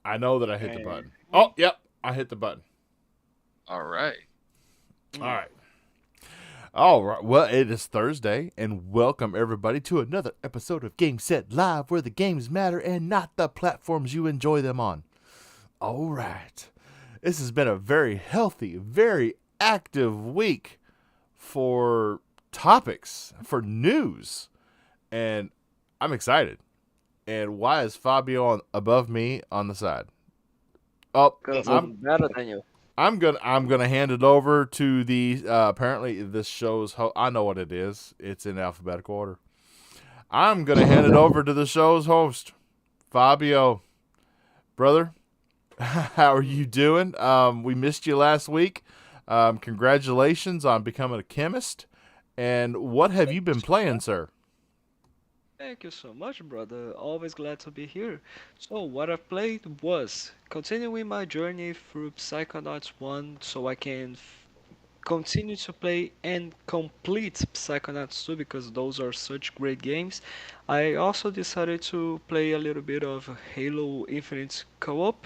I know that I hit the And button. Oh, yep, I hit the button. All right. All right. All right. Well, it is Thursday, and welcome everybody to another episode of Game Set Live, where the games matter and not the platforms you enjoy them on. All right. This has been a very healthy, very active week for topics, for news, and I'm excited. And why is Fabio above me on the side? Oh, because I'm I'm better than you. I'm gonna hand it over to the apparently this show's I know what it is. It's in alphabetical order. I'm gonna hand it over to the show's host, Fabio. Brother, how are you doing? We missed you last week. Congratulations on becoming a chemist. And what have you been playing, sir? Thank you so much, brother. Always glad to be here. So, what I've played was continuing my journey through Psychonauts 1 so I can continue to play and complete Psychonauts 2 because those are such great games. I also decided to play a little bit of Halo Infinite Co-op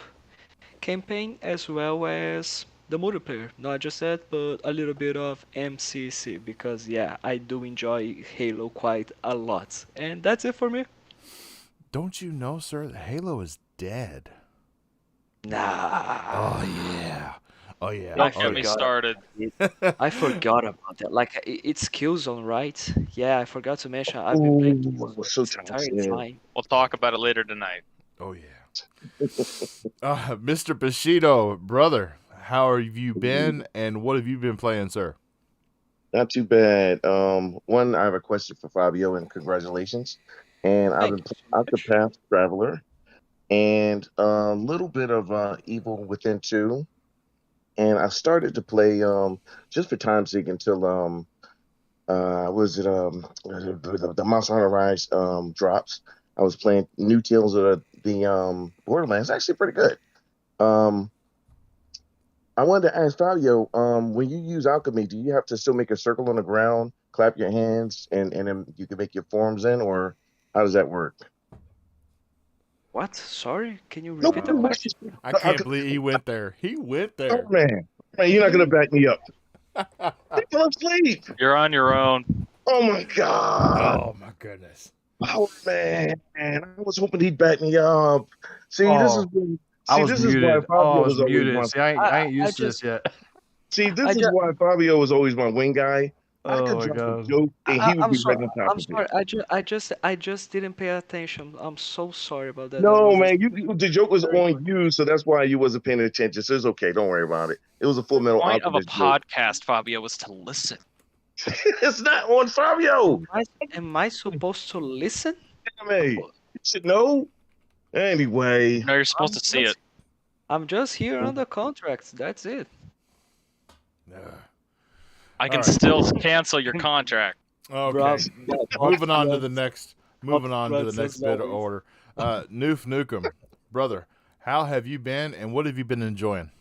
campaign as well as the multiplayer. Not just that, but a little bit of MCC because yeah, I do enjoy Halo quite a lot. And that's it for me. Don't you know, sir, that Halo is dead? Oh Nah. yeah. Oh yeah. I Don't Oh get me yeah. forgot started. I forgot about that. Like it's Killzone, right? Yeah, I forgot to mention I've been playing Oh, Killzone so this entire toxic. time. We'll talk about it later tonight. Oh yeah. Mr. Bushido, brother, how have you been, and what have you been playing, sir? Not too bad. One, I have a question for Fabio, and congratulations. And I've Thank been you so playing much. Octopath Traveler and a little bit of Evil Within 2. And I started to play just for time's sake until was it the Monster Hunter Rise drops. I was playing New Tales of the Borderlands. Actually, pretty good. Um, I wanted to ask Fabio, when you use alchemy, do you have to still make a circle on the ground, clap your hands, and then you can make your forms in, or how does that work? What? Sorry, can you No, repeat the Oh, question? I can't believe he went there. He went oh there. man, you're not gonna back me up. I fell asleep. You're on your own. Oh my god, Oh my goodness. Power Man. I was hoping he'd back me up. See, this is Oh, when, I see, was this is why muted. Oh, I Fabio was was always muted. my. See, I I ain't I used to this just yet. See, I this is just why Fabio was always my wing guy. I Oh could my drop a god. joke and he would I'm be sorry. right on top I'm of it. sorry. I just didn't pay attention. I'm so sorry about that. That No, was a man, the joke was very on quick. you, so that's why you wasn't paying attention. So it's okay. Don't worry about it. It was a Full Metal Point of a Alchemist joke. podcast, Fabio, was to listen. It's not on Fabio. Am I supposed to listen? Damn it. You should know. Anyway, No, you're supposed I'm to see just it. I'm just here on the contracts. That's it. Ugh. I All can right. still cancel your contract. Okay. Moving on to the next. Moving Bob's on to the drugs next as bit of always. order. Noof Nukem, brother, how have you been, and what have you been enjoying?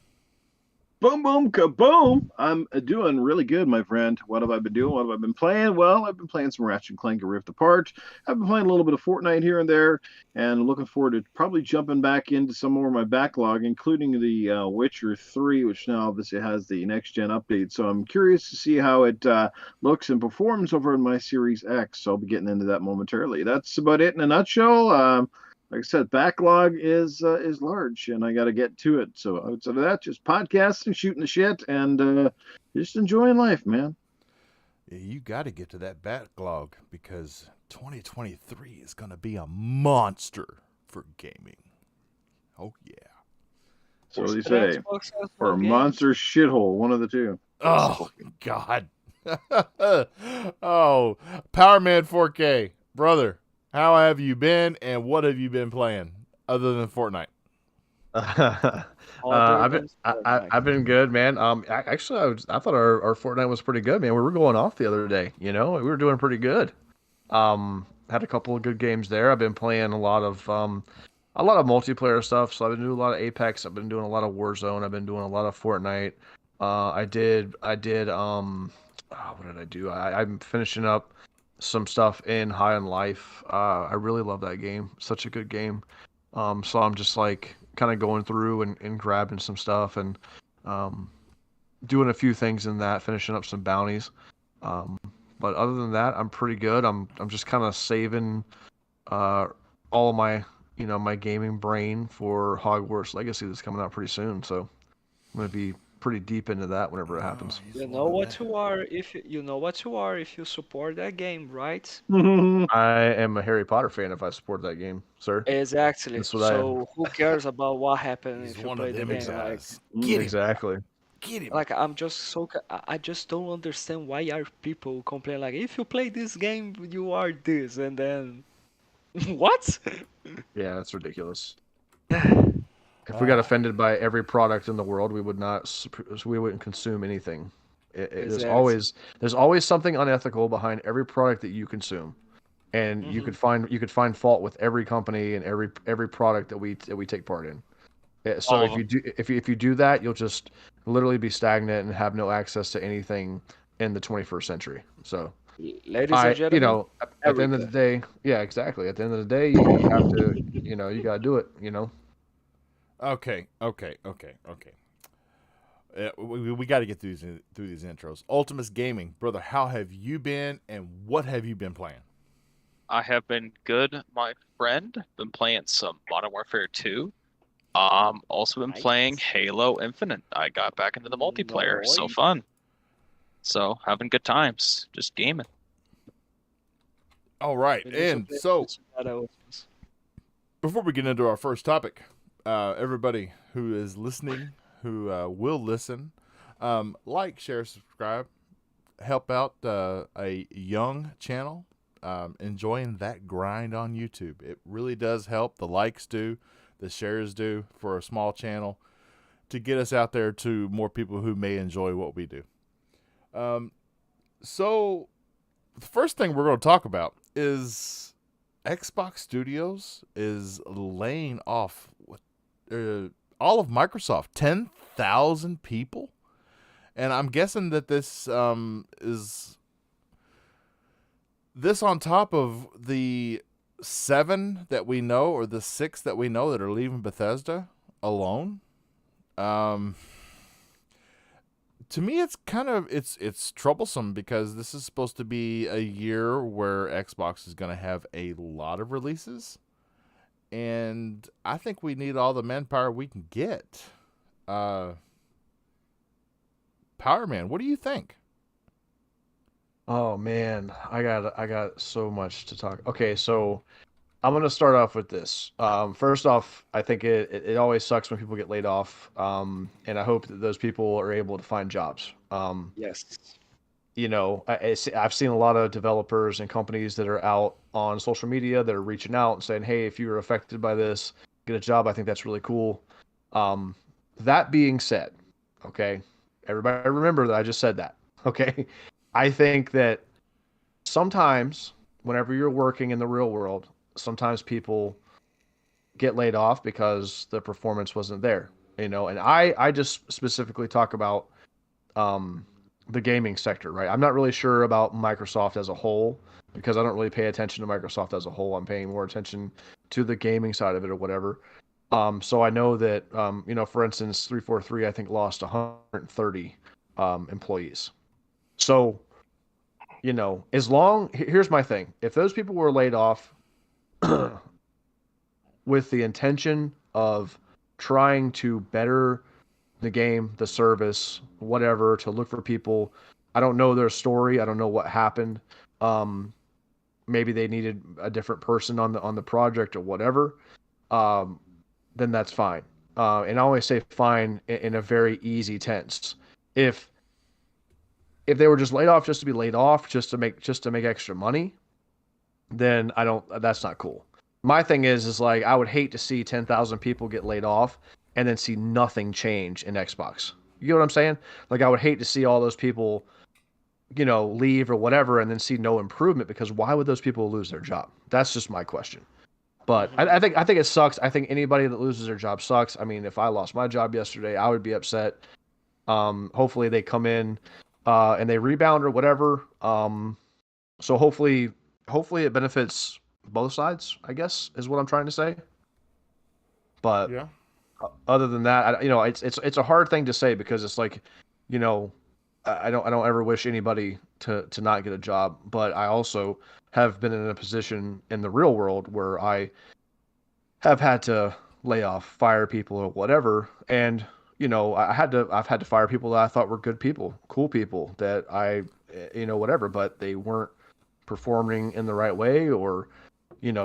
Boom, boom, kaboom. I'm doing really good, my friend. What have I been doing? What have I been playing? Well, I've been playing some Ratchet and Clank Rift Apart. I've been playing a little bit of Fortnite here and there, and looking forward to probably jumping back into some more of my backlog, including the Witcher 3, which now obviously has the next gen update. So I'm curious to see how it looks and performs over in my Series X. So I'll be getting into that momentarily. That's about it in a nutshell. Like I said, backlog is large, and I got to get to it. So outside of that, just podcasting, shooting the shit, and just enjoying life, man. Yeah, you got to get to that backlog because 2023 is going to be a monster for gaming. Oh yeah. So what do you But say? Xbox has Or more a games. monster shithole, one of the two. Oh God. Oh, Power Man 4K, brother. How have you been, and what have you been playing other than Fortnite? Other I've been than I've been good, man. Actually, I thought our Fortnite was pretty good, man. We were going off the other day. We were doing pretty good. Had a couple of good games there. I've been playing a lot of multiplayer stuff. So I've been doing a lot of Apex. I've been doing a lot of Warzone. I've been doing a lot of Fortnite. What did I do? I'm finishing up some stuff in High on Life. I really love that game. Such a good game. So I'm just like kind of going through and grabbing some stuff and doing a few things in that, finishing up some bounties. But other than that, I'm pretty good. I'm just kind of saving all of my my gaming brain for Hogwarts Legacy that's coming out pretty soon. So I'm gonna be pretty deep into that whenever it happens. You know what you are if you know what you are if you support that game, right? I am a Harry Potter fan if I support that game, sir. Exactly. That's what I am. So who cares about what happened He's if you one play of the them game? Like, guys. Get him. Exactly. Get him. like I'm just so I just don't understand why are people complain like if you play this game you are this and then what? Yeah, that's ridiculous. If we got offended by every product in the world, we wouldn't consume anything. There's Exactly. always something unethical behind every product that you consume, and you could find fault with every company and every product that we take part in. So All if of you do if you do that, you'll just literally be stagnant and have no access to anything in the 21st century. So Ladies and gentlemen, at the end of the day, yeah, exactly. At the end of the day, you have to, you gotta do it. Okay. We got to get through these intros. Ultimus Gaming, brother, how have you been and what have you been playing? I have been good, my friend. Been playing some Modern Warfare 2. Also been playing Nice. Halo Infinite. I got back into the multiplayer. So Nice. fun. So having good times. Just gaming. All right. And so before we get into our first topic, everybody who is listening, who will listen, like, share, subscribe, help out a young channel, enjoying that grind on YouTube. It really does help. The likes do, the shares do for a small channel to get us out there to more people who may enjoy what we do. So the first thing we're going to talk about is Xbox Studios is laying off all of Microsoft, 10,000 people. And I'm guessing that this is this on top of the 7 that we know, or the 6 that we know that are leaving Bethesda alone. To me, it's kind of it's troublesome because this is supposed to be a year where Xbox is going to have a lot of releases, and I think we need all the manpower we can get. Power Man, what do you think? Oh man, I got so much to talk. Okay, so I'm gonna start off with this. First off, I think it always sucks when people get laid off. And I hope that those people are able to find jobs. Yes. I've seen a lot of developers and companies that are out on social media that are reaching out and saying, "Hey, if you were affected by this, get a job." I think that's really cool. That being said, okay, everybody remember that I just said that. Okay, I think that sometimes whenever you're working in the real world, sometimes people get laid off because the performance wasn't there, and I just specifically talk about the gaming sector, right? I'm not really sure about Microsoft as a whole because I don't really pay attention to Microsoft as a whole. I'm paying more attention to the gaming side of it or whatever. So I know that for instance, 343 I think lost 130 employees. So here's my thing: if those people were laid off with the intention of trying to better the game, the service, whatever, to look for people. I don't know their story. I don't know what happened. Maybe they needed a different person on the project or whatever. Then that's fine. And I always say fine in a very easy tense. If they were just laid off just to be laid off, just to make extra money, then that's not cool. My thing is like I would hate to see 10,000 people get laid off and then see nothing change in Xbox. You know what I'm saying? Like I would hate to see all those people, leave or whatever and then see no improvement, because why would those people lose their job? That's just my question. But I think it sucks. I think anybody that loses their job sucks. I mean, if I lost my job yesterday, I would be upset. Hopefully they come in and they rebound or whatever. So hopefully it benefits both sides, I guess, is what I'm trying to say. But Yeah. other than that, it's a hard thing to say because it's like, I don't ever wish anybody to not get a job, but I also have been in a position in the real world where I have had to lay off, fire people or whatever, and I've had to fire people that I thought were good people, cool people that whatever, but they weren't performing in the right way, or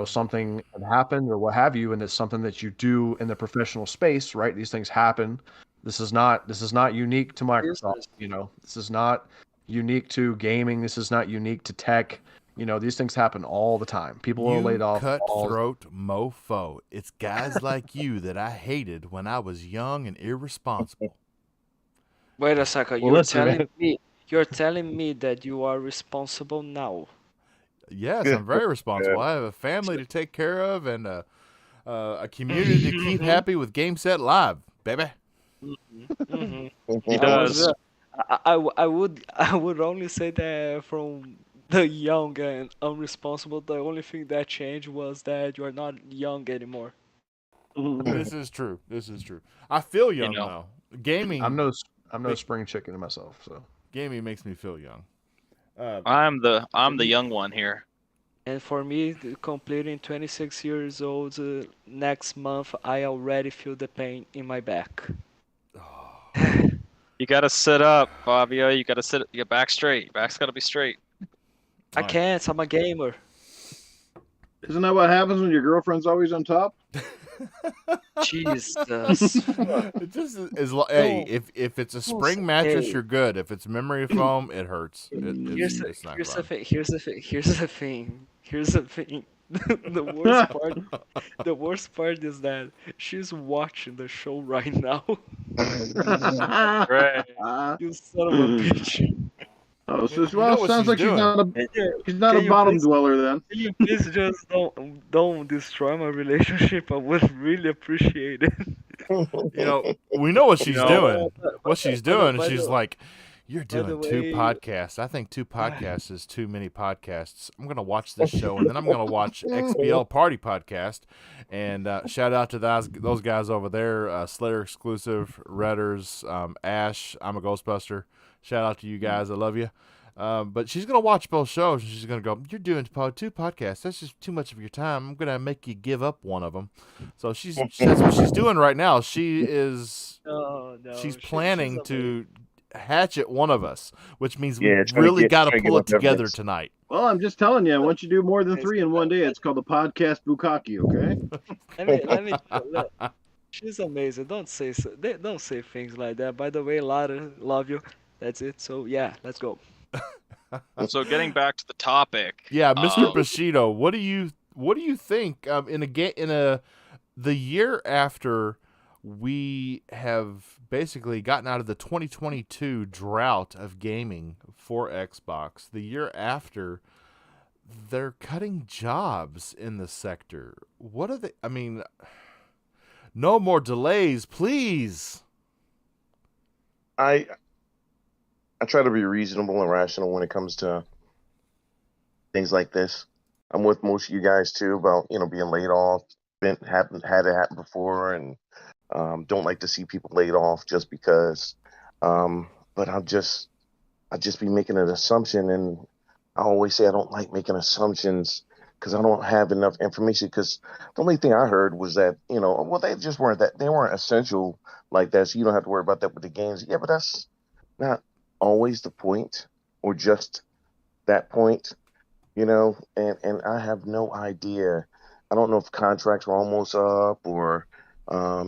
something had happened or what have you, and it's something that you do in the professional space, right? These things happen. This is not unique to Microsoft. Business. This is not unique to gaming. This is not unique to tech. These things happen all the time. People are laid You off all. cutthroat mofo. It's guys like you that I hated when I was young and irresponsible. Wait a second. Well, listen, man. You're telling me that you are responsible now. Yes, I'm very responsible. I have a family to take care of and a community to keep happy with Game Set Live, baby. Mhm. He I was, does. I would only say that from the young and unresponsible, the only thing that changed was that you're not young anymore. This is true. This is true. I feel young know. though. Gaming, I'm no spring chicken myself. So gaming makes me feel young. I'm the young one here. And for me, completing 26 years old next month, I already feel the pain in my back. You gotta sit up, Fabio. You gotta sit your back straight. Your back's gotta be straight. I can't. I'm a gamer. Isn't that what happens when your girlfriend's always on top? Jesus. It just hey, if it's a spring Don't mattress, say. you're good. If it's memory foam, it hurts. Here's the, It's not here's the fun. thing. Here's the thing. Here's the thing. Here's the thing. The worst part. The worst part is that she's watching the show right now. Right. You son of a bitch. Oh, so You know what sounds she's like doing. she's not a Can you bottom please- dweller then. Can you please just don't destroy my relationship? I would really appreciate it. We know what she's know, doing. What she's doing is by she's the- like, you're by the doing two way- podcasts. I think two podcasts is too many podcasts. I'm going to watch this show, and then I'm going to watch XBL Party Podcast. And shout out to those guys over there, Slayer Exclusive, Redders, Ash, I'm a Ghostbuster. Shout out to you guys. I love you. But she's going to watch both shows, and she's going to go, you're doing two podcasts. That's just too much of your time. I'm going to make you give up one of them. So that's what she's doing right now. She is... No, she's planning to hatchet one of us, which means we Yeah, trying to really got to get pull it up together evidence. tonight. Well, I'm just telling you, once you do more than 3 in one day, it's called the podcast bukkake, okay? She's amazing. Don't say things like that. By the way, Lara, love you. That's it. So yeah, let's go. So getting back to the topic. Yeah, Mr. um, Bushido, what do you think the year after we have basically gotten out of the 2022 drought of gaming for Xbox, the year after they're cutting jobs in the sector. What are they? I mean, no more delays, please. I try to be reasonable and rational when it comes to things like this. I'm with most of you guys too about being laid off. Had it happen before, and don't like to see people laid off just because. But I just be making an assumption, and I always say I don't like making assumptions because I don't have enough information. Because the only thing I heard was that well, they weren't essential like that, so you don't have to worry about that with the games. Yeah, but that's not always the point, or just that point, and I have no idea. I don't know if contracts were almost up, or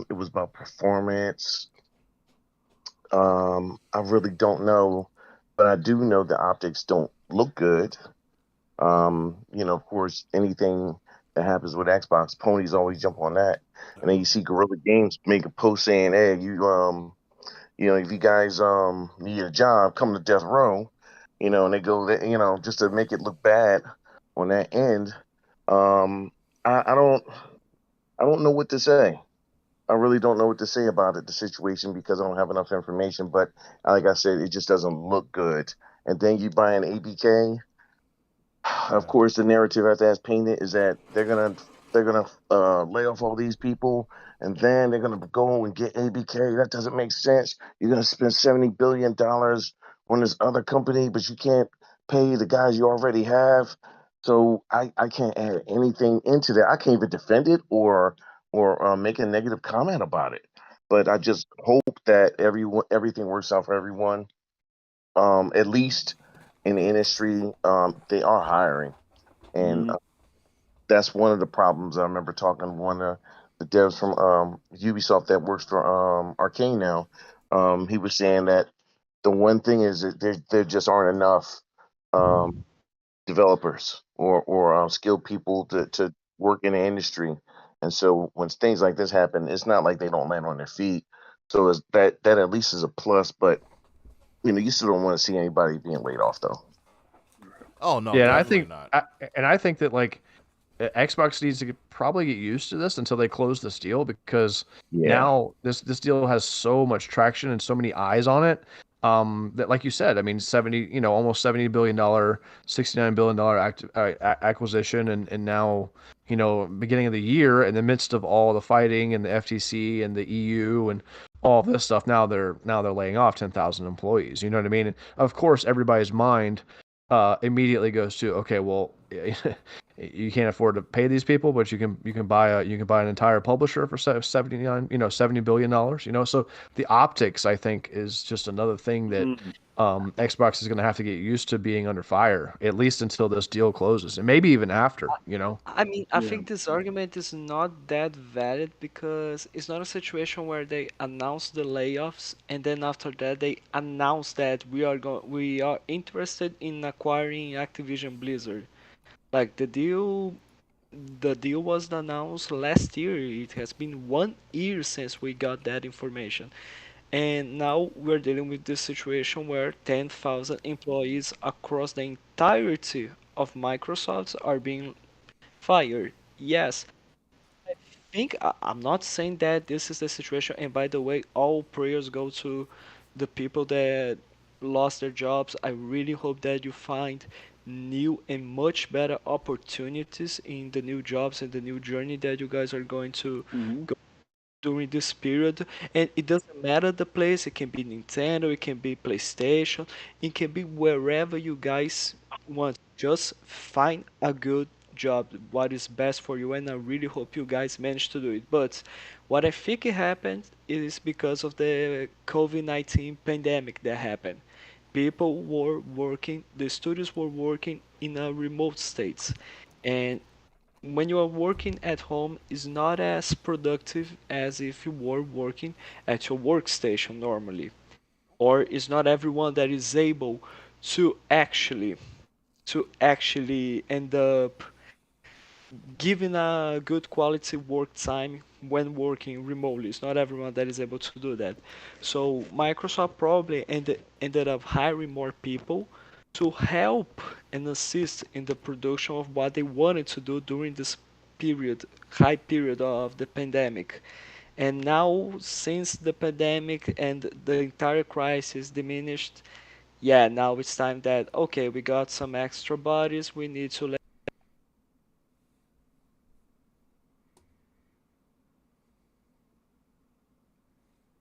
it was about performance. I really don't know, but I do know the optics don't look good. Of course, anything that happens with Xbox, ponies always jump on that, and then you see Guerrilla Games make a post saying, "Hey, if you guys need a job, come to Death Row," and they go, just to make it look bad on that end. I don't know what to say. I really don't know what to say about it, the situation, because I don't have enough information. But like I said, it just doesn't look good. And then you buy an ABK. Of course, the narrative that's painted is that they're gonna they're gonna lay off all these people, and then they're gonna go and get ABK. That doesn't make sense. You're gonna spend $70 billion on this other company, but you can't pay the guys you already have. So I can't add anything into that. I can't even defend it or make a negative comment about it. But I just hope that everything works out for everyone. At least in the industry, they are hiring, and that's one of the problems. I remember talking to one of the devs from Ubisoft that works for Arcane now. He was saying that the one thing is that there just aren't enough um, developers or skilled people to work in the industry. And so when things like this happen, it's not like they don't land on their feet. So that at least is a plus. But you still don't want to see anybody being laid off, though. Oh no, Yeah, and definitely not. I think that like Xbox needs to probably get used to this until they close this deal because Yeah. now this deal has so much traction and so many eyes on it. That like you said, I mean, almost $70 billion, $69 billion acquisition, and now beginning of the year, in the midst of all the fighting and the FTC and the EU and all this stuff, now they're laying off 10,000 employees. You know what I mean? And of course, everybody's mind immediately goes to, okay, well, you can't afford to pay these people, but you can buy an entire publisher for $70 billion. So the optics, I think, is just another thing that Xbox is going to have to get used to being under fire, at least until this deal closes, and maybe even after. I mean, I think this argument is not that valid because it's not a situation where they announce the layoffs and then after that they announce that we are interested in acquiring Activision Blizzard. Like the deal was announced last year. It has been 1 year since we got that information. And now we're dealing with this situation where 10,000 employees across the entirety of Microsoft are being fired. Yes, I'm not saying that this is the situation. And by the way, all prayers go to the people that lost their jobs. I really hope that you find new and much better opportunities in the new jobs and the new journey that you guys are going to go during this period. And it doesn't matter the place. It can be Nintendo, it can be PlayStation, it can be wherever you guys want. Just find a good job, what is best for you, and I really hope you guys manage to do it. But what I think it happened is because of the COVID-19 pandemic that happened. People were working, the studios were working in a remote states, and when you are working at home is not as productive as if you were working at your workstation normally, or it's not everyone that is able to actually end up giving a good quality work time when working remotely. It's not everyone that is able to do that. So Microsoft probably ended up hiring more people to help and assist in the production of what they wanted to do during this high period of the pandemic. And now, since the pandemic and the entire crisis diminished, yeah, now it's time that, okay, we got some extra bodies, we need to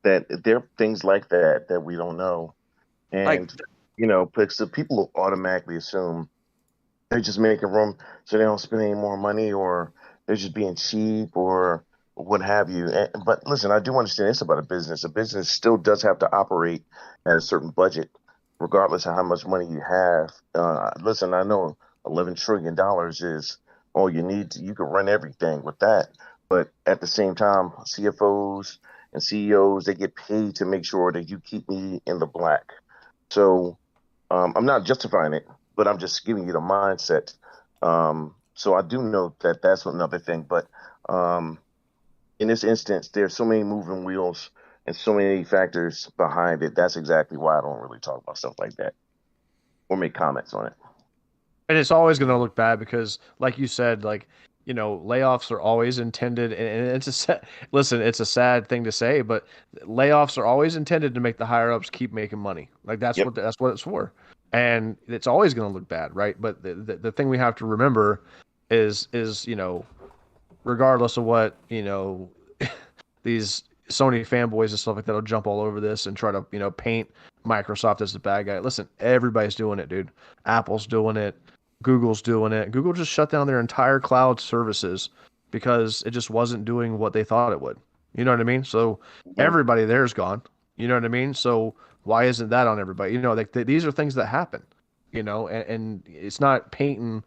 That there are things like that we don't know, like and because the people automatically assume they're just making room so they don't spend any more money, or they're just being cheap, or what have you. But listen, I do understand it's about a business. A business still does have to operate at a certain budget, regardless of how much money you have. Listen, I know $11 trillion is all you need. You can run everything with that. But at the same time, CFOs and CEOs, they get paid to make sure that you keep me in the black. So I'm not justifying it, but I'm just giving you the mindset. So I do know that that's another thing. But um, in this instance, there's so many moving wheels and so many factors behind it. That's exactly why I don't really talk about stuff like that or make comments on it. And it's always going to look bad because, like you said, layoffs are always intended, and listen, it's a sad thing to say, but layoffs are always intended to make the higher ups keep making money. Like Yep. that's what it's for, and it's always going to look bad, right? But the thing we have to remember is regardless of what, these Sony fanboys and stuff like that will jump all over this and try to, paint Microsoft as the bad guy. Listen, everybody's doing it, dude. Apple's doing it. Google's doing it. Google just shut down their entire cloud services because it just wasn't doing what they thought it would. You know what I mean? So everybody there's gone. You know what I mean? So why isn't that on everybody? These are things that happen, and it's not painting,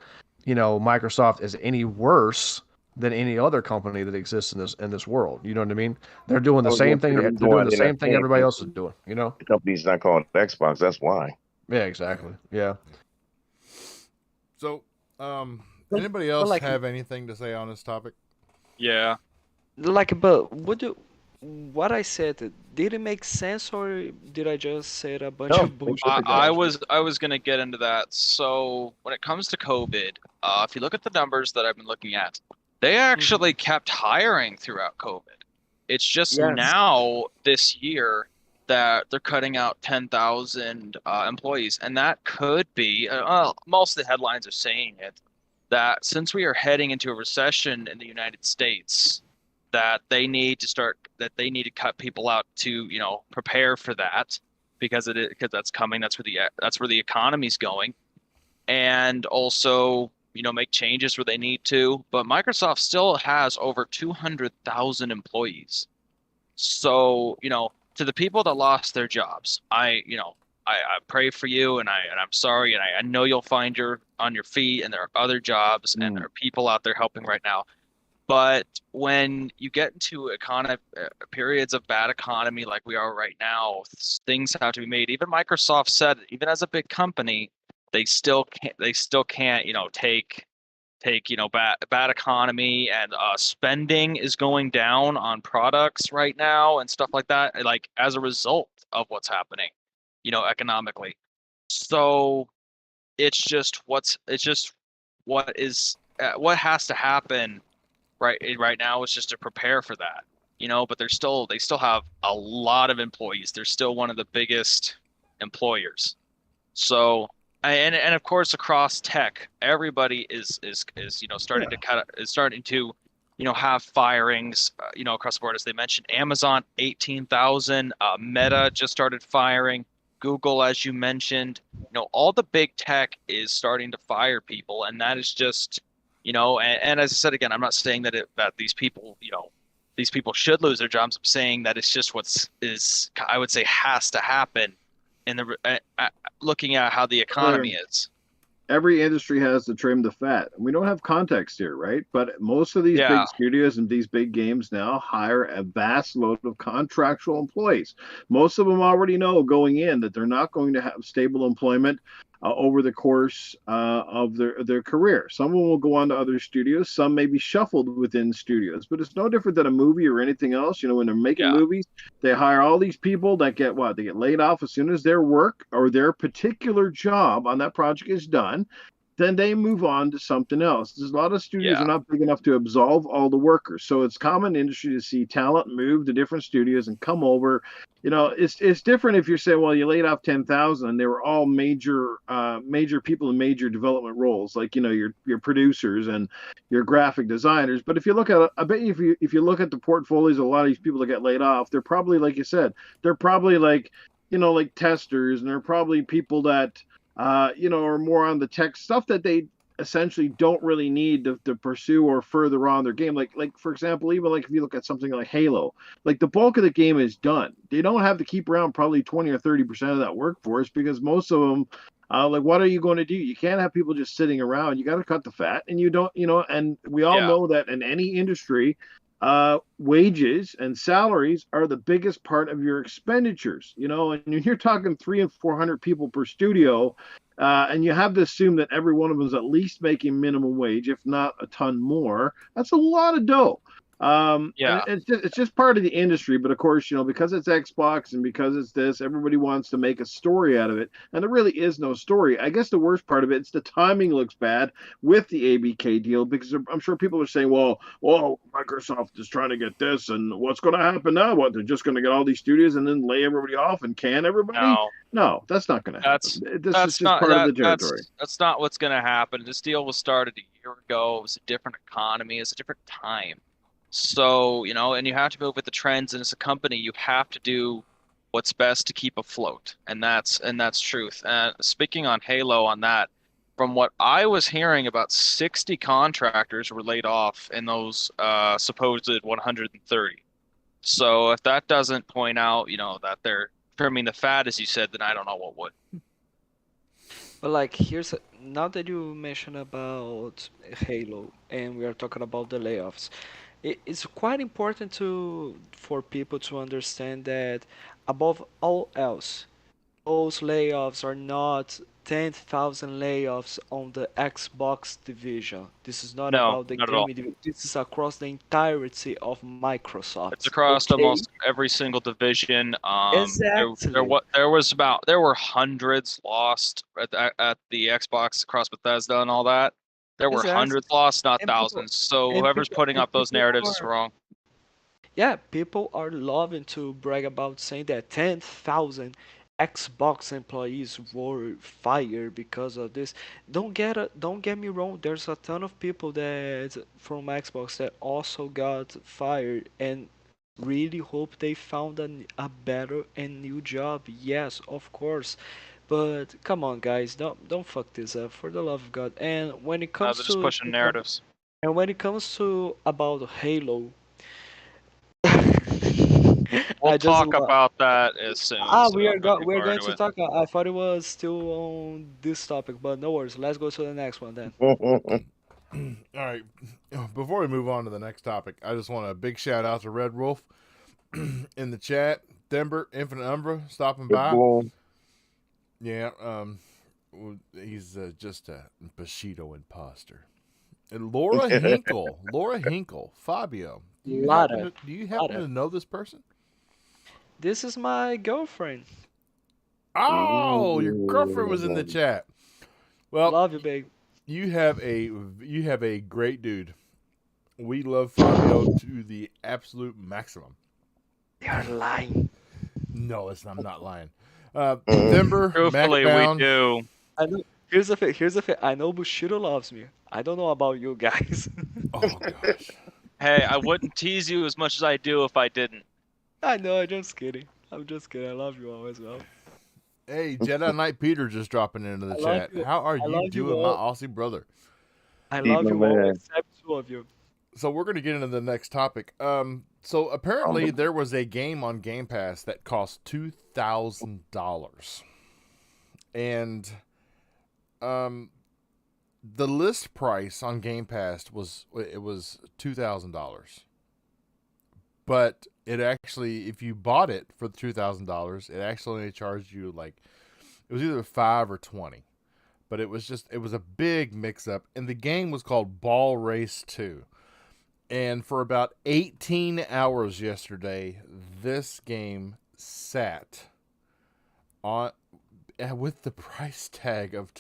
Microsoft as any worse than any other company that exists in this world. You know what I mean? They're doing the same thing. They're doing the same thing everybody else is doing. The company's not called Xbox. That's why. Yeah, exactly. Yeah. So, anybody else have anything to say on this topic? Yeah. But what I said, did it make sense, or did I just say a bunch of bullshit? I was gonna get into that. So when it comes to COVID, if you look at the numbers that I've been looking at, they actually kept hiring throughout COVID. It's just now this year that they're cutting out 10,000 employees, and that could be most of the headlines are saying it, that since we are heading into a recession in the United States, that they need to cut people out to prepare for that, because that's coming. That's where the economy's going, and also make changes where they need to. But Microsoft still has over 200,000 employees. So to the people that lost their jobs, I pray for you, and I'm sorry, and I know you'll find on your feet, and there are other jobs, and there are people out there helping right now. But when you get into periods of bad economy like we are right now, things have to be made. Even Microsoft said, even as a big company, they still can't take bad economy, and spending is going down on products right now and stuff like that, like as a result of what's happening economically. So it's just what has to happen right now is just to prepare for that, but they still have a lot of employees. They're still one of the biggest employers. So and of course across tech, everybody is starting to have firings across the board. As they mentioned, Amazon 18,000, Meta just started firing, Google, as you mentioned, all the big tech is starting to fire people, and that is just and as I said again, I'm not saying that these people should lose their jobs. I'm saying that it's just I would say has to happen in the looking at how the economy is. Every industry has to trim the fat. We don't have context here, right? But most of these big studios and these big games now hire a vast load of contractual employees. Most of them already know going in that they're not going to have stable employment over the course of their career. Some of them will go on to other studios. Some may be shuffled within studios, but it's no different than a movie or anything else. When they're making movies, they hire all these people that get they get laid off as soon as their work or their particular job on that project is done. Then they move on to something else. There's a lot of studios are not big enough to absolve all the workers. So it's common industry to see talent move to different studios and come over. It's different if you're saying, well, you laid off 10,000 and they were all major people in major development roles, like, your producers and your graphic designers. But if you look at, I bet you if you look at the portfolios of a lot of these people that get laid off, they're probably, like you said, they're probably like testers, and they're probably people that, are more on the tech stuff that they essentially don't really need to pursue or further on their game. Like for example, even if you look at something like Halo, the bulk of the game is done. They don't have to keep around probably 20 or 30% of that workforce, because most of them, what are you going to do? You can't have people just sitting around. You got to cut the fat, and you don't, and we all know that in any industry, wages and salaries are the biggest part of your expenditures, and you're talking 300 and 400 people per studio, and you have to assume that every one of them is at least making minimum wage, if not a ton more. That's a lot of dough. Yeah. And it's just part of the industry. But of course, because it's Xbox and because it's this, everybody wants to make a story out of it, and there really is no story. I guess the worst part of it is the timing looks bad with the ABK deal, because I'm sure people are saying, well, Microsoft is trying to get this, and what's going to happen now? What, they're just going to get all these studios and then lay everybody off and can everybody? No, that's not going to happen. This is just part of the territory. That's not what's going to happen. This deal was started a year ago. It was a different economy. It's a different time. So, and you have to move with the trends, and as a company, you have to do what's best to keep afloat, and that's truth. And speaking on Halo on that, from what I was hearing, about 60 contractors were laid off in those supposed 130. So if that doesn't point out, that they're trimming the fat, as you said, then I don't know what would. But now that you mentioned about Halo and we are talking about the layoffs, it's quite important for people to understand that above all else, those layoffs are not 10,000 layoffs on the Xbox division. This is not No, about the not at all. gaming division. This is across the entirety of Microsoft. It's across Okay? almost every single division. Exactly. There were hundreds lost at the Xbox across Bethesda and all that. There were Exactly. hundreds lost, not And people- thousands. So and whoever's people- putting and up those people narratives is are- wrong. Yeah, people are loving to brag about saying that 10,000 Xbox employees were fired because of this. Don't get me wrong, there's a ton of people that from Xbox that also got fired and really hope they found a better and new job. Yes, of course. But come on guys, don't fuck this up for the love of God. And when it They're comes just pushing narratives. and when it comes to about Halo, We'll I just talk wa- about that as soon. so we are don't get we're far going into to it. talk. I thought it was still on this topic, but no worries. Let's go to the next one then. All right. Before we move on to the next topic, I just want a big shout out to Red Wolf in the chat. Denver, Infinite Umbra, stopping by. Yeah, he's just a Bushido imposter. And Laura Hinkle, Fabio. Do you happen to know this person? This is my girlfriend. Oh, your girlfriend was in the chat. Well, Love you, babe. you have a great dude. We love Fabio to the absolute maximum. You're lying. No, I'm not lying. Denver, Truthfully, Macbound. we do. I know. Here's the thing. I know Bushido loves me. I don't know about you guys. Oh gosh. Hey, I wouldn't tease you as much as I do if I didn't. I know. I'm just kidding. I love you all as well. Hey, Jedi Knight Peter just dropping into the I love chat. you. How are I you love you doing, my all. Aussie brother? I Keep love my you all man. except two of you. So we're gonna get into the next topic. So apparently there was a game on Game Pass that cost $2,000, and the list price on Game Pass was $2,000, but it actually, if you bought it for $2,000, it actually only charged you it was either $5 or $20, but it was a big mix up, and the game was called Ball Race 2. And for about 18 hours yesterday, this game sat on with the price tag of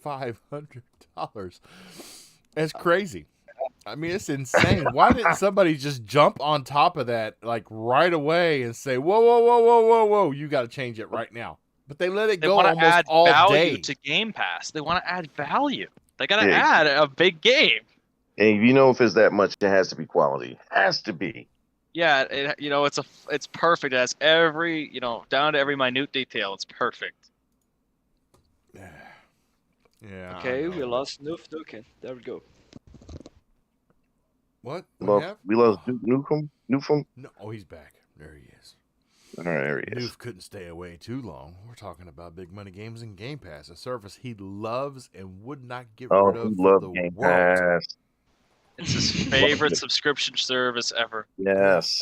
$2,500. That's crazy. I mean, it's insane. Why didn't somebody just jump on top of that right away and say, "Whoa, whoa, whoa, whoa, whoa, whoa! You got to change it right now"? But they let it They go want to almost add all value day. to Game Pass. They want to add value. They got to Yeah. add a big game. And if it's that much, it has to be quality. Has to be. Yeah, it's perfect. It has every, down to every minute detail. It's perfect. Yeah. Okay, we lost Noof Dukin. There we go. What? We lost Newcomb. No, he's back. There he is. All right, there he is. Noof couldn't stay away too long. We're talking about Big Money Games and Game Pass, a service he loves and would not get Oh, rid he of for loves the Game world. Pass. It's his favorite subscription service ever. Yes.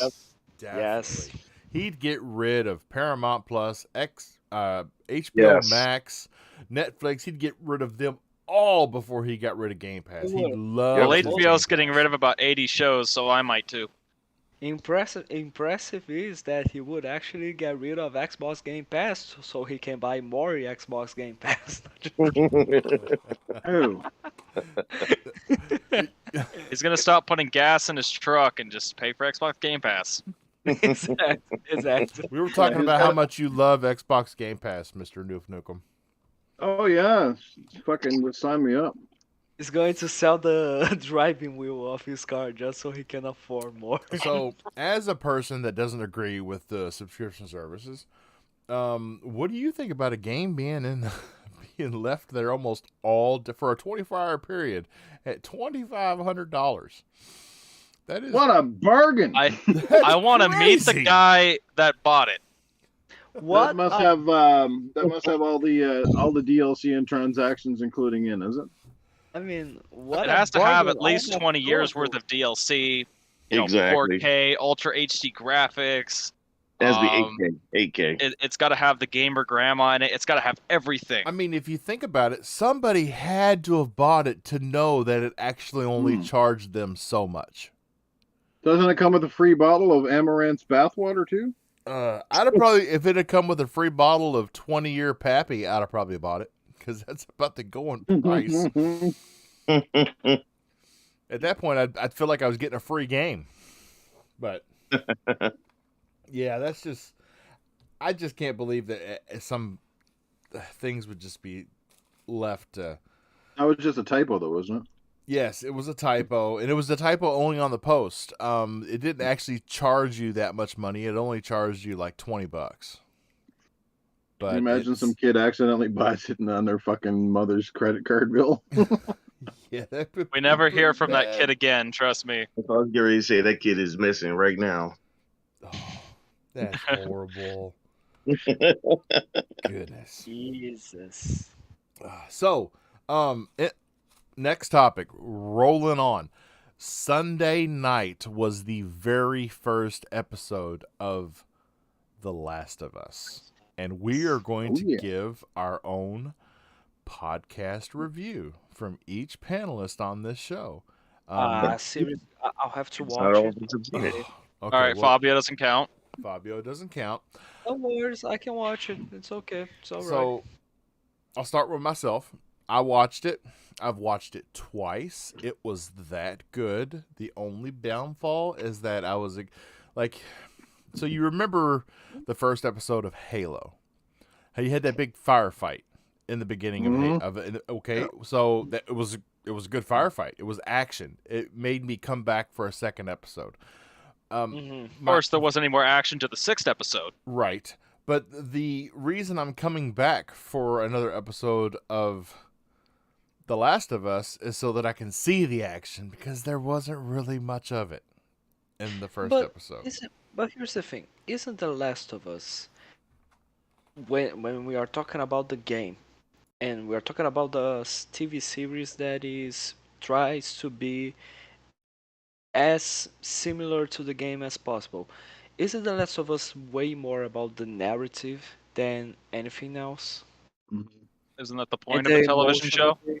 Definitely. Yes. He'd get rid of Paramount Plus, HBO Yes. Max, Netflix. He'd get rid of them all before he got rid of Game Pass. He Well, loves Well, his HBO's Game getting Pass. rid of about 80 shows, so I might too. Impressive is that he would actually get rid of Xbox Game Pass so he can buy more Xbox Game Pass. Oh, He's gonna stop putting gas in his truck and just pay for Xbox Game Pass. Exactly. We were talking he's about how got- much you love Xbox Game Pass, Mr. Noof Nukem. oh yeah, fucking sign me up. He's going to sell the driving wheel of his car just so he can afford more. So, as a person that doesn't agree with the subscription services, what do you think about a game being left there almost all for a 24-hour period at $2,500? That is What a bargain! I that's want to meet the crazy. guy that bought it. What? That must have all the DLC and transactions including in, is it? I mean, what? It a has to have bargain. at least I 20 years horrible. worth of DLC. You know, Exactly. 4K, Ultra HD graphics. It has to be 8K. 8K. It's got to have the gamer grandma in it. It's got to have everything. I mean, if you think about it, somebody had to have bought it to know that it actually only charged them so much. Doesn't it come with a free bottle of Amaranth's bathwater too? I'd have probably, if it had come with a free bottle of 20-year Pappy, I'd have probably bought it because that's about the going price. At that point, I'd feel like I was getting a free game. But yeah, that's just, I just can't believe that some things would just be left. That was just a typo, though, wasn't it? Yes, it was a typo, and it was a typo only on the post. It didn't actually charge you that much money. It only charged you like $20. But Can you imagine some kid accidentally buys it on their fucking mother's credit card bill? Yeah, that would We be never hear pretty from that bad. kid again, trust me. I was getting ready to say that kid is missing right now. Oh, that's horrible. Goodness. Jesus. So, next topic, rolling on. Sunday night was the very first episode of The Last of Us. And we are going to give our own podcast review from each panelist on this show. Seriously, I'll have to It's not watch all it. it's a minute. Okay, All right, well, Fabio doesn't count. Fabio doesn't count. No worries, I can watch it. It's okay. It's alright. So, I'll start with myself. I watched it. I've watched it twice. It was that good. The only downfall is that I was like, so you remember the first episode of Halo? How you had that big firefight in the beginning of it. Okay, so that it was a good firefight. It was action. It made me come back for a second episode. Of course, there wasn't any more action to the 6th episode. Right. But the reason I'm coming back for another episode of The Last of Us is so that I can see the action, because there wasn't really much of it in the first episode. But here's the thing: isn't The Last of Us, when we are talking about the game, and we are talking about the TV series that tries to be as similar to the game as possible, isn't The Last of Us way more about the narrative than anything else? Isn't that the point And of a the television show? emotional-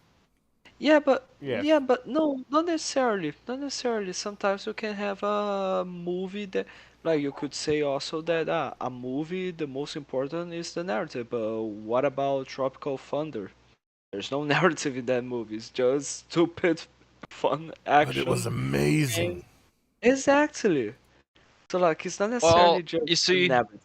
Yeah, but Yeah. no, not necessarily. Not necessarily. Sometimes you can have a movie that, like, you could say also that a movie, the most important is the narrative. But what about Tropical Thunder? There's no narrative in that movie. It's just stupid, fun action. But it was amazing. Exactly. So like, it's not necessarily Well, just you see, the narrative.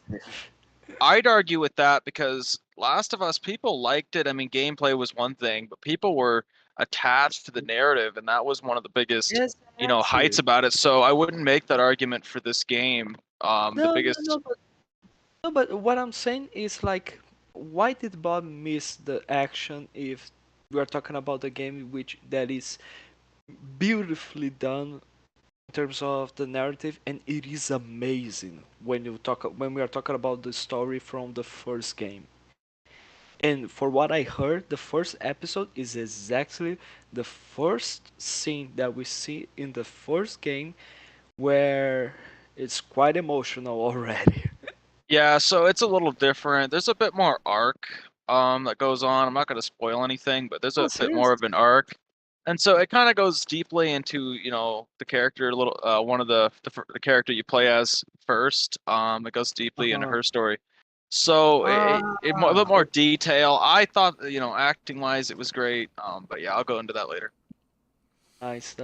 I'd argue with that because Last of Us, people liked it. I mean, gameplay was one thing, but people were attached to the narrative, and that was one of the biggest, heights about it. So I wouldn't make that argument for this game. The biggest. No, but what I'm saying is, like, why did Bob miss the action if we are talking about a game that is beautifully done in terms of the narrative, and it is amazing when we are talking about the story from the first game. And for what I heard, the first episode is exactly the first scene that we see in the first game, where it's quite emotional already. Yeah, so it's a little different. There's a bit more arc. that goes on. I'm not going to spoil anything, but there's a bit more Seriously? of an arc. And so it kind of goes deeply into, the character, a little one of the character you play as first. It goes deeply into her story. So a bit more detail. I thought, acting wise, it was great. But yeah, I'll go into that later. Nice.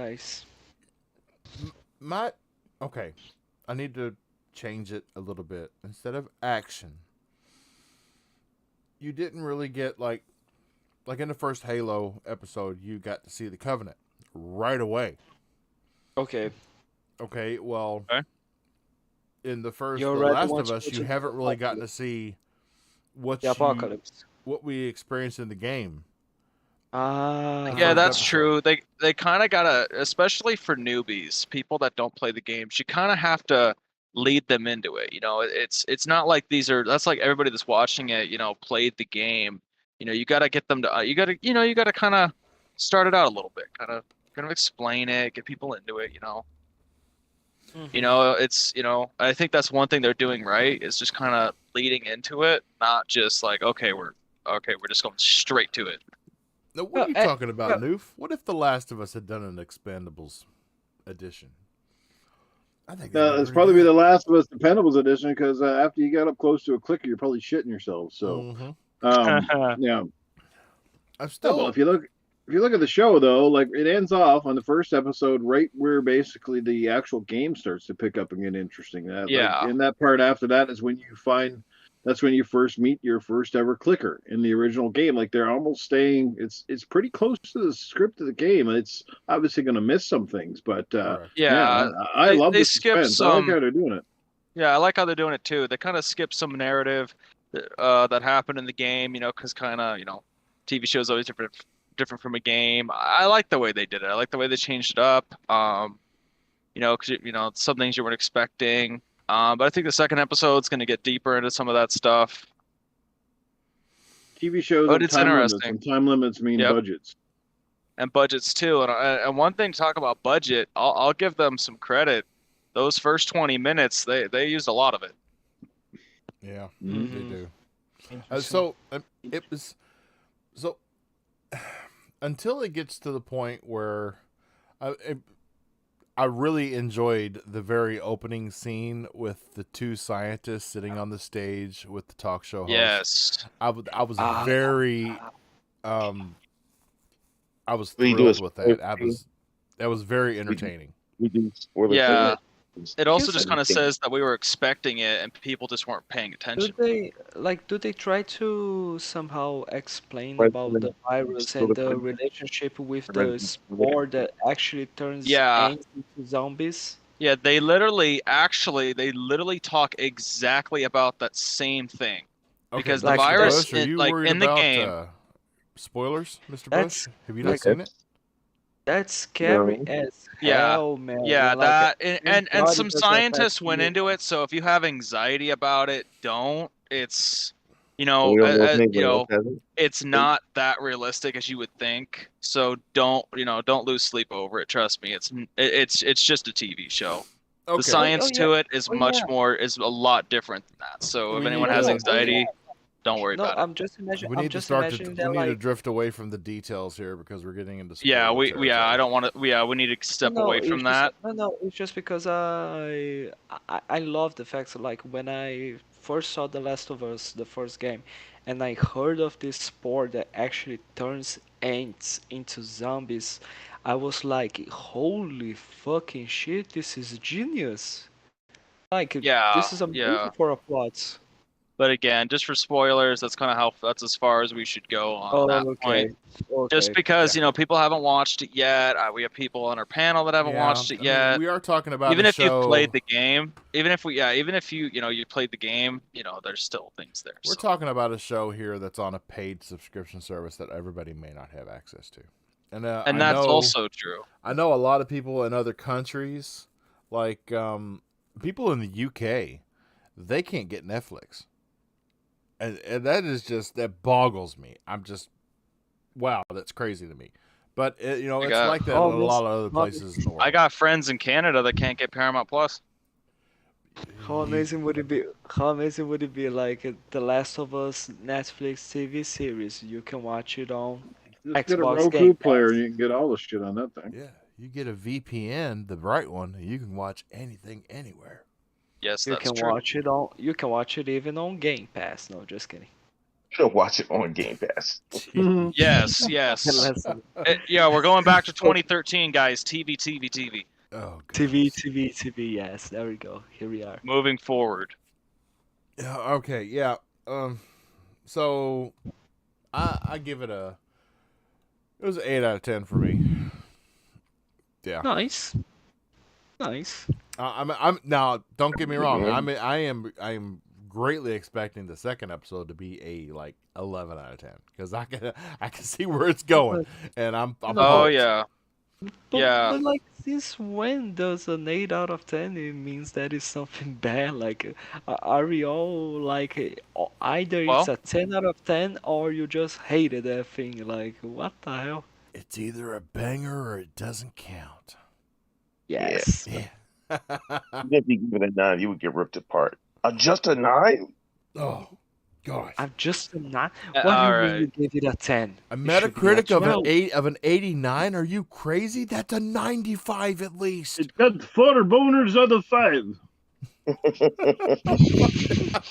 Okay, I need to change it a little bit. Instead of action, you didn't really get like in the first Halo episode, you got to see the Covenant right away. Okay. Okay, well, in the first You The already Last want of to Us, go you to haven't the really gotten to apocalypse. see what The apocalypse. what we experienced in the game. Ah. Yeah, first that's episode. true. They kind of gotta, especially for newbies, people that don't play the games, you kind of have to lead them into it. It's not like that's like everybody that's watching it, played the game. You gotta get them to, you gotta kind of start it out a little bit, kind of explain it, get people into it. I think that's one thing they're doing right is just kind of leading into it, not just like, okay, we're just going straight to it. Now, what are you talking about, Noof? What if The Last of Us had done an Expendables edition? I think It's probably be the Last of Us Dependables edition because after you got up close to a clicker, you're probably shitting yourself. So, yeah. I'm still. Well, if you look at the show though, like it ends off on the first episode, right where basically the actual game starts to pick up and get interesting. In that part after that is when that's when you first meet your first ever clicker in the original game. Like they're almost staying. It's pretty close to the script of the game. It's obviously going to miss some things, but I love the suspense. I like how they're doing it. Yeah, I like how they're doing it too. They kind of skip some narrative that happened in the game, because TV shows always different from a game. I like the way they did it. I like the way they changed it up. Because some things you weren't expecting. But I think the second episode's going to get deeper into some of that stuff. TV shows But have it's time limits, interesting. and time limits mean budgets. And budgets too. And one thing to talk about budget, I'll give them some credit. Those first 20 minutes, they used a lot of it. Yeah, Mhm. they do. Interesting. Until it gets to the point where I really enjoyed the very opening scene with the two scientists sitting on the stage with the talk show host. Yes. I was very I was We do thrilled a with that. spoiler That was very entertaining. We do spoiler Yeah. things. It also Yes, just kind of says that we were expecting it and people just weren't paying attention. Do they try to somehow explain Right, about then the virus still and the the- relationship with Right, the spore that actually turns Yeah. ants into zombies? Yeah, they literally talk exactly about that same thing. Because the Mr. virus Bush, are you like, worried in the about, game- spoilers, Mr. That's- Bush? Have you not like- seen it? That's scary No. as Yeah. hell, man. Yeah, When, like, and body some doesn't scientists affect went you. into it, so if you have anxiety about it, don't. It's We don't know if anybody else has it. it's not that realistic as you would think. So don't lose sleep over it. Trust me, it's just a TV show. Okay. The science Oh, to it is Oh, much yeah. more, is a lot different than that. So if We anyone need has to- anxiety, don't worry No, about it. I'm just imagining. We I'm need to just start to imagining we that need to like. drift away from the details here because we're getting into Yeah, spoiler we territory. I don't want to. Yeah, we need to step away It's from just, that. no, it's just because I love the fact that like when I first saw The Last of Us, the first game, and I heard of this spore that actually turns ants into zombies, I was like, holy fucking shit, this is genius. Like, Yeah, this is amazing yeah. for a plot. But again, just for spoilers, that's kind of that's as far as we should go on that point. Just because people haven't watched it yet. We have people on our panel that haven't watched it yet. We are talking about Even a if show, you've played the game, even if you played the game, there's still things there. we're So. talking about a show here that's on a paid subscription service that everybody may not have access to. And And that's also true. I know a lot of people in other countries, like people in the UK, they can't get Netflix. And that boggles me. I'm just, wow, that's crazy to me. But it's like that in a lot of other places in the world. I got friends in Canada that can't get Paramount Plus. How amazing would it be? How amazing would it be? Like The Last of Us Netflix TV series. You can watch it on Just get a Xbox Roku Game player and Pass. you can get all the shit on that thing. Yeah, you get a VPN, the right one, and you can watch anything anywhere. Yes, You that's can true. watch it on. You can watch it even on Game Pass. No, just kidding. You should watch it on Game Pass. Mhm. Yes, yes. Listen, Yeah, we're going back to 2013, guys. TV, TV, TV. Oh, TV, goodness. TV, TV. Yes, there we go. Here we are. Moving forward. Yeah, okay, yeah. So I give it a. It was an 8 out of 10 for me. Yeah. Nice, nice. I'm now. Don't get me wrong. Yeah. I am greatly expecting the second episode to be a like 11 out of 10 because I can see where it's going, and I'm Oh pumped. yeah. But, Yeah. but like, since when does an 8 out of 10 it means that is something bad? Like, are we all like, either it's Well, a 10 out of 10 or you just hated that thing? Like, what the hell? It's either a banger or it doesn't count. Yes. Yeah. Even if you give it a 9, you would get ripped apart. Just a 9? Oh gosh. I'm just not. Uh, What do you alright. mean you give it a 10? A It should be a Metacritic of 12. an 89? Are you crazy? That's a 95 at least. It's got 4 boners out of 5.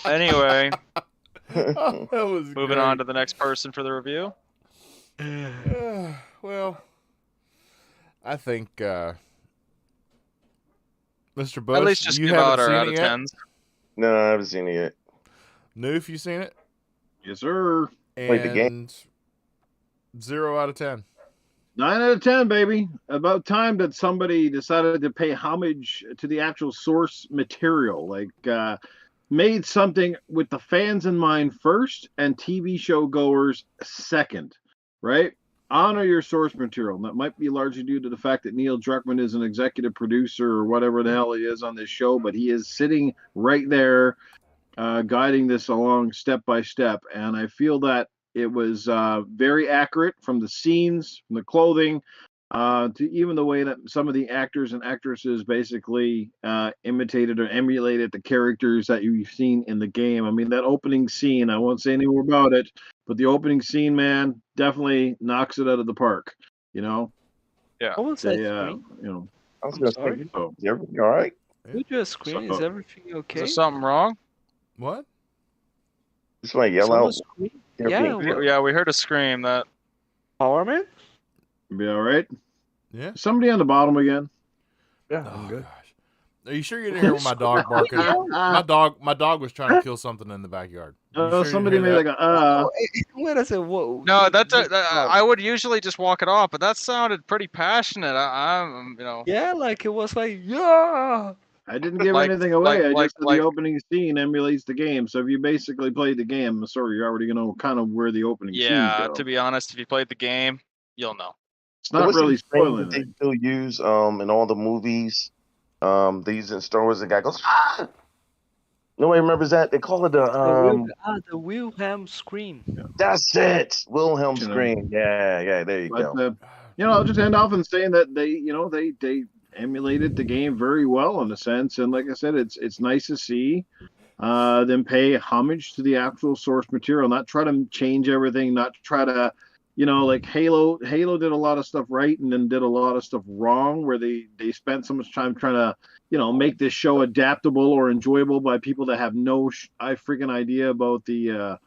anyway, Oh, that was moving on to the next person for the review. well, I think Mr. Bush, At least just you give haven't out our seen out it of yet? tens. No, I haven't seen it yet. Noof, you seen it? Yes, sir. Played the game. And 0 out of 10. 9 out of 10, baby. About time that somebody decided to pay homage to the actual source material. Like, made something with the fans in mind first and TV show goers second, right? Honor your source material. And that might be largely due to the fact that Neil Druckmann is an executive producer or whatever the hell he is on this show, but he is sitting right there guiding this along step by step. And I feel that it was very accurate from the scenes, from the clothing, to even the way that some of the actors and actresses basically imitated or emulated the characters that you've seen in the game. I mean, that opening scene, I won't say any more about it, but the opening scene, man, definitely knocks it out of the park. You know, What was that they, screen? you know, I was I'm going to sorry. say, so is everything all right? Who just screen? Is everything Is okay? there something wrong? What? Just want to yell out. Someone's screen? Everything. Yeah, Yeah, we heard a scream. That Power Man? be all right. Yeah? Somebody on the bottom again. Yeah, Oh I'm good. gosh. Are you sure you didn't hear my dog barking? My dog was trying to kill something in the backyard. You sure you didn't Somebody hear made that? like a Wait a second. Whoa. no, I would usually just walk it off, but that sounded pretty passionate. I'm, Yeah, like it was like, yeah. I didn't give Like- anything away. I like- just said like- the opening scene emulates the game. So if you basically played the game, I'm sorry, you're already gonna know kind of where the opening yeah. scenes go. To be honest, if you played the game, you'll know. It's not What's the really thing spoiling that they it. still use in all the movies. They use it in Star Wars. The guy goes, ah! Nobody remembers that. They call it The Wilhelm scream. that's it. Wilhelm You know. scream. Yeah, there you But go. I'll just end off in saying that they emulated the game very well in a sense, and like I said, it's nice to see them pay homage to the actual source material, not try to change everything, not try to, like Halo did a lot of stuff right and then did a lot of stuff wrong, where they spent so much time trying to make this show adaptable or enjoyable by people that have no freaking idea about the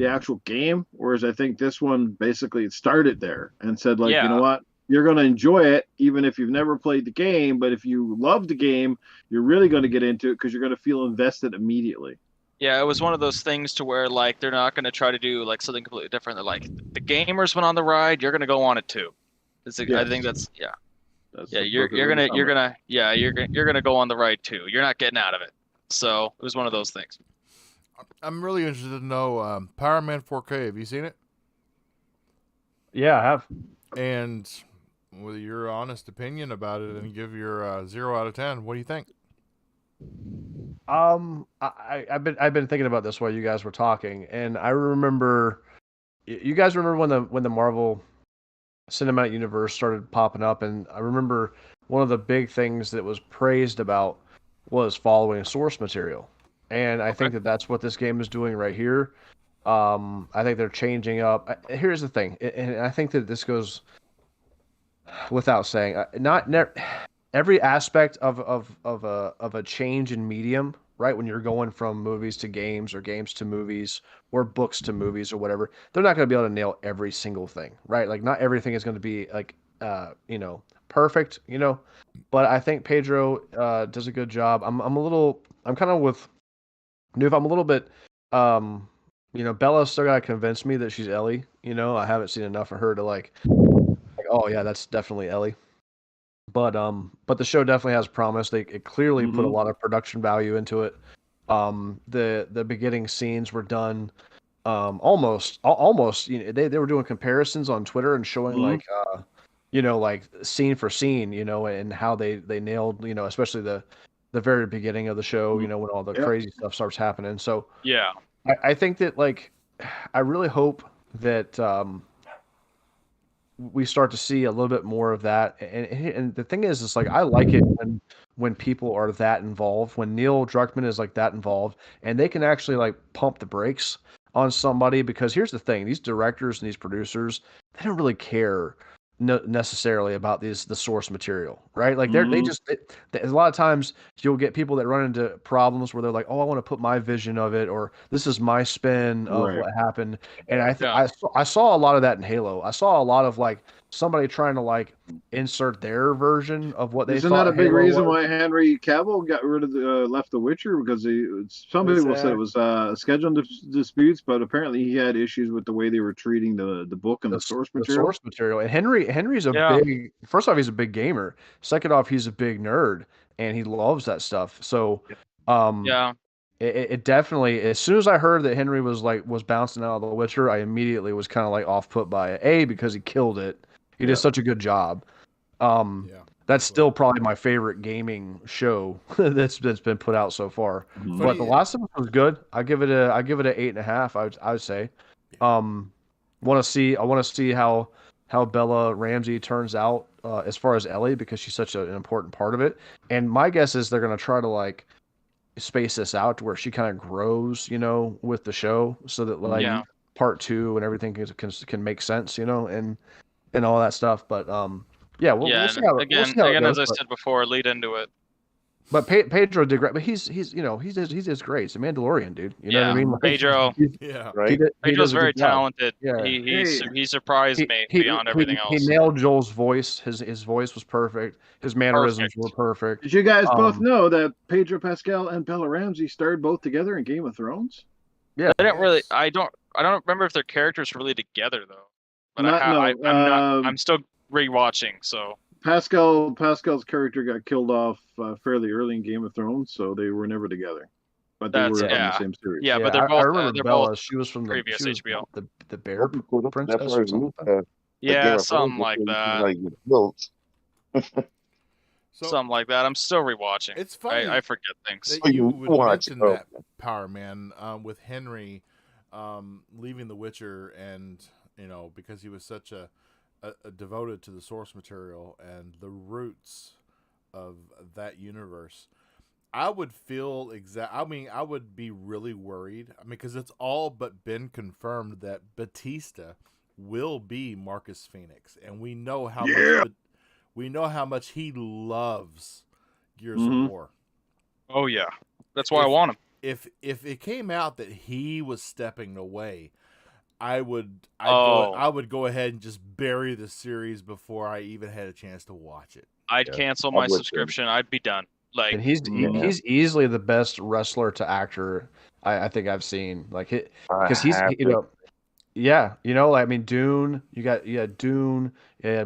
actual game. Whereas I think this one basically it started there and said, like, you Yeah. know what, you're going to enjoy it even if you've never played the game, but if you love the game, you're really going to get into it because you're going to feel invested immediately. Yeah, it was one of those things to where like they're not going to try to do like something completely different. They're like the gamers went on the ride, you're going to go on it too. I Yes. think that's That's yeah. the You're perfect way to sum you're gonna go on the ride too. You're not getting out of it. So it was one of those things. I'm really interested to know Power Man 4K. Have you seen it? Yeah, I have. And with your honest opinion about it and give your 0 out of 10, what do you think? I've been thinking about this while you guys were talking, and I remember. You guys remember when the Marvel Cinematic Universe started popping up, and I remember one of the big things that was praised about was following source material, and I think that that's what this game is doing right here. I think they're changing up. Here's the thing, and I think that this goes without saying. Every aspect of a change in medium, right? When you're going from movies to games or games to movies or books to movies or whatever, they're not going to be able to nail every single thing, right? Like not everything is going to be like perfect, But I think Pedro does a good job. I'm kind of with Noob. I'm a little bit Bella still got to convince me that she's Ellie. I haven't seen enough of her to like oh yeah, that's definitely Ellie. But the show definitely has promise. It clearly put a lot of production value into it. The beginning scenes were done almost. They were doing comparisons on Twitter and showing like scene for scene, and how they nailed, especially the very beginning of the show, when all the crazy stuff starts happening. So yeah, I think that like I really hope that we start to see a little bit more of that. And the thing is, it's like I like it when people are that involved, when Neil Druckmann is like that involved, and they can actually like pump the brakes on somebody. Because here's the thing: these directors and these producers, they don't really care necessarily about the source material, right? Like a lot of times you'll get people that run into problems where they're like, oh, I want to put my vision of it, or this is my spin of what happened. And I saw a lot of that in Halo. I saw a lot of like somebody trying to like insert their version of what they Isn't thought that a big Halo reason was. why Henry Cavill got rid of left The Witcher? Because some people said it was scheduling disputes, but apparently he had issues with the way they were treating the book and the source material. The source material. And Henry's first off, he's a big gamer. Second off, he's a big nerd and he loves that stuff. So it definitely, as soon as I heard that Henry was bouncing out of The Witcher, I immediately was kind of like off put by it. Because he killed it. He did such a good job. That's still probably my favorite gaming show that's been put out so far. But The Last of Us was good. I give it a 8.5. I would say. I want to see how Bella Ramsey turns out as far as Ellie, because she's such an important part of it. And my guess is they're going to try to like space this out to where she kind of grows, with the show, so that like part 2 and everything can make sense, and all that stuff. But we'll see how again, it goes, as I said before, lead into it. But Pedro did great. But he does great. He's a Mandalorian, dude. You know what I mean? Like, Pedro. Right. Pedro's very talented. Yeah. He surprised me beyond everything else. He nailed Joel's voice. His voice was perfect. His mannerisms were perfect. Did you guys both know that Pedro Pascal and Bella Ramsey starred both together in Game of Thrones? Yeah. I don't remember if their characters were really together though. But I'm still rewatching, so. Pascal's character got killed off fairly early in Game of Thrones, so they were never together. But they were in the same series. Yeah, but they're both. I remember Bella. Both she was from previous HBO. The Bear Princess or something. Something like that. Something like that. I'm still rewatching. It's funny. I forget things. That you would mention that, Power Man, with Henry leaving The Witcher, and because he was such a devoted to the source material and the roots of that universe. I would feel I would be really worried. Because it's all but been confirmed that Batista will be Marcus Phoenix, and we know how much he loves Gears of War. Oh yeah, that's why I want him. If it came out that he was stepping away, I would go ahead and just bury the series before I even had a chance to watch it. I'd cancel my subscription. I'd be done. Like, and he's easily the best wrestler to actor I think I've seen. Like, because he's I mean, Dune. You got Dune.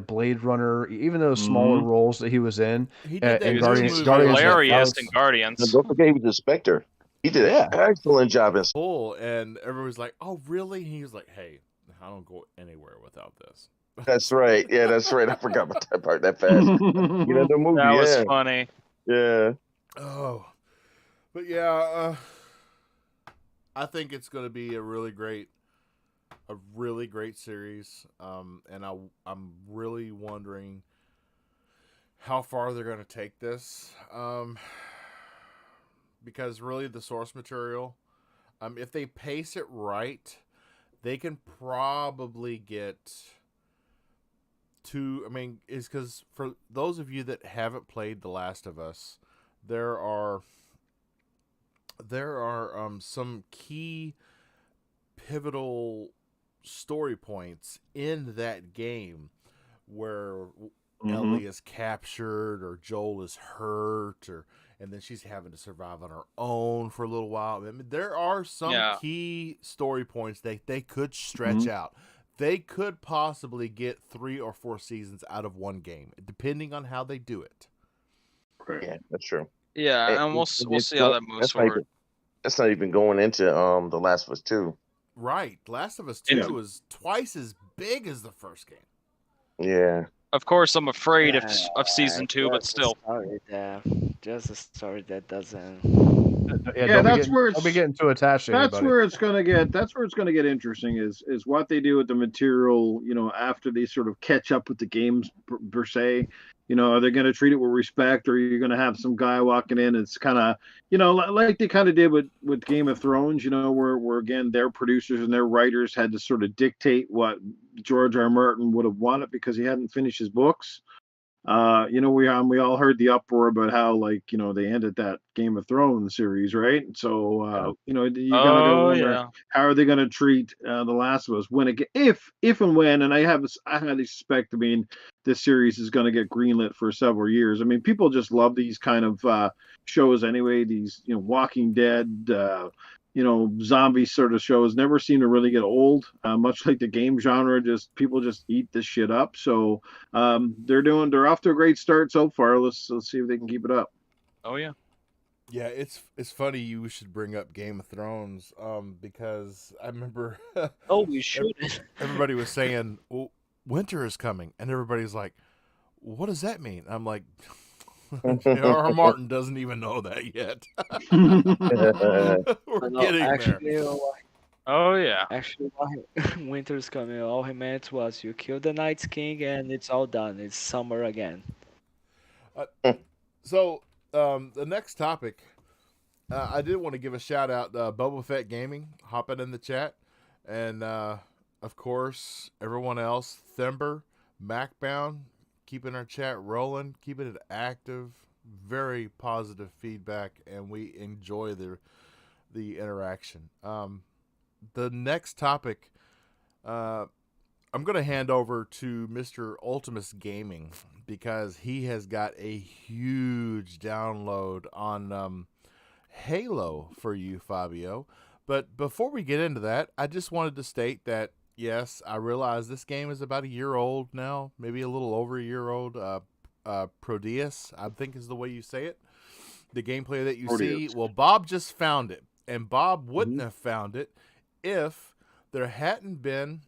Blade Runner. Even those smaller roles that he was in. He did that Guardians. Hilarious in Guardians. Don't forget he was the Spectre. He did an excellent job in Bull, and everyone's like, "Oh, really?" And he was like, "Hey, I don't go anywhere without this." That's right. Yeah, that's right. I forgot about that part that fast. The movie. That was funny. Yeah. Oh, but yeah, I think it's going to be a really great series. And I'm really wondering how far they're going to take this. because really the source material, if they pace it right, they can probably get to. I mean, is because for those of you that haven't played The Last of Us, there are some key pivotal story points in that game where Ellie is captured or Joel is hurt and then she's having to survive on her own for a little while. I mean, there are some key story points they could stretch out. They could possibly get 3 or 4 seasons out of one game, depending on how they do it. Yeah, that's true. Yeah, and we'll see how that moves forward. That's not even going into The Last of Us 2. Right. Last of Us 2 was twice as big as the first game. Yeah. Of course, I'm afraid of season 2, but still. Just a story that doesn't. Don't be getting too attached to That's anybody. where it's gonna get interesting. Is what they do with the material. After they sort of catch up with the games per se. Are they going to treat it with respect, or are you going to have some guy walking in? It's kind of, like they kind of did with Game of Thrones, where again, their producers and their writers had to sort of dictate what George R. R. Martin would have wanted because he hadn't finished his books. We all heard the uproar about how they ended that Game of Thrones series, right? So you gotta wonder how are they gonna treat The Last of Us if and when, and I highly suspect. I mean, this series is gonna get greenlit for several years. I mean, people just love these kind of shows anyway. These Walking Dead. Zombie sort of shows never seem to really get old. Much like the game genre, people just eat this shit up. So they're off to a great start so far. Let's see if they can keep it up. Oh yeah. Yeah, it's funny you should bring up Game of Thrones, because I remember. Oh, we should. Everybody was saying, "Well, winter is coming," and everybody's like, "What does that mean?" I'm like. R. Martin doesn't even know that yet. We're getting there. Oh yeah. Actually, winter's coming. All he meant was you kill the Night's King and it's all done. It's summer again. So the next topic, I did want to give a shout out to Boba Fett Gaming hopping in the chat, and of course everyone else, Thember, Macbound. Keeping our chat rolling, keeping it active, very positive feedback, and we enjoy the interaction. The next topic, I'm going to hand over to Mr. Ultimus Gaming because he has got a huge download on Halo for you, Fabio. But before we get into that, I just wanted to state that yes, I realize this game is about a year old now, maybe a little over a year old. Prodeus, I think is the way you say it. The gameplay that you see, well, Bob just found it, and Bob wouldn't have found it if there hadn't been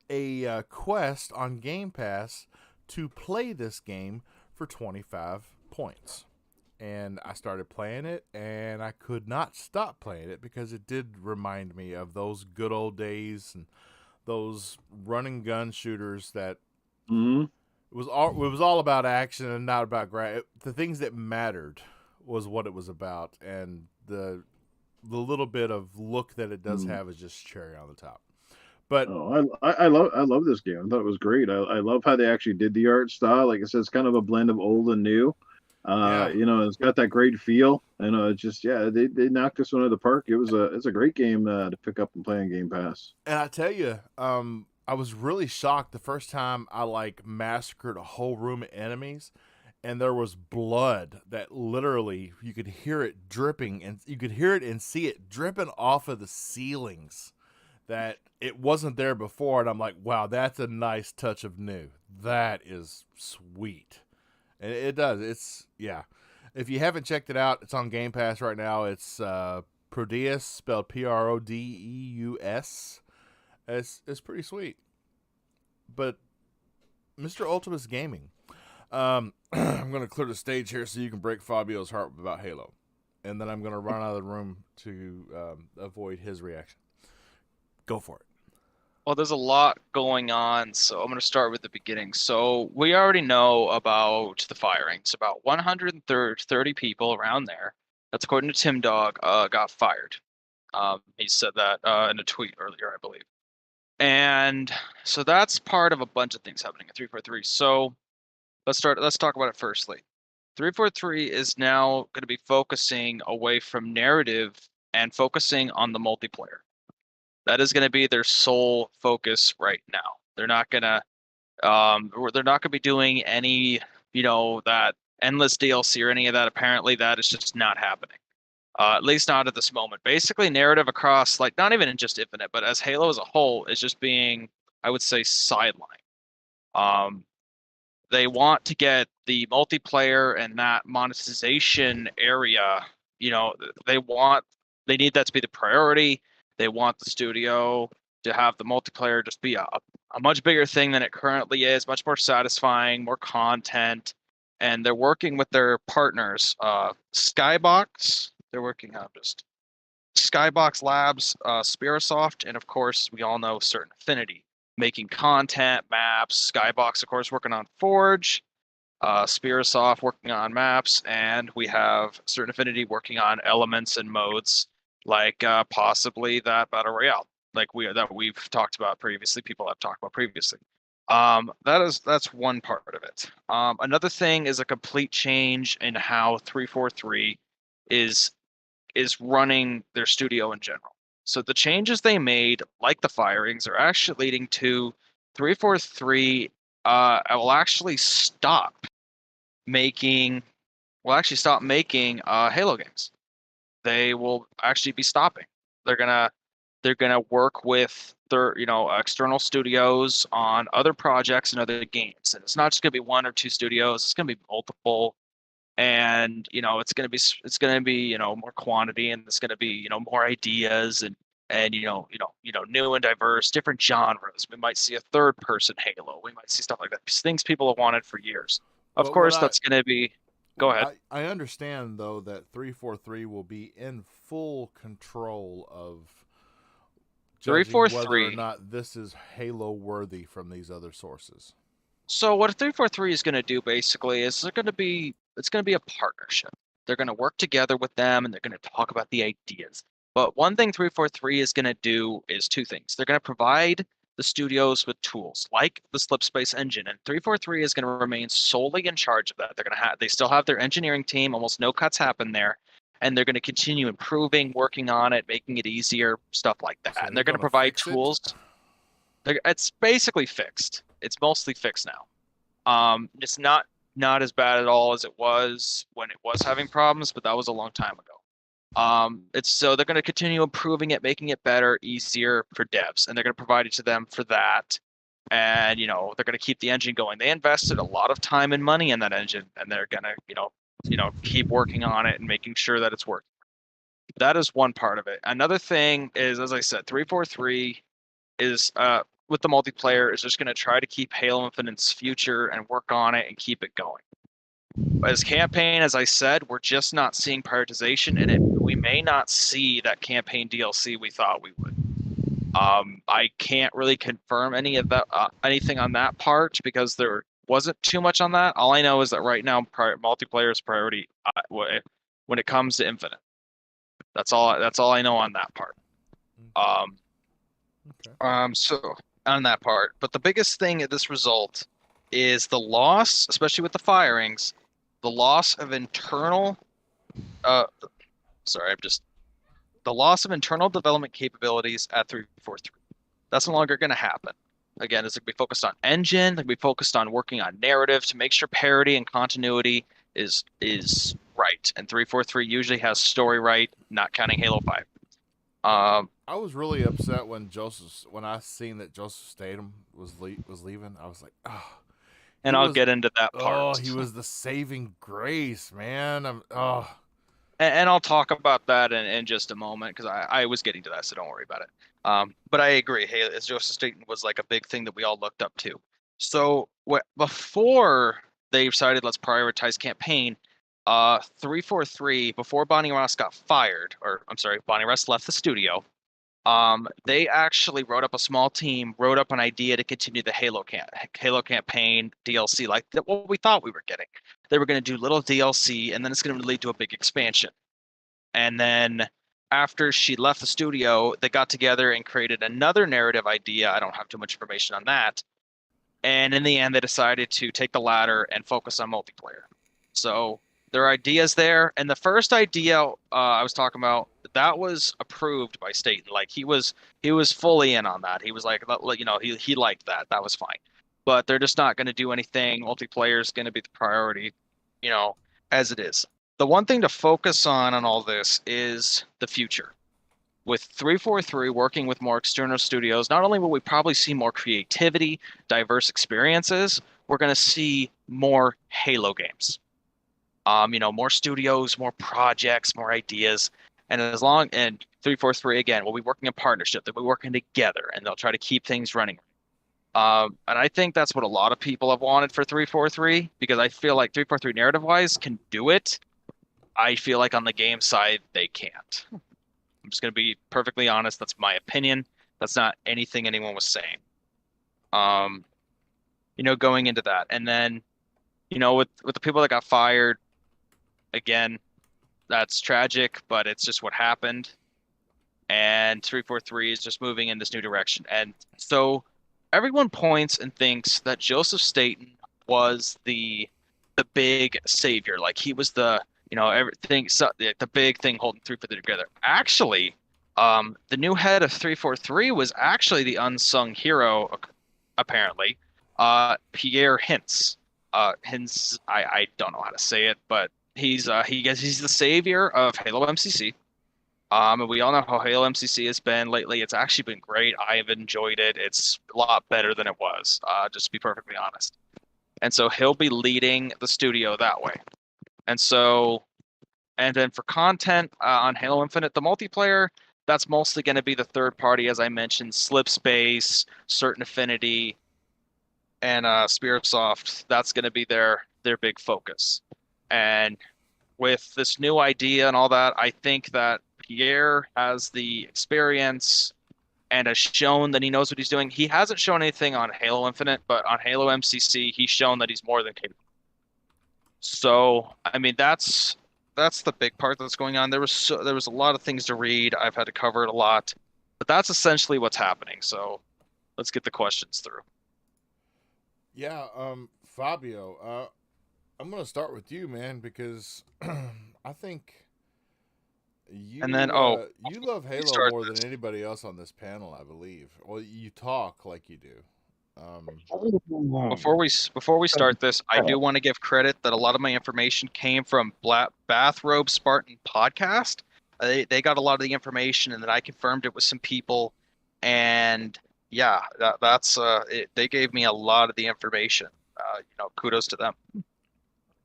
a quest on Game Pass to play this game for 25 points. And I started playing it, and I could not stop playing it because it did remind me of those good old days and those run and gun shooters that it was all about action and not about the things that mattered was what it was about, and the little bit of look that it does have is just cherry on the top. But I love this game. I thought it was great. I love how they actually did the art style. Like I said, it's kind of a blend of old and new. It's got that great feel, and they knocked this one out of the park. It's a great game to pick up and play on Game Pass. And I tell you, I was really shocked the first time I massacred a whole room of enemies, and there was blood that literally you could hear it dripping, and you could hear it and see it dripping off of the ceilings. That it wasn't there before, and I'm like, wow, that's a nice touch of new. That is sweet. And it does. If you haven't checked it out, it's on Game Pass right now. It's Prodeus, spelled Prodeus. It's pretty sweet. But Mr. Ultimus Gaming, I'm going to clear the stage here so you can break Fabio's heart about Halo. And then I'm going to run out of the room to avoid his reaction. Go for it. Well, there's a lot going on, so I'm going to start with the beginning. So we already know about the firings, about 130 people around there That's according to Tim Dog, got fired. He said that in a tweet earlier, I believe. And so that's part of a bunch of things happening at 343. So let's talk about it firstly. 343 is now going to be focusing away from narrative and focusing on the multiplayer. That is going to be their sole focus right now. They're not going to be doing any, that endless DLC or any of that. Apparently that is just not happening. At least not at this moment. Basically, narrative across, like, not even in just Infinite, but as Halo as a whole is just being, I would say, sidelined. They want to get the multiplayer and that monetization area, they need that to be the priority. They want the studio to have the multiplayer just be a much bigger thing than it currently is, much more satisfying, more content. And they're working with their partners, Skybox. They're working on just Skybox Labs, Spirasoft, and of course, we all know Certain Affinity, making content, maps. Skybox, of course, working on Forge. Spirasoft working on maps, and we have Certain Affinity working on elements and modes, like possibly that battle royale, like we've talked about previously. People have talked about previously. That's one part of it. Another thing is a complete change in how 343 is running their studio in general. So the changes they made, like the firings, are actually leading to 343 will actually stop making Halo games. They will actually be stopping. They're gonna work with their external studios on other projects and other games. And it's not just gonna be one or two studios. It's gonna be multiple. And it's gonna be more quantity, and it's gonna be more ideas and new and diverse, different genres. We might see a third person Halo. We might see stuff like that. Things people have wanted for years. Of course, that's gonna be. Go ahead. I understand though that 343 will be in full control of judging whether or not this is Halo worthy from these other sources. So what 343 is going to do basically is it's going to be a partnership. They're going to work together with them, and they're going to talk about the ideas. But one thing 343 is going to do is two things. They're going to provide the studios with tools like the Slipspace engine, and 343 is going to remain solely in charge of that. They still have their engineering team. Almost no cuts happen there, and they're going to continue improving, working on it, making it easier, stuff like that. So and they're going to provide tools. It's basically fixed. It's mostly fixed now. It's not as bad at all as it was when it was having problems, but that was a long time ago. So they're going to continue improving it, making it better, easier for devs, and they're going to provide it to them for that. And they're going to keep the engine going. They invested a lot of time and money in that engine, and they're going to keep working on it and making sure that it's working. That is one part of it. Another thing is, as I said, 343 is with the multiplayer is just going to try to keep Halo Infinite's future and work on it and keep it going. As campaign, as I said, we're just not seeing prioritization in it. We may not see that campaign DLC we thought we would. I can't really confirm anything on that part because there wasn't too much on that. All I know is that right now multiplayer is priority when it comes to Infinite. That's all I know on that part. So on that part, but the biggest thing at this result is the loss, especially with the firings, the loss of internal development capabilities at 343. That's no longer going to happen. Again, it's going to be focused on engine, it's going to be focused on working on narrative to make sure parity and continuity is right. And 343 usually has story right, not counting Halo 5. I was really upset when I seen that Joseph Statham was leaving. I was like, oh. And I'll get into that part. Oh, he was the saving grace, man. And I'll talk about that in just a moment because I was getting to that, so don't worry about it. But I agree. Hey, as Joseph Statham was like a big thing that we all looked up to. So before they decided let's prioritize campaign, 343 before Bonnie Ross got fired, or I'm sorry, Bonnie Ross left the studio. They actually wrote up a small team, wrote up an idea to continue the Halo campaign DLC, like what we thought we were getting. They were going to do little DLC, and then it's going to lead to a big expansion. And then after she left the studio, they got together and created another narrative idea. I don't have too much information on that. And in the end, they decided to take the latter and focus on multiplayer. So there are ideas there. And the first idea I was talking about, that was approved by Staten. Like he was fully in on that. He was like, he liked that. That was fine. But they're just not going to do anything. Multiplayer is going to be the priority, as it is. The one thing to focus on all this is the future. With 343 working with more external studios, not only will we probably see more creativity, diverse experiences, we're going to see more Halo games. More studios, more projects, more ideas. And 343 again, we'll be working in partnership, they'll be working together, and they'll try to keep things running. And I think that's what a lot of people have wanted for 343, because I feel like 343 narrative-wise can do it. I feel like on the game side, they can't. I'm just going to be perfectly honest. That's my opinion. That's not anything anyone was saying. Going into that. And then, with the people that got fired, again, that's tragic, but it's just what happened. And 343 is just moving in this new direction. And so everyone points and thinks that Joseph Staten was the big savior. Like he was the everything, so the big thing holding 343 together. Actually, the new head of 343 was actually the unsung hero, apparently. Pierre Hintz. Hintz, I don't know how to say it, but he's the savior of Halo MCC. And we all know how Halo MCC has been lately. It's actually been great. I have enjoyed it. It's a lot better than it was, just to be perfectly honest. And so he'll be leading the studio that way. And then for content on Halo Infinite, the multiplayer, that's mostly going to be the third party, as I mentioned, Slipspace, Certain Affinity, and Spearsoft. That's going to be their big focus. And with this new idea and all that, I think that Pierre has the experience and has shown that he knows what he's doing. He hasn't shown anything on Halo Infinite, but on Halo MCC, he's shown that he's more than capable. So, I mean, that's the big part that's going on. There was a lot of things to read. I've had to cover it a lot, but that's essentially what's happening. So, let's get the questions through. Yeah, Fabio, I'm gonna start with you, man, because I think you And then, you love Halo start more this. than anybody else on this panel, I believe. Well, you talk like you do. Before we start this, I do want to give credit that a lot of my information came from Bathrobe Spartan podcast. They got a lot of the information, and then I confirmed it with some people, and yeah, that's they gave me a lot of the information. Kudos to them.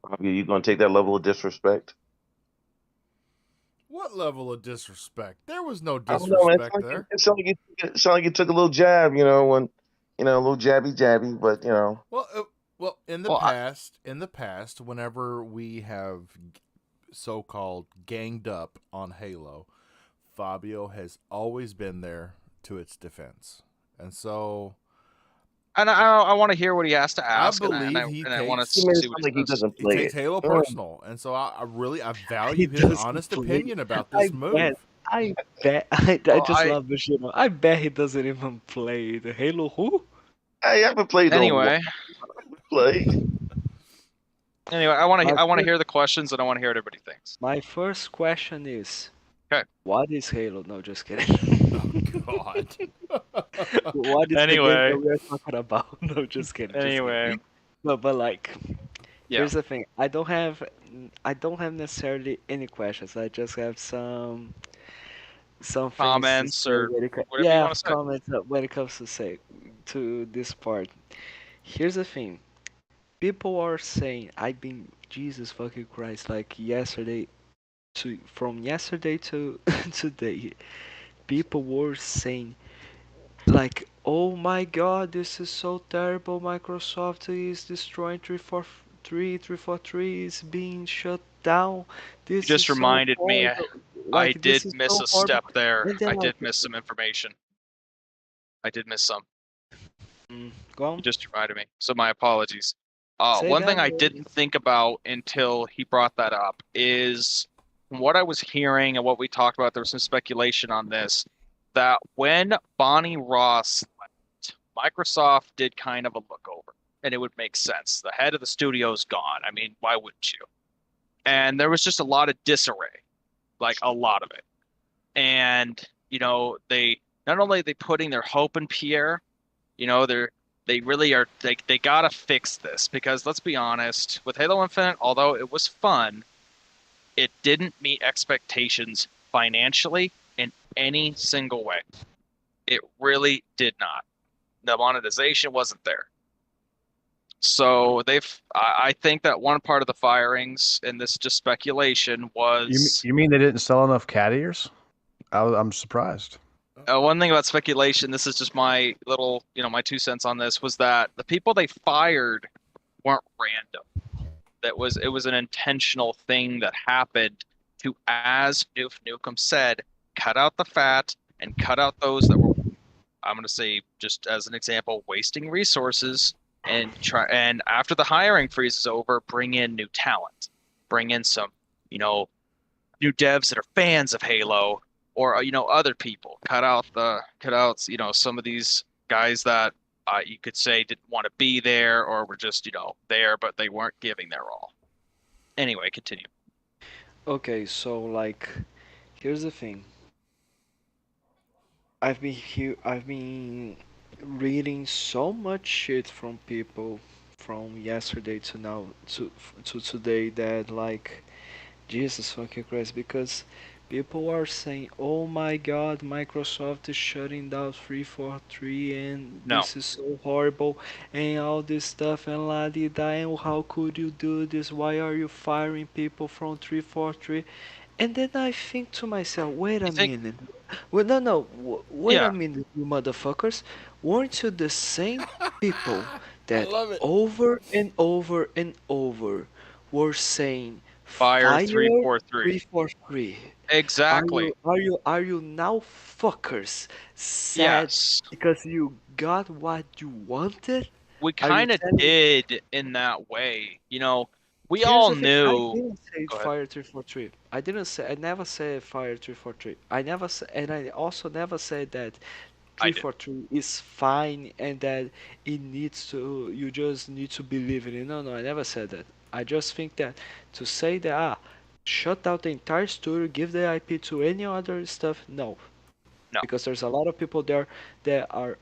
Are you going to take that level of disrespect? What level of disrespect? There was no I don't know, man. disrespect there. It sounded like you took a little jab, when a little jabby, but Well, in the past, whenever we have so-called ganged up on Halo, Fabio has always been there to its defense, and so. And I want to hear what he has to ask. I believe I want to see what he doesn't play. He takes Halo personal, and so I value his honest opinion about this move. I bet. I just love the shit. I bet he doesn't even play the Halo. Who? I haven't played. Anyway, Anyway, I want to hear the questions, and I want to hear what everybody thinks. My first question is, okay, what is Halo? No, just kidding. Oh God. What is the game that we're talking about? No, just kidding. Anyway, but like, here's the thing. I don't have necessarily any questions. I just have some comments or whatever you want to say. Comments when it comes to this part. Here's the thing. People are saying, Jesus fucking Christ, like from yesterday to today, people were saying, like, oh my God, this is so terrible. Microsoft is destroying 343 is being shut down. This just reminded me. I did miss a step there. I did miss some information. I did miss some. Go on. You just reminded me. So my apologies. One thing I didn't think about until he brought that up is from what I was hearing and what we talked about, there was some speculation on this, that when Bonnie Ross left, Microsoft did kind of a look over, and it would make sense. The head of the studio's gone. I mean, why wouldn't you? And there was just a lot of disarray, like a lot of it. And they not only are they putting their hope in Pierre, they really are they gotta fix this, because let's be honest, with Halo Infinite, although it was fun, it didn't meet expectations financially in any single way. It really did not. The monetization wasn't there. So I think that one part of the firings, and this is just speculation, was You mean they didn't sell enough cat ears? I'm surprised. one thing about speculation. This is just my little, my 2 cents on this, was that the people they fired weren't random. It was an intentional thing that happened to, as Newcomb said, cut out the fat and cut out those that were, I'm going to say, just as an example, wasting resources, and after the hiring freeze is over, bring in new talent, bring in some, new devs that are fans of Halo, or other people. Cut out some of these guys that you could say didn't want to be there, or were just there, but they weren't giving their all. Anyway, continue. Okay, so like, here's the thing. I've been reading so much shit from people from yesterday to now to today, that like, Jesus fucking Christ, because people are saying, "Oh my God, Microsoft is shutting down 343, and No. this is so horrible, and all this stuff, and la di da, and how could you do this? Why are you firing people from 343?" And then I think to myself, wait a You think? minute. Well, no, wait a Yeah. minute, you motherfuckers. Weren't you the same people that love it. over and over and over were saying, Fire fire 343. 343? Exactly. Are you now fuckers sad Yes. because you got what you wanted? We Are you kind of telling did in that way. We Here's all the thing. I knew. didn't say Go ahead. Fire 343. I didn't say. I never said Fire 343. I never said, and I also never said that I did. 343 is fine and that it needs to. You just need to believe in it. No, I never said that. I just think that to say that shut down the entire studio, give the IP to any other stuff. No, No. because there's a lot of people there that are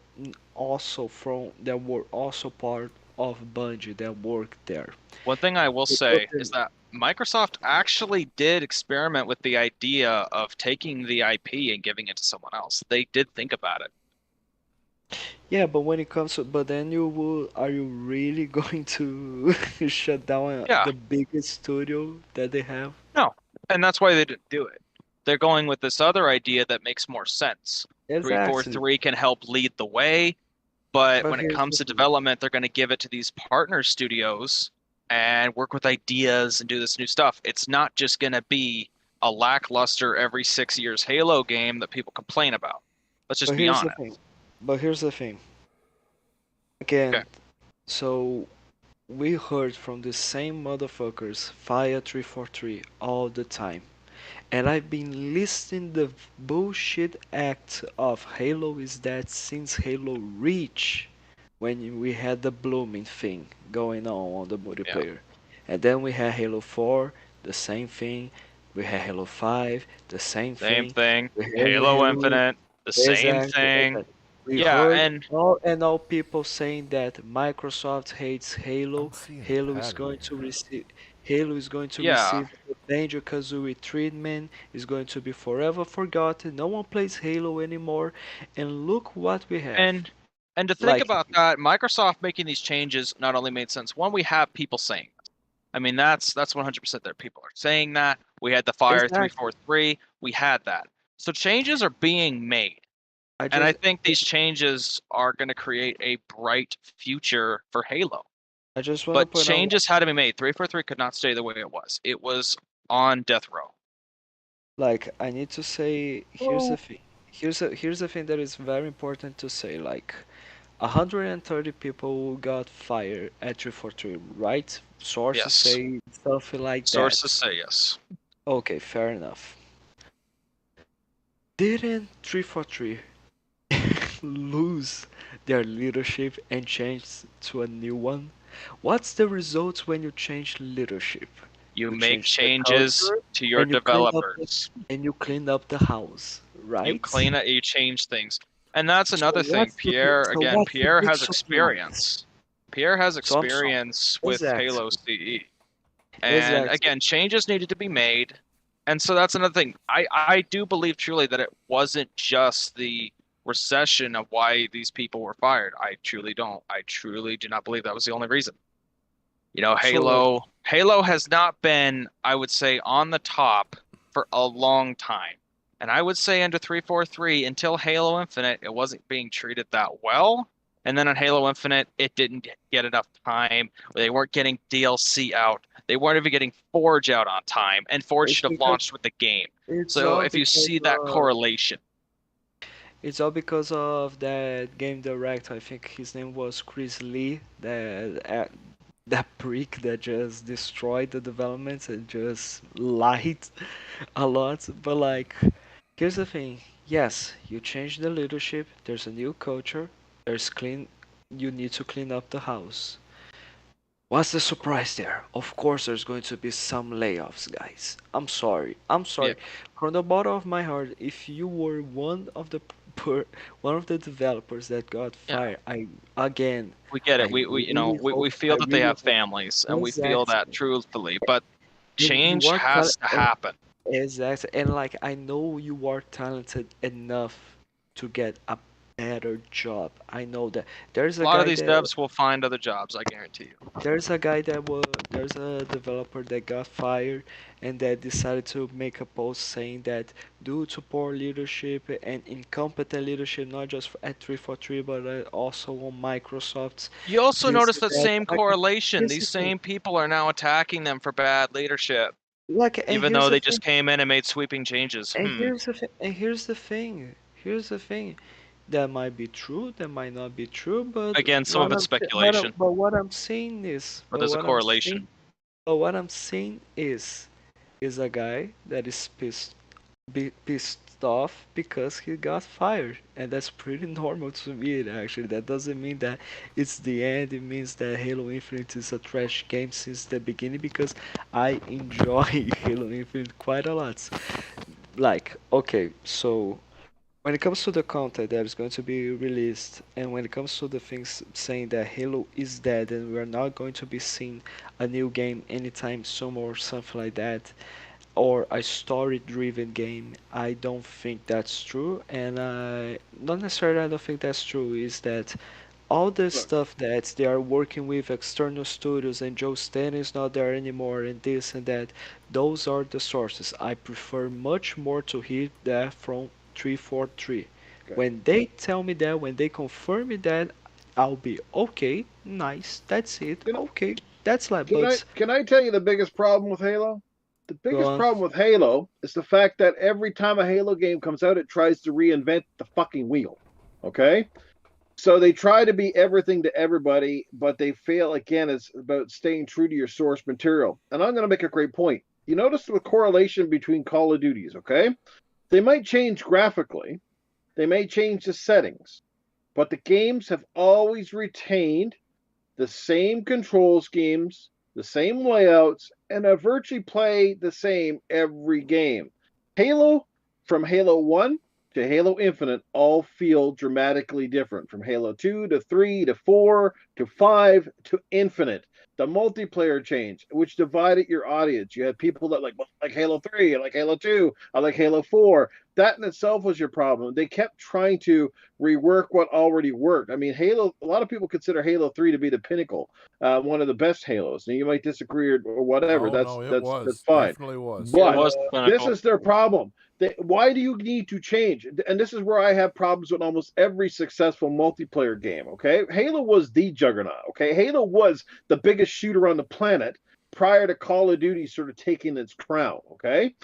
that were also part of Bungie that work there. One thing I will But say then- is that Microsoft actually did experiment with the idea of taking the IP and giving it to someone else. They did think about it. Yeah, but when it comes to, but then are you really going to shut down Yeah. the biggest studio that they have? No, and that's why they didn't do it. They're going with this other idea that makes more sense. Exactly. 343 can help lead the way, but But when it here's comes the to thing. development, they're going to give it to these partner studios and work with ideas and do this new stuff. It's not just going to be a lackluster every 6 years Halo game that people complain about. Let's just But be here's honest. the thing. But here's the thing. Again, Okay. so we heard from the same motherfuckers, Fire 343, all the time. And I've been listing the bullshit act of Halo is that since Halo Reach, when we had the blooming thing going on the multiplayer. And then we had Halo 4, the same thing. We had Halo 5, the same Same thing. thing. We had Halo Infinite, the same Exactly, thing. exactly. We Yeah, heard and all people saying that Microsoft hates Halo. I'm seeing a Halo is pattern going to here. receive Halo is going to yeah, receive the Banjo-Kazooie treatment. Is going to be forever forgotten. No one plays Halo anymore. And look what we have. and to think Like, about that, Microsoft making these changes not only made sense. One, we have people saying that. I mean, that's 100% there. People are saying that. We had the Fire Exactly. 343. We had that. So changes are being made. I And I just think these changes are going to create a bright future for Halo. I just want to But point out, changes had to be made. 343 could not stay the way it was. It was on death row. like, I need to say, here's the thing. Here's the thing that is very important to say. Like, 130 people got fired at 343, right? Sources Yes. say something like that. Sources say yes. Okay, fair enough. Didn't 343 lose their leadership and change to a new one? What's the results when you change leadership? You You make change the changes culture to your and developers. you clean up the house, You right? clean it, you change things. And that's So another thing. so what's the Pierre big has surprise? experience. Pierre has So I'm sorry. experience with Halo Exactly. CE. And Exactly. again, changes needed to be made. And so that's another thing. I do believe truly that it wasn't just the recession of why these people were fired. I truly don't. I truly do not believe that was the only reason. You know, So like, Halo has not been, I would say, on the top for a long time. And I would say under 343 until Halo Infinite, it wasn't being treated that well. And then on Halo Infinite, it didn't get enough time. They weren't getting DLC out. They weren't even getting Forge out on time. And Forge it's should have because launched with the game. it's So all if you because see that correlation, it's all because of that game director. I think his name was Chris Lee. That prick that just destroyed the developments and just lied a lot. But like, here's the thing. Yes, you change the leadership. There's a new culture. There's clean. You need to clean up the house. What's the surprise there? Of course, there's going to be some layoffs, guys. I'm sorry. I'm yeah, sorry. From the bottom of my heart, if you were one of the developers that got yeah, fired, again, we get it. I really We hope, feel that they have families, and we feel that exactly. truthfully. But And you change are has to happen. exactly, and like I know you are talented enough to get a better job. I know that there's A a lot of guy these that devs will find other jobs, I guarantee you. there's a developer that got fired and that decided to make a post saying that due to poor leadership and incompetent leadership, not just at 343 but also on Microsoft's You also this notice and that that. same Like, correlation. here's These the thing. same people are now attacking them for bad leadership, Like, and even here's though the they thing. just came in and made sweeping changes. And here's the thing. And here's the thing. Here's the thing. That might be true. That might not be true. But Again, some of it's speculation, but what I'm saying is, but there's a correlation. but what I'm saying is a guy that is pissed off because he got fired, and that's pretty normal to me. Actually, that doesn't mean that it's the end. It means that Halo Infinite is a trash game since the beginning because I enjoy Halo Infinite quite a lot. Like, okay, so when it comes to the content that is going to be released, and when it comes to the things saying that Halo is dead and we're not going to be seeing a new game anytime soon or something like that, or a story-driven game, I don't think that's true. And not necessarily I don't think that's true, is that all the Look, stuff that they are working with external studios and Joe Stanley is not there anymore and this and that, those are the sources. I prefer much more to hear that from 343. okay. When they tell me that, when they confirm me that, I'll be okay, nice, that's it, Can, okay, that's like, can I but can I tell you the biggest problem with Halo? The go biggest on. problem with Halo is the fact that every time a Halo game comes out, it tries to reinvent the fucking wheel. Okay? So they try to be everything to everybody, but they fail again. It's about staying true to your source material. And I'm going to make a great point. You notice the correlation between Call of Duties, okay? They might change graphically, they may change the settings, but the games have always retained the same control schemes, the same layouts, and I virtually play the same every game. Halo, from Halo 1 to Halo Infinite, all feel dramatically different. From Halo 2 to 3 to 4 to 5 to Infinite. The multiplayer change, which divided your audience. You had people that like Halo 3, I like Halo 2, I like Halo 4. That in itself was your problem. They kept trying to rework what already worked. I mean, Halo. A lot of people consider Halo 3 to be the pinnacle, one of the best Halos. And you might disagree or whatever. Oh That's no, it that's was. fine. Definitely was. It But was the this pinnacle. is their problem. Why do you need to change? And this is where I have problems with almost every successful multiplayer game. Okay, Halo was the juggernaut. Okay, Halo was the biggest shooter on the planet prior to Call of Duty sort of taking its crown. Okay,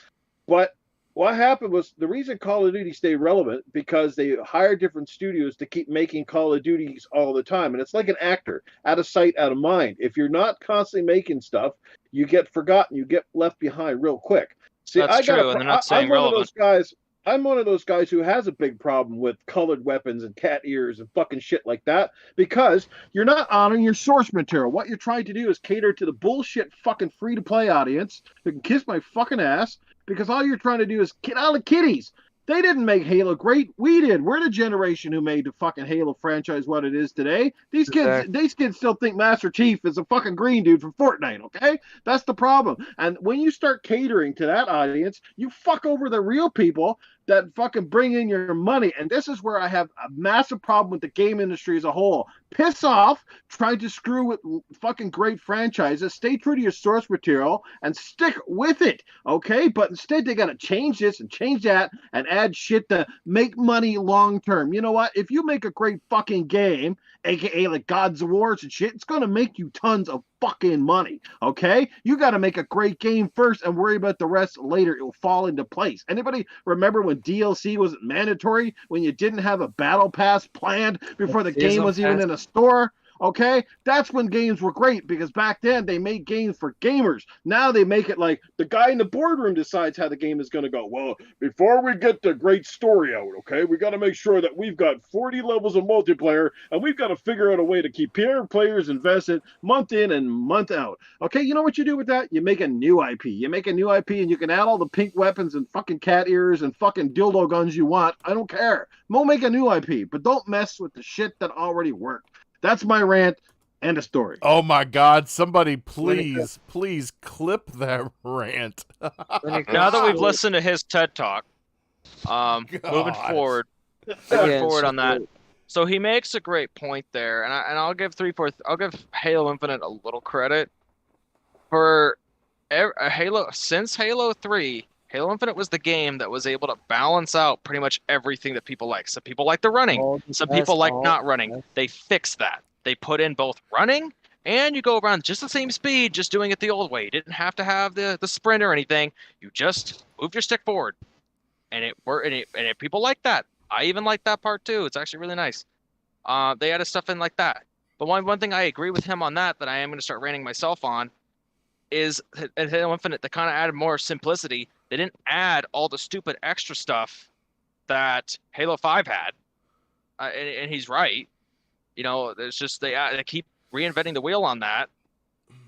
but what happened was the reason Call of Duty stayed relevant because they hired different studios to keep making Call of Duties all the time. And it's like an actor, out of sight, out of mind. If you're not constantly making stuff, you get forgotten, you get left behind real quick. See, That's true, and they're not staying I'm one of relevant. those guys. I'm one of those guys who has a big problem with colored weapons and cat ears and fucking shit like that because you're not honoring your source material. What you're trying to do is cater to the bullshit fucking free to play audience who can kiss my fucking ass because all you're trying to do is get out of kiddies. They didn't make Halo great. We did. We're the generation who made the fucking Halo franchise what it is today. These kids still think Master Chief is a fucking green dude from Fortnite, okay? That's the problem. And when you start catering to that audience, you fuck over the real people that fucking bring in your money. And this is where I have a massive problem with the game industry as a whole. Piss off trying to screw with fucking great franchises. Stay true to your source material and stick with it, okay? But instead, they got to change this and change that and add shit to make money long term. You know what? If you make a great fucking game, aka like Gods of Wars and shit, it's going to make you tons of fucking money, okay? You got to make a great game first and worry about the rest later. It will fall into place. Anybody remember when DLC wasn't mandatory, when you didn't have a battle pass planned before the game was even in a store? Okay, that's when games were great because back then they made games for gamers. Now they make it like the guy in the boardroom decides how the game is going to go. Well, before we get the great story out, okay, we got to make sure that we've got 40 levels of multiplayer and we've got to figure out a way to keep players invested month in and month out. Okay, you know what you do with that? You make a new IP. You make a new IP and you can add all the pink weapons and fucking cat ears and fucking dildo guns you want. I don't care. We'll make a new IP, but don't mess with the shit that already worked. That's my rant and a story. Oh my God! Somebody please clip that rant. Now that we've listened to his TED Talk, moving forward on that. So he makes a great point there, and I'll give I'll give Halo Infinite a little credit for Halo. Since Halo 3, Halo Infinite was the game that was able to balance out pretty much everything that people like. Some people like the running. Some people like not running. They fixed that. They put in both running and you go around just the same speed, just doing it the old way. You didn't have to have the sprint or anything. You just moved your stick forward. And it worked. And people like that. I even like that part too. It's actually really nice. They added stuff in like that. But one thing I agree with him on that I am going to start ranting myself on is at Halo Infinite, they kind of added more simplicity. They didn't add all the stupid extra stuff that Halo 5 had. And he's right. You know, there's just they keep reinventing the wheel on that.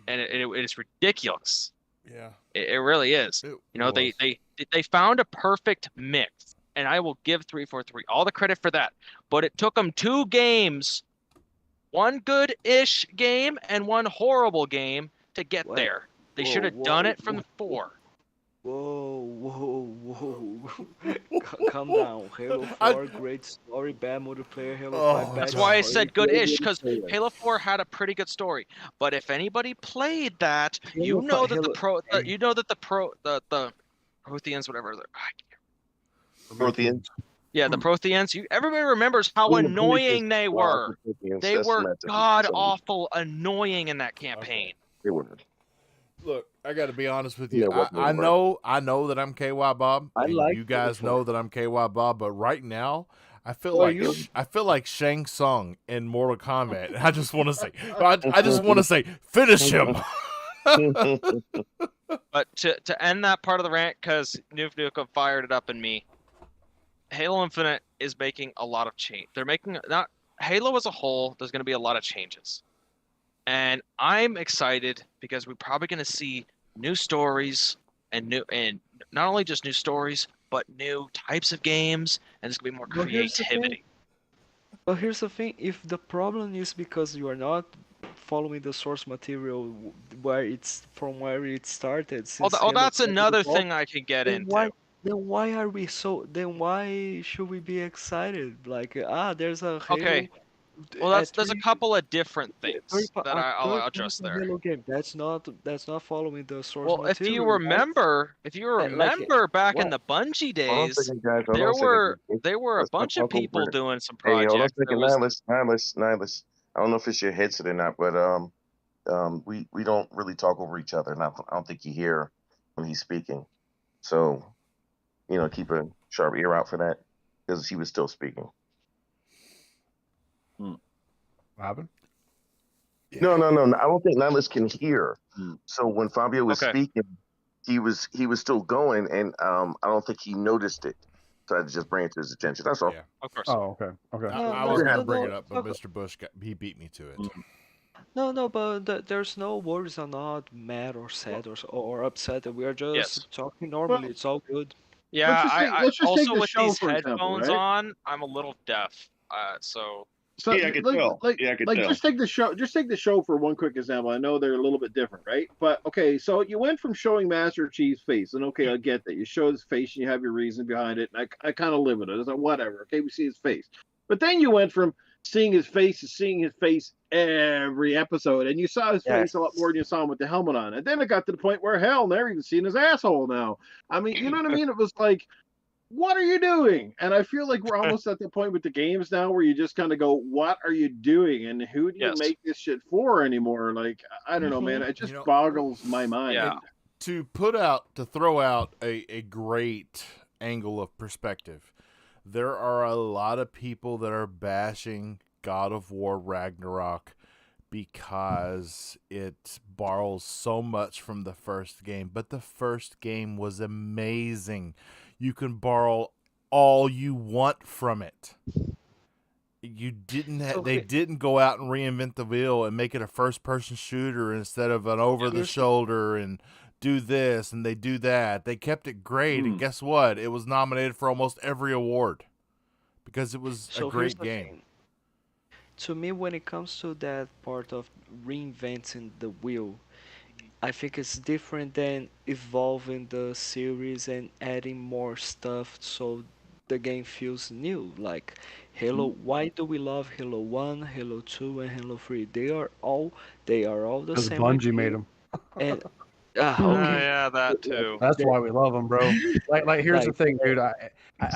And it is ridiculous. Yeah. It really is. They found a perfect mix. And I will give 343 all the credit for that. But it took them 2 games, one good-ish game and one horrible game to get there. They should have done it from the 4. Whoa. Calm down. Halo 4, great story, bad multiplayer. Halo 5, bad That's why I story. said good-ish, because Halo 4 had a pretty good story. But if anybody played that, you know that the Protheans, whatever. Protheans. Yeah, the Protheans. Everybody remembers how annoying they were. They were god-awful annoying in that campaign. They were. Look, I got to be honest with you. Yeah, I know that I'm KY Bob. like you guys know that I'm KY Bob, but right now I feel like Shang Tsung in Mortal Kombat. I just want to say, finish him. But to end that part of the rant, because Nuke fired it up in me, Halo Infinite is making a lot of change. They're making not Halo as a whole. There's going to be a lot of changes. And I'm excited because we're probably going to see new stories and not only just new stories, but new types of games, and there's going to be more creativity. But here's the thing: if the problem is because you are not following the source material where it started, That's another thing I could get into. Then why are we so? Then why should we be excited? Like, there's a Halo. Okay. Well, there's a couple of different things that I'll address there. Halo game. That's not following the source Well, material. if you remember back in the Bungie days, there were a bunch of people doing some projects. Hey, Nihilus. I don't know if it's your headset or not, but we don't really talk over each other, and I don't think you hear when he's speaking. So, keep a sharp ear out for that because he was still speaking. Robin? No. I don't think Nihilus can hear. So when Fabio was speaking, he was still going, and I don't think he noticed it. So I had to just bring it to his attention. That's all. Yeah. Of course. Oh, okay. I No, was no, gonna no, bring no, it up, but Mr. Bush he beat me to it. no, but there's no worries. I'm not mad or sad or upset. We are Yes. just talking normally. Well, It's all good. Yeah, let's just take also the with show these for example, headphones right? on, I'm a little deaf. So So Yeah, I could tell. Yeah, I could tell. just take the show. Just take the show for one quick example. I know they're a little bit different, right? But okay, so you went from showing Master Chief's face, and okay, I get that you show his face and you have your reason behind it, and I kind of live with it. It's like whatever. Okay, we see his face, but then you went from seeing his face to seeing his face every episode, and you saw his face a lot more than you saw him with the helmet on. And then it got to the point where hell, they're even seeing his asshole now. I mean, you know what I mean? It was like, what are you doing? And I feel like we're almost at the point with the games now where you just kind of go, what are you doing? And who do you Yes. make this shit for anymore? Like, I don't know, man. It just boggles my mind. Yeah. To throw out a great angle of perspective, there are a lot of people that are bashing God of War Ragnarok because it borrows so much from the first game, but the first game was amazing. You can borrow all you want from it. You didn't they didn't go out and reinvent the wheel and make it a first-person shooter instead of an over-the-shoulder and do this and they do that. They kept it great, and guess what? It was nominated for almost every award because it was a great game. To me, when it comes to that part of reinventing the wheel, I think it's different than evolving the series and adding more stuff so the game feels new. Like Halo, why do we love Halo 1, Halo 2, and Halo 3? They are all the Because same. Bungie made them. And okay. Yeah, that too. That's why we love them, bro. Like here's the thing, dude. I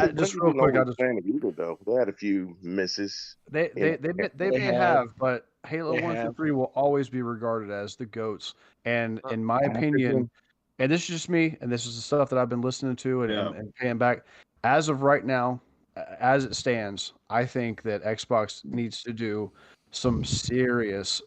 just real quick. I just fan of either though. They had a few misses. they may have, but Halo They 1 through have. 3 will always be regarded as the GOATs. And in my opinion, and this is just me, and this is the stuff that I've been listening to and paying back. As of right now, as it stands, I think that Xbox needs to do some serious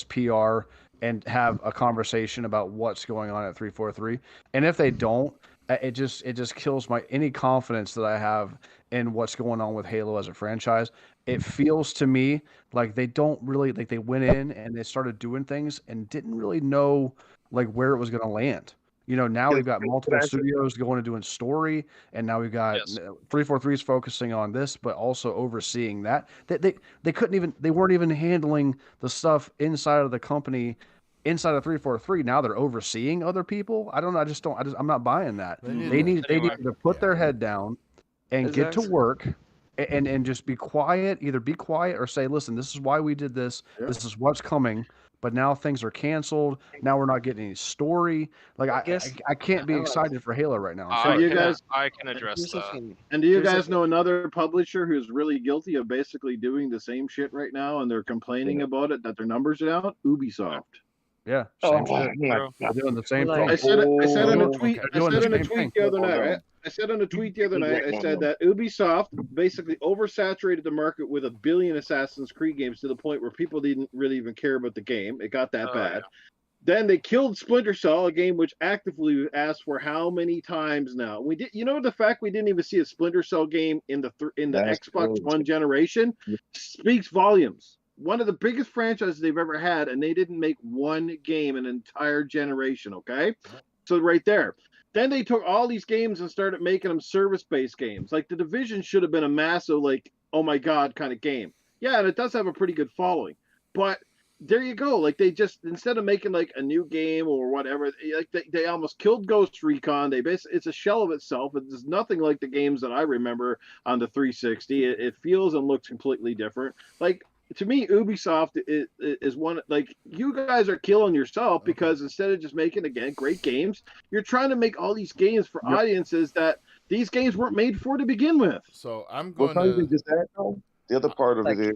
PR and have a conversation about what's going on at 343. And if they don't, it just kills any confidence that I have in what's going on with Halo as a franchise. It feels to me like they don't really, like, they went in and they started doing things and didn't really know like where it was going to land. You know, now we've got multiple studios going and doing story, and now we've got 343 is focusing on this, but also overseeing that. They weren't even handling the stuff inside of the company, inside of 343. Now they're overseeing other people. I don't know. I'm not buying that. They need to put their head down and get to work. And just be quiet. Either be quiet or say, listen, this is why we did this. Yeah. This is what's coming. But now things are canceled. Now we're not getting any story. Like I can't be excited for Halo right now. I can address that. And do you guys know another publisher who's really guilty of basically doing the same shit right now, and they're complaining about it, that their numbers are out? Ubisoft. Yeah, same shit. They're doing the same thing. I said on a tweet. I said on a tweet the other night. I said that Ubisoft basically oversaturated the market with 1 billion Assassin's Creed games to the point where people didn't really even care about the game. It got that bad. Yeah. Then they killed Splinter Cell, a game which actively asked for how many times now? We did, the fact we didn't even see a Splinter Cell game in the Xbox One generation speaks volumes. One of the biggest franchises they've ever had, and they didn't make one game an entire generation, okay? So right there. Then they took all these games and started making them service-based games. Like The Division should have been a massive, like, oh my God kind of game. Yeah, and it does have a pretty good following. But there you go. Like, they just, instead of making like a new game or whatever, like they almost killed Ghost Recon. It's a shell of itself. It's nothing like the games that I remember on the 360. It feels and looks completely different. Like, to me, Ubisoft is one, like, you guys are killing yourself because instead of just making, again, great games, you're trying to make all these games for audiences that these games weren't made for to begin with. So I'm going to just add, the other part of it is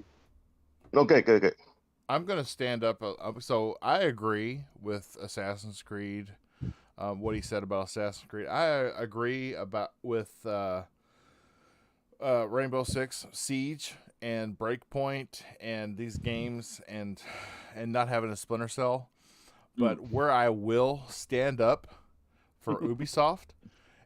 okay. I'm going to stand up. So I agree with Assassin's Creed, what he said about Assassin's Creed. I agree with Rainbow Six Siege and Breakpoint and these games and not having a Splinter Cell. But where I will stand up for Ubisoft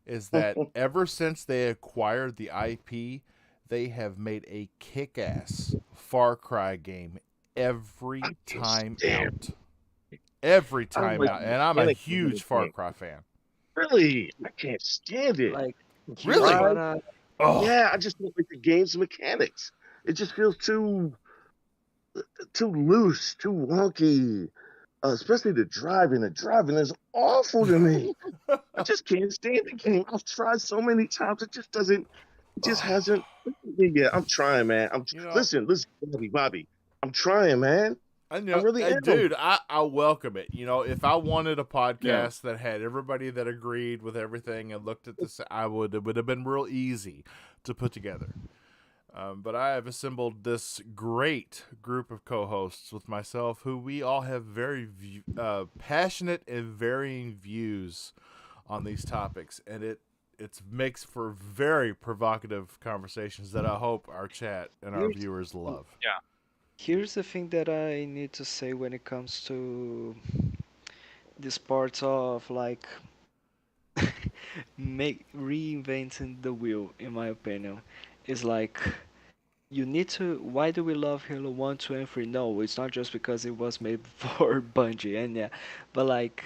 is that ever since they acquired the IP, they have made a kick-ass Far Cry game every time out. Every I don't time like out. the And I'm a mechanics of huge Far anything. Cry fan. Really, I can't stand it. Like, here's Really? what Oh, Yeah, I just don't like the game's mechanics. It just feels too loose, too wonky. Especially the driving. The driving is awful to me. I just can't stand the game. I've tried so many times. It just doesn't. It just hasn't. Yeah, I'm trying, man. you know, Listen, Bobby. I'm trying, man. I I know, really am. dude. I welcome it. You know, if I wanted a Yeah. podcast that had everybody that agreed with everything and looked at this, I would. It would have been real easy to put together. But I have assembled this great group of co-hosts with myself, who we all have very passionate and varying views on these topics, and it makes for very provocative conversations that I hope our chat and our here's viewers love. here's the thing that I need to say when it comes to this part of like make reinventing the wheel, in my opinion, is like you need to. Why do we love Halo 1, 2, and 3? No, it's not just because it was made for Bungie, and yeah, but like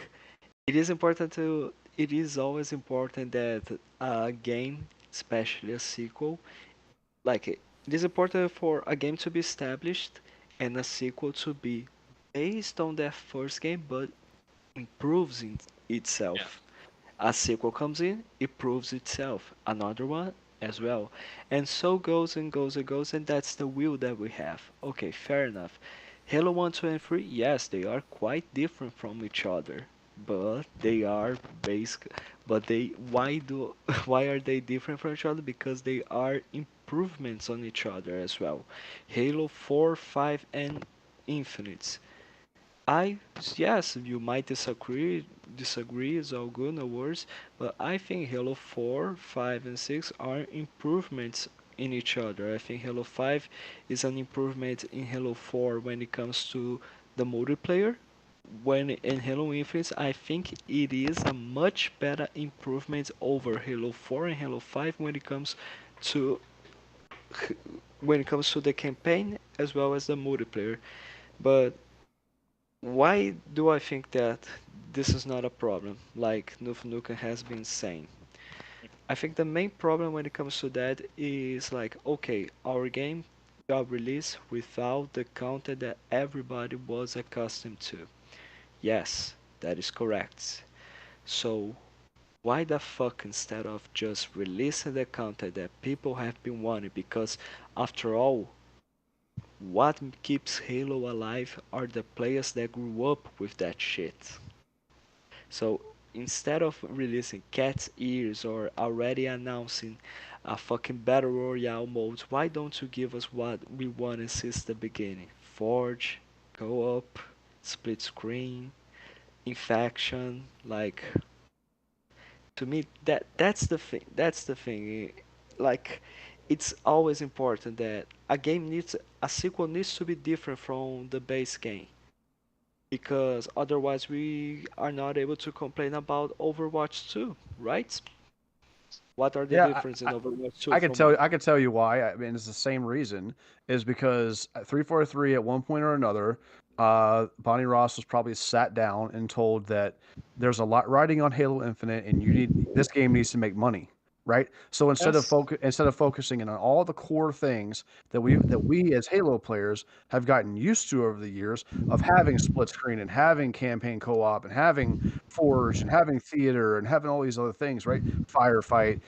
it is important to. It is always important that a game, especially a sequel, like it is important for a game to be established and a sequel to be based on that first game, but improves Yeah. itself. A sequel comes in, it proves itself. Another one as well. And so goes and goes and goes, and that's the wheel that we have. Okay, fair enough. Halo 1, 2, and 3, yes, they are quite different from each other. But they are basic. But they why are they different from each other? Because they are improvements on each other as well. Halo 4, 5, and Infinite. I yes, you might disagree. Disagree is all good, no worries. But I think Halo 4, 5, and 6 are improvements in each other. I think Halo 5 is an improvement in Halo 4 when it comes to the multiplayer. When in Halo Infinite, I think it is a much better improvement over Halo 4 and Halo 5 to when it comes to the campaign as well as the multiplayer. But why do I think that this is not a problem, like Nuff Nukem has been saying? I think the main problem when it comes to that is like, okay, our game got released without the content that everybody was accustomed to. Yes, that is correct. So, why the fuck instead of just releasing the content that people have been wanting? Because after all, what keeps Halo alive are the players that grew up with that shit. So instead of releasing cat's ears or already announcing a fucking battle royale mode, why don't you give us what we wanted since the beginning? Forge, co-op, split screen, infection, like to me that's the thing. That's the thing. Like it's always important that a sequel needs to be different from the base game because otherwise we are not able to complain about Overwatch 2, right? What are the Yeah, difference in Overwatch 2 I can from tell you why. I mean, it's the same reason. Is because at 343 at one point or another, Bonnie Ross was probably sat down and told that there's a lot riding on Halo Infinite, and this game needs to make money, right? So Yes. instead of focusing in on all the core things that we as Halo players have gotten used to over the years of having split screen and having campaign co-op and having Forge and having theater and having all these other things, right? Firefight.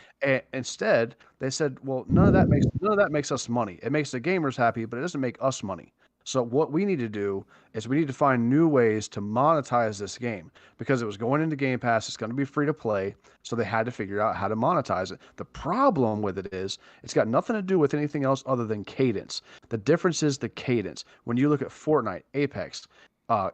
Instead, they said, "Well, none of that makes us money. It makes the gamers happy, but it doesn't make us money. So what we need to do is we need to find new ways to monetize this game because it was going into Game Pass. It's going to be free to play, so they had to figure out how to monetize it. The problem with it is it's got nothing to do with anything else other than cadence. The difference is the cadence. When you look at Fortnite, Apex,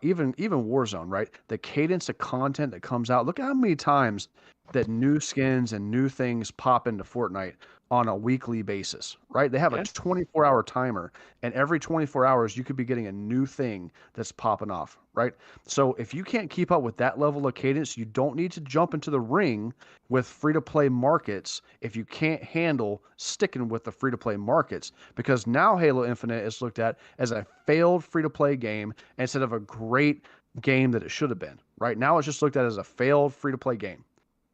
even Warzone, right? The cadence of content that comes out. Look at how many times that new skins and new things pop into Fortnite on a weekly basis, right? They have a Yeah. 24-hour timer, and every 24 hours you could be getting a new thing that's popping off, right? So if you can't keep up with that level of cadence, you don't need to jump into the ring with free-to-play markets if you can't handle sticking with the free-to-play markets, because now Halo Infinite is looked at as a failed free-to-play game instead of a great game that it should have been. Right now, it's just looked at as a failed free-to-play game.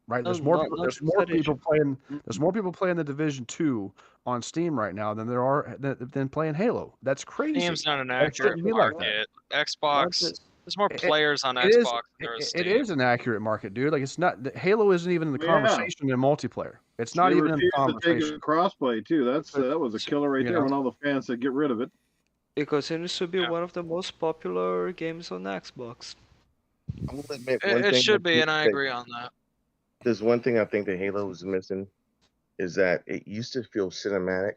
Right? No, There's more not people. not There's just more that people issue. playing. There's more people playing the Division 2 on Steam right now than there are than playing Halo. That's crazy. Steam's not an That accurate shouldn't be like that. market. Not Xbox, just there's more It, players on it is. Xbox than there is It Steam. is an accurate market, dude. Like it's not. Halo isn't even in the Yeah. conversation in multiplayer. It's not They even in the refused to take conversation. it crossplay too. That was a killer right You there know? when all the fans said get rid of it. it continues to be Yeah. one of the most popular games on Xbox. I'm gonna admit It, one it thing. should be, and I agree on that. There's one thing I think that Halo was missing is that it used to feel cinematic.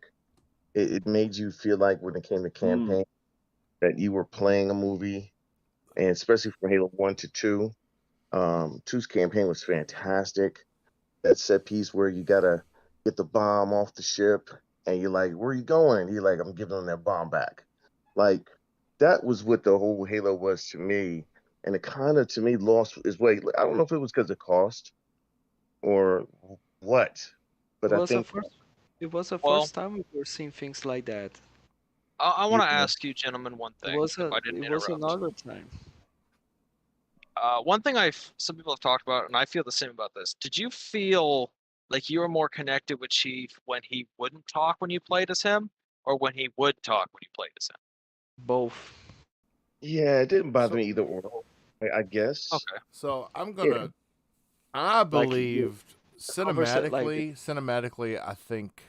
It made you feel like when it came to campaign that you were playing a movie, and especially from Halo 1 to 2. 2's campaign was fantastic. That set piece where you gotta get the bomb off the ship, and you're like, "Where are you going?" You're like, "I'm giving them that bomb back." Like that was what the whole Halo was to me, and it kind of to me lost its way. I don't know if it was because of cost or what, It but I was the think first. It was the Well, first time we were seeing things like that. I want to Yeah. ask you gentlemen one It thing, was if I didn't interrupt. another time. One thing some people have talked about, and I feel the same about this. Did you feel like you were more connected with Chief when he wouldn't talk when you played as him, or when he would talk when you played as him? Both. yeah, it didn't bother So- me either or. I guess. Okay. So I'm Yeah. gonna. I believed conversation like cinematically, I think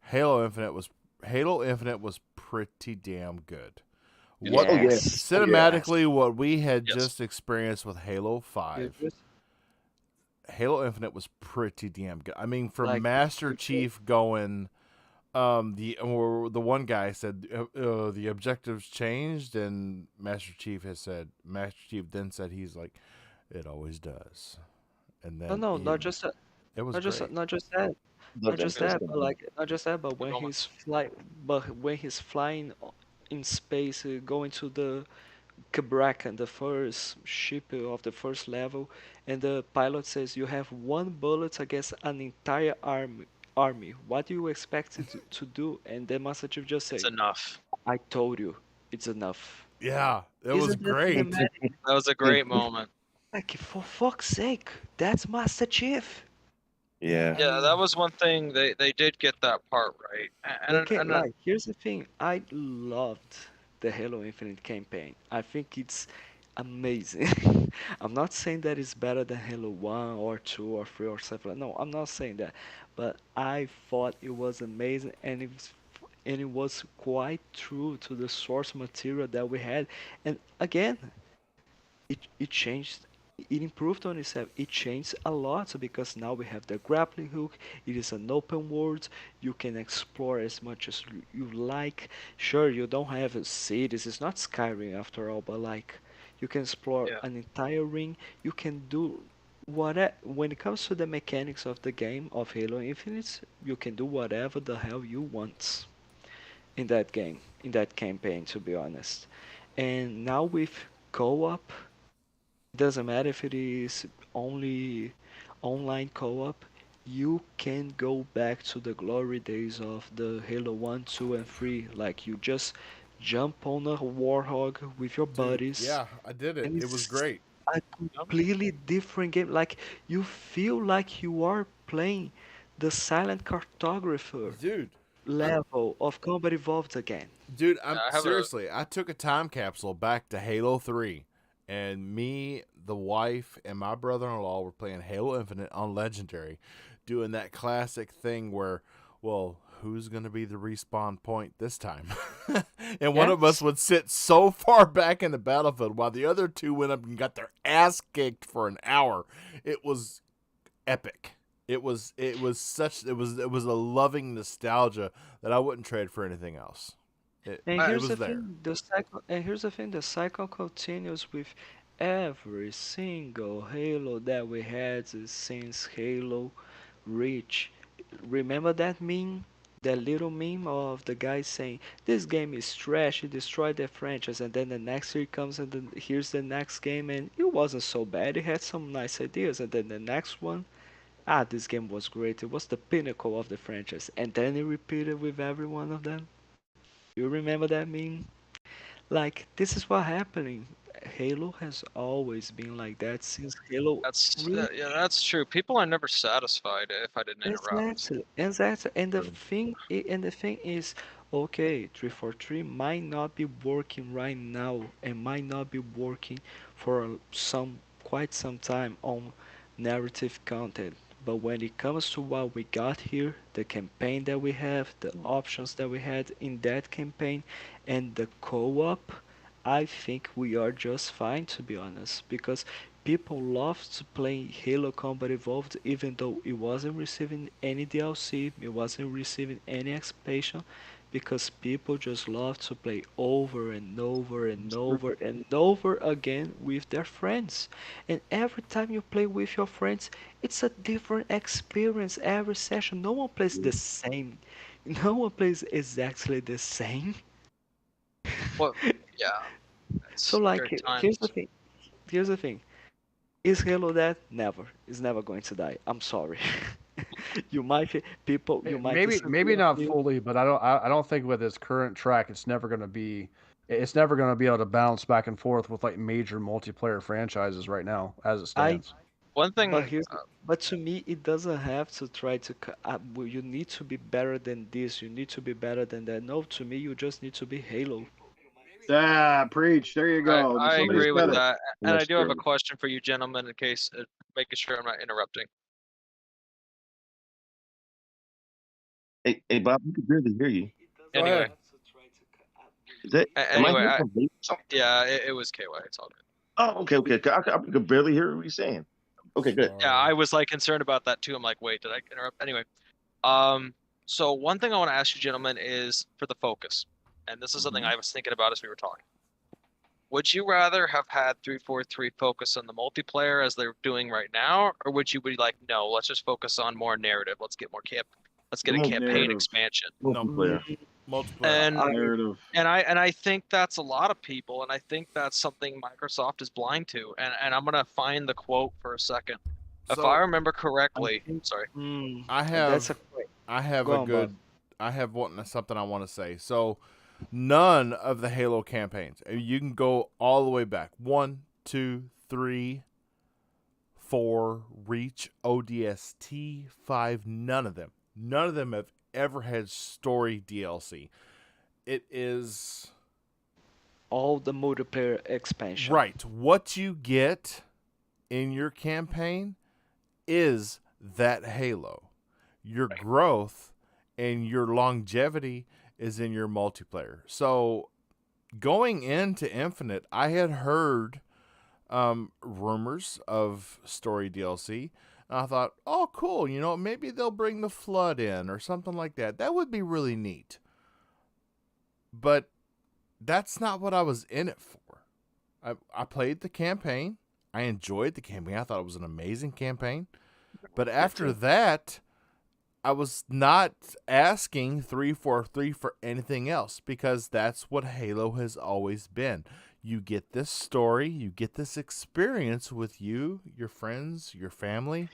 Halo Infinite was pretty damn good. What Oh yeah. Yes. cinematically, what we had Yes. just experienced with Halo It 5, was Halo Infinite was pretty damn good. I mean, from like Master it- Chief going, the one guy said the objectives changed, and Master Chief then said he's like, it always does, and then no, not just that. it was Not just great. not just that. Love Not that just that, system. but like not just that, but Good moment. when he's flying in space, going to the Cabrakan, the first ship of the first level, and the pilot says you have one bullet against an entire army. What do you expect it to do? And then Master Chief just It's said, enough. "I told you, it's enough." Yeah, it was Isn't that great. cinematic? That was a great moment. Like for fuck's sake, that's Master Chief. Yeah. Yeah, that was one thing they did get that part right. Okay, And like here's the thing. I loved the Halo Infinite campaign. I think it's amazing. I'm not saying that it's better than Halo 1 or 2 or 3 or 7. No, I'm not saying that. But I thought it was amazing and it was quite true to the source material that we had. And again, it changed, it improved on itself. It changed a lot because now we have the grappling hook. It is an open world. You can explore as much as you like. Sure, you don't have cities. It's not Skyrim after all, but like you can explore Yeah. an entire ring. You can do whatever. When it comes to the mechanics of the game of Halo Infinite, you can do whatever the hell you want in that game, in that campaign, to be honest. And now with co-op, doesn't matter if it is only online co-op, you can go back to the glory days of the Halo 1, 2, and 3. Like you just jump on a Warhog with your Dude, buddies. yeah, I did it. And It was it's great. a completely different game. Like you feel like you are playing the Silent Cartographer Dude, level of Combat Evolved again. Dude, I'm I have a- seriously. I took a time capsule back to Halo 3, and me, the wife, and my brother-in-law were playing Halo Infinite on Legendary, doing that classic thing where, well, who's going to be the respawn point this time? And one of us Yes. would sit so far back in the battlefield while the other two went up and got their ass kicked for an hour. It was epic. It was a loving nostalgia that I wouldn't trade for anything else. And It here's was the there. thing, the cycle continues with every single Halo that we had since Halo Reach. remember that meme? That little meme of the guy saying, "This game is trash, it destroyed the franchise," and then the next year comes and then here's the next game, and it wasn't so bad. It had some nice ideas, and then the next one, this game was great. It was the pinnacle of the franchise, and then he repeated with every one of them. You remember that meme? Like, this is what happening. Halo has always been like that since Halo really. Yeah, that's true. People are never satisfied if I didn't interrupt. Exactly, exactly. And the thing is, okay, 343 might not be working right now and might not be working for quite some time on narrative content. But when it comes to what we got here, the campaign that we have, the options that we had in that campaign, and the co-op, I think we are just fine, to be honest, because people love to play Halo Combat Evolved even though it wasn't receiving any DLC, it wasn't receiving any expansion, because people just love to play over and over and over and over again with their friends. And every time you play with your friends, it's a different experience every session. No one plays the same. No one plays exactly the same. Well, yeah, So it's like, great here's the times. thing. Here's the thing. Is Halo dead? Never. It's never going to die. I'm sorry. You might Maybe disagree with not me. fully, but I don't think with its current track, it's never going to be able to bounce back and forth with like major multiplayer franchises right now as it I, stands. One but thing, here's, but to me, it doesn't have to try to. Well, you need to be better than this. You need to be better than that. No, to me, you just need to be Halo. Preach. There you I, go. I Somebody agree with said it. that, and I That's do have a true. question for you, gentlemen, in case making sure I'm not interrupting. Hey, Bob, we could barely hear you. Go Anyway, ahead. Is that? Am I anyway, hearing something? yeah, it was KY. It's all good. Oh, okay. I could barely hear what you're saying. Okay, good. Yeah, I Sorry. was like concerned about that too. I'm like, wait, did I interrupt? Anyway, so one thing I want to ask you, gentlemen, is for the focus, and this is something I was thinking about as we were talking. Would you rather have had 343 focus on the multiplayer as they're doing right now, or would you be like, no, let's just focus on more narrative. Let's The get a campaign Narrative. expansion. No, multiplayer. multiplayer. And Narrative. I think that's a lot of people, and I think that's something Microsoft is blind to. And I'm gonna find the quote for a second. If I So remember I correctly, think, sorry. I that's have a great. I have Go a on, boss. good I have something I want to say. So none of the Halo campaigns. You can go all the way back. 1, 2, 3, 4, Reach, ODST, 5, none of them. None of them have ever had story DLC. It is All the multiplayer expansion. right. What you get in your campaign is that Halo. Your growth and your longevity is in your multiplayer. So going into Infinite, I had heard rumors of story DLC. And I thought, oh, cool. Maybe they'll bring the Flood in or something like that. That would be really neat. But that's not what I was in it for. I played the campaign. I enjoyed the campaign. I thought it was an amazing campaign. But after that, I was not asking 343 for anything else because that's what Halo has always been. You get this story, you get this experience with you, your friends, your family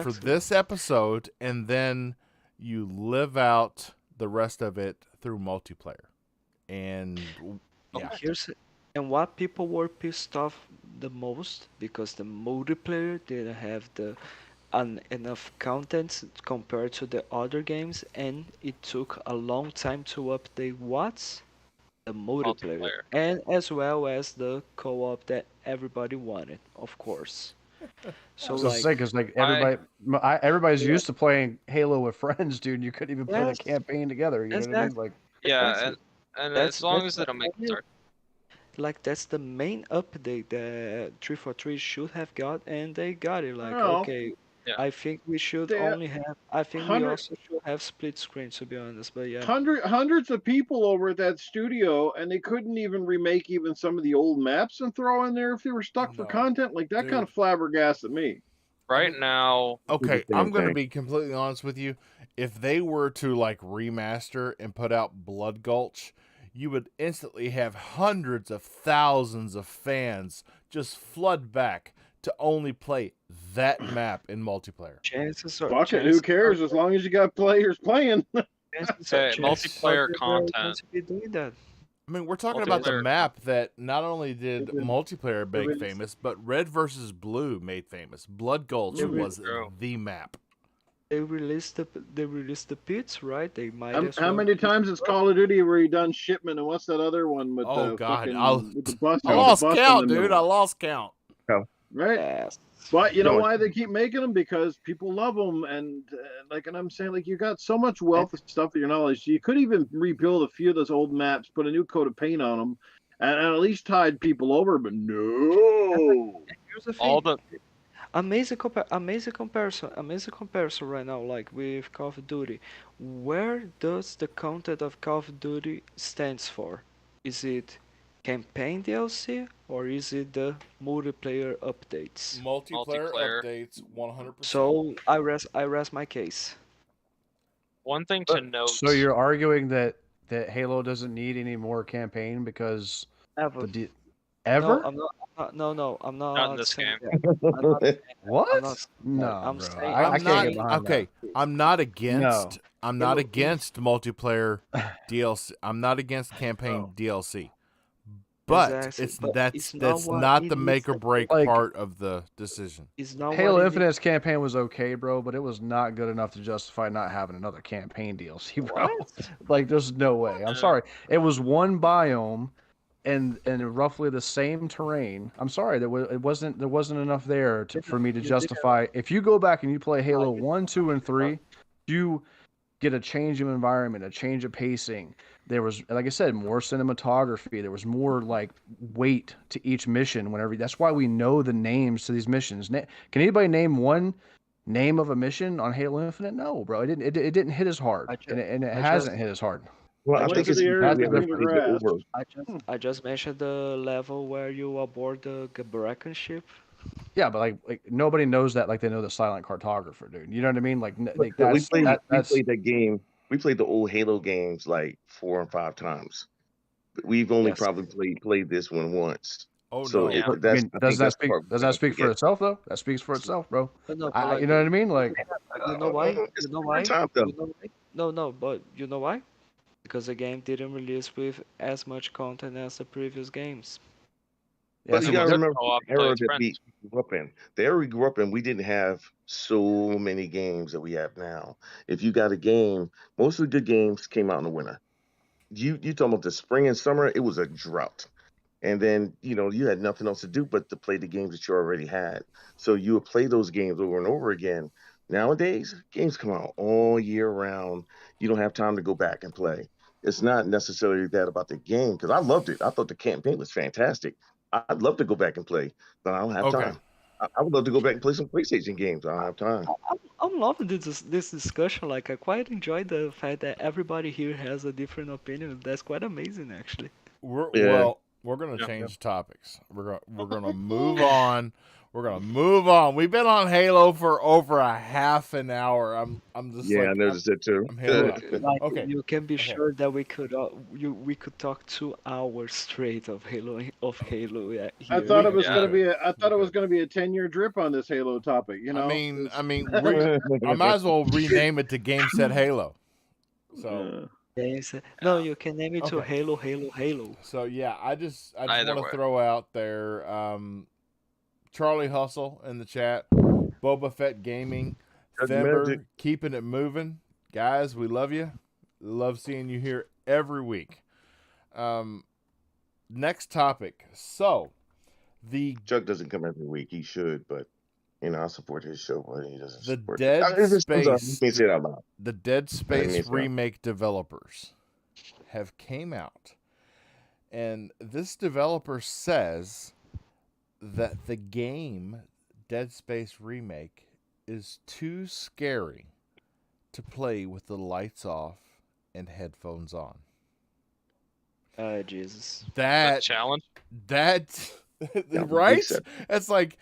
for Exactly. this episode, and then you live out the rest of it through multiplayer. And yeah, Here's and what people were pissed off the most because the multiplayer didn't have the enough content compared to the other games, and it took a long time to update what's the multiplayer, Multiplayer. and as well as the co-op that everybody wanted, of course. I So was gonna say because like I everybody's yeah, used to playing Halo with friends, dude. You couldn't even play the yes, campaign together. You know what I mean? exactly, Like, yeah, exactly. and as long That's as they the don't make main, sorry. like that's the main update that 343 should have got, and they got it. Like, Well, okay, Yeah. I think we should the only have. I think we hundred also should have split screen, to be honest. But yeah, hundreds of people over at that studio, and they couldn't even remake even some of the old maps and throw in there if they were stuck for no, content. Like that kind dude. of flabbergasted me. Right now, Okay, the same I'm going to thing. be completely honest with you. If they were to like remaster and put out Blood Gulch, you would instantly have hundreds of thousands of fans just flood back to only play that map in multiplayer. Chances are, Fuck it, who chances cares? As long as you got players playing. chances Okay, chances multiplayer they're content. going to be doing that. I mean, we're talking about the Multiplayer map that not only did They've been- multiplayer make been- famous, but Red versus Blue made famous. Blood Gulch They really was do. the map. They released the pits, right? They might as How well many times has Call of Duty where you done shipment, and what's that other one with Oh, the God, fucking with the bus? I with the lost bus in count, the dude. middle, I lost count. right? Yes. But you know No, why they keep making them? Because people love them, and and I'm saying, like, you got so much wealth of stuff at your knowledge. You could even rebuild a few of those old maps, put a new coat of paint on them, and at least tide people over. But no, Here's the thing. all the Amazing comparison right now, like with Call of Duty. Where does the content of Call of Duty stands for? Is it campaign DLC or is it the multiplayer updates? Multiplayer Multiplayer. updates, 100%. So I rest my case. one thing to note. So you're arguing that Halo doesn't need any more campaign because Ever. ever? No, I'm not. No, I'm not. Not in this saying game. that. I'm not saying that. What? I'm not saying No, that. I'm bro. saying- I I'm can't not get behind okay. I'm not against. I'm not Halo- against multiplayer DLC. I'm not against campaign DLC. But Exactly, but that's it's not what not it the needs make or to break Like- part of the decision. It's not Halo what it Infinite's campaign was okay, bro, but it was not good enough to justify not having another campaign DLC, bro. What? Like, there's no way. I'm sorry. It was one biome and roughly the same terrain. I'm sorry, there wasn't enough there for me to justify. If you go back and you play Halo 1, 2, and 3, you get a change of environment, a change of pacing. There was, like I said, more cinematography. There was more like weight to each mission. That's why we know the names to these missions. Can anybody name one name of a mission on Halo Infinite? No, bro. It didn't hit as hard, and it hasn't hit as hard. Well, I Went think to it's the area because we between the haven't played it grass. over. I just mentioned the level where you aboard the Gabrakan ship. Yeah, but like nobody knows that like they know the silent cartographer, dude. You know what I mean? Like But we that's played that's that game. We played the old Halo games like 4 and 5 times. But we've only Yes. probably played this one once. Oh So no. Yeah. I that's mean, I does think that that's speak? part Does we're that speak for gonna itself though? That speaks for itself, bro. But no, but like, You know what I mean? Like, you know why? It's You know a why? good time, though. You know why? No, but you know why? Because the game didn't release with as much content as the previous games. yeah, But so you gotta there- remember co-op the era play with that we friends. grew up in. The era we grew up in, we didn't have so many games that we have now. If you got a game, most of the good games came out in the winter. You talking about the spring and summer, it was a drought. And then, you had nothing else to do but to play the games that you already had. So you would play those games over and over again. Nowadays, games come out all year round. You don't have time to go back and play. It's not necessarily that about the game, because I loved it. I thought the campaign was fantastic. I'd love to go back and play, but I don't have Okay. time. I would love to go back and play some PlayStation games. I don't have time. I'm loving this discussion. Like I quite enjoy the fact that everybody here has a different opinion. That's quite amazing, actually. Yeah. We're gonna Yeah. change topics. We're gonna move on. We're gonna move on. We've been on Halo for over a half an hour. I'm just Yeah, I like noticed it too. I'm Halo. Like Okay. you can be Okay. sure that we could talk 2 hours straight of Halo yeah, I here. thought it was Yeah. gonna be I thought it was gonna be a 10-year drip on this Halo topic. You know, I mean, I might as well rename it to Game Set Halo. So Yes. No, you can name it to Okay. Halo. So yeah, I just Either want way. to throw out there, Charlie Hustle in the chat, Boba Fett Gaming, That's Thember, magic. keeping it moving, guys. We love you. Love seeing you here every week. Next topic. So the Chuck doesn't come every week. He should, but I support his show, but he doesn't The support Dead I'm sorry, Space- let me say it out loud. the Dead Space miss that. remake developers have came out, and this developer says that the game Dead Space remake is too scary to play with the lights off and headphones on. Jesus. That That challenge. that Right? That's like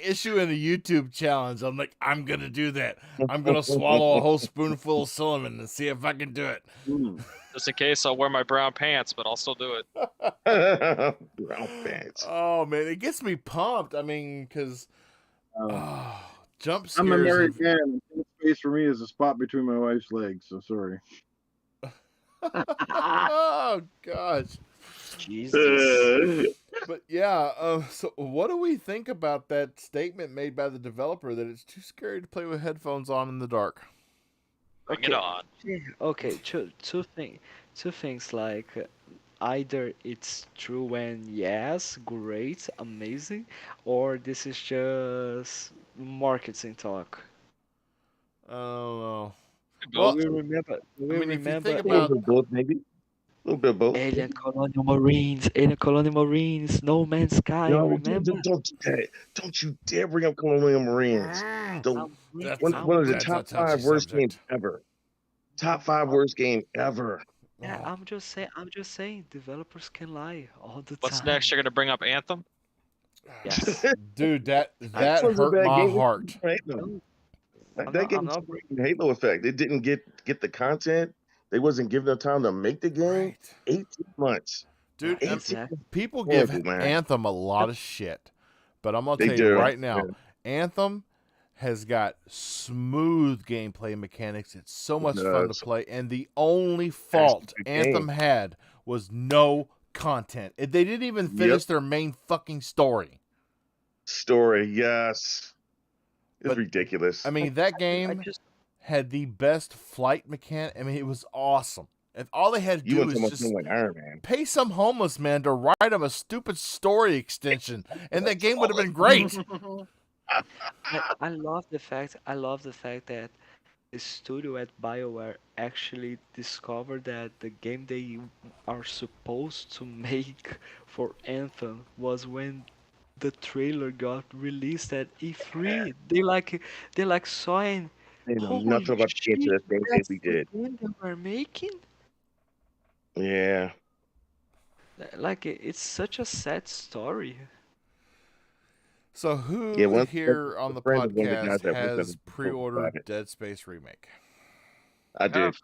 issuing a YouTube challenge. I'm like, I'm gonna do that. I'm gonna swallow a whole spoonful of cinnamon and see if I can do it. Just in case, I'll wear my brown pants, but I'll still do it. Brown pants. Oh man, it gets me pumped. I mean, because jump scares. I'm a married man. The space for me is a spot between my wife's legs. So sorry. Oh gosh. Jesus. But yeah, so what do we think about that statement made by the developer that it's too scary to play with headphones on in the dark? Bring it on. Okay, two things like either it's true and yes, great, amazing, or this is just marketing talk. I don't know. Well, We remember. We I mean, if you remember. think A little about- bit of both, maybe. A little bit of both. Alien Colonial Marines, No Man's Sky. No, Remember? don't do that. Don't you dare bring up Colonial Marines. The, one of the That's top a touchy 5 worst subject. games ever. Top 5 worst game ever. Yeah, Oh. I'm just saying, developers can lie all the what's time. next? You're gonna bring up Anthem? Yes. Dude, that That was a hurt bad my game. heart. That game was a Halo effect. It didn't get the content. They wasn't giving them time to make the game. Right. 18 months. Dude, Exactly. people Horrible, give man. Anthem a lot of shit. But I'm going to They tell you do. right now, Yeah. Anthem has got smooth gameplay mechanics. It's so much fun does. to play. And the only fault a good Anthem game. had was no content. They didn't even finish their main fucking story. Story, yes. It's But, ridiculous. I mean, that I game just had the best flight mechanic. I mean, it was awesome. If all they had to you do want was something just like Iron Man. pay some homeless man to write him a stupid story extension, and that game would have been great. I love the fact that the studio at BioWare actually discovered that the game they are supposed to make for Anthem was when the trailer got released at E3. They like saw and They know holy nothing about the game to shit, the same that's we the did. game they were making. Yeah. Like it's such a sad story. So who Yeah, one- here on the friend of one of the guys podcast that worked has at the- pre-ordered Dead Space Remake? I did.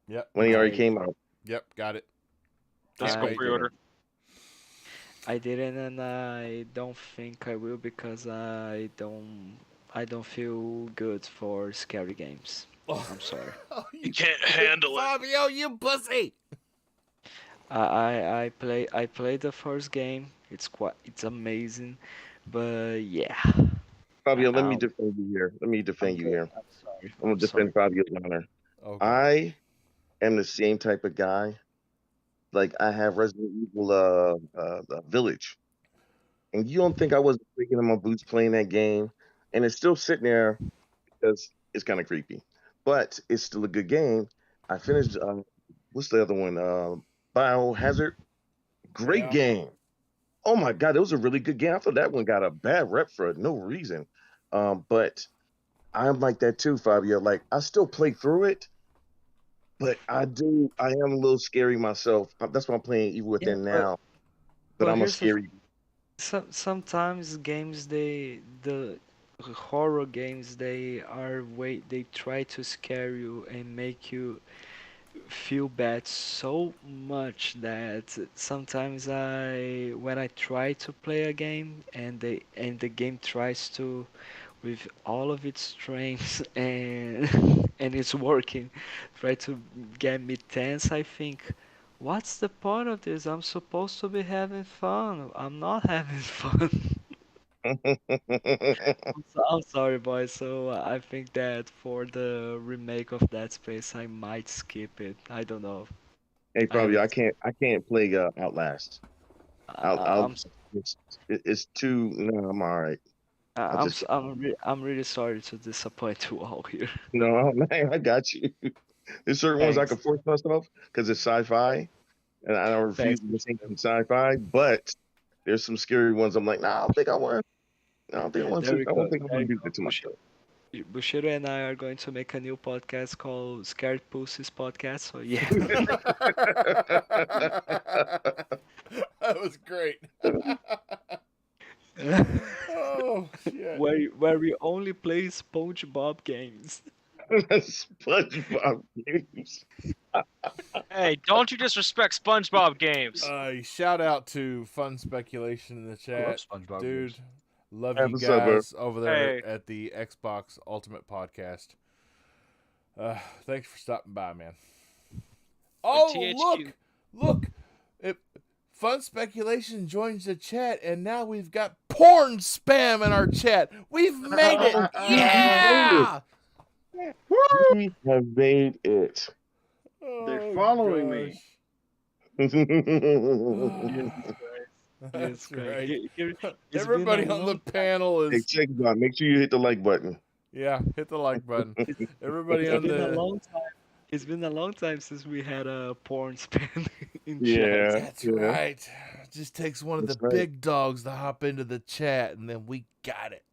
Yep. When he already I- came out. Yep, got it. Let's I go did. pre-order. I didn't, and I don't think I will because I don't feel good for scary games. I'm sorry. Oh, You can't handle it. Fabio, you pussy! I played the first game. It's amazing, but yeah. Fabio, let me Ow. defend you here. Let me defend you here. I'm sorry. I'm going to defend Fabio's honor. Okay. I am the same type of guy. Like, I have Resident Evil Village. And you don't think I wasn't breaking in my boots playing that game? And it's still sitting there because it's kind of creepy. But it's still a good game. I finished, what's the other one? Biohazard. Great Yeah. game. Oh my God, it was a really good game. I thought that one got a bad rep for no reason. But I'm like that too, Fabio. Like, I still play through it, but I am a little scary myself. That's why I'm playing Evil Within now. But I'm a here's the scary. Sometimes games the horror games they try to scare you and make you feel bad so much that sometimes when I try to play a game and the game tries to with all of its strengths and and it's working try to get me tense, I think, what's the point of this? I'm supposed to be having fun. I'm not having fun. I'm sorry, boys. So I think that for the remake of Dead Space, I might skip it. I don't know. Hey, Fabio, I haven't- can't play Outlast. I'm It's too. No, I'm all right. I'm really sorry to disappoint you all here. No, man, I got you. There's certain ones I Thanks. can force myself because it's sci-fi, and I don't refuse Thanks. to think it's sci-fi. But there's some scary ones. I'm like, nah, I don't think I want. I don't think I want There to. we I don't go. think I There want to you do that to myself. Bushido and I are going to make a new podcast called Scared Pussies Podcast. So yeah. That was great. where we only play SpongeBob games. SpongeBob games. Hey, don't you disrespect SpongeBob games. Shout out to Fun Speculation in the I love chat. SpongeBob Dude, games. love Hey, you what's up, bro? guys over there Hey. at the Xbox Ultimate Podcast. Thanks for stopping by, man. Oh, THQ. look! It, Fun Speculation joins the chat, and now we've got porn spam in our chat. We've made it! Yeah! We have made it. They're Oh, following me. gosh. Jesus That's Christ. right. It's been a Everybody on the long panel Hey, is, check it out. Make sure you hit the like button. yeah, hit the like button. Everybody it's on been a the, long time. It's been a long time since we had a porn spam in chat. Yeah, that's yeah, right. It just takes one of the that's right. big dogs to hop into the chat, and then we got it.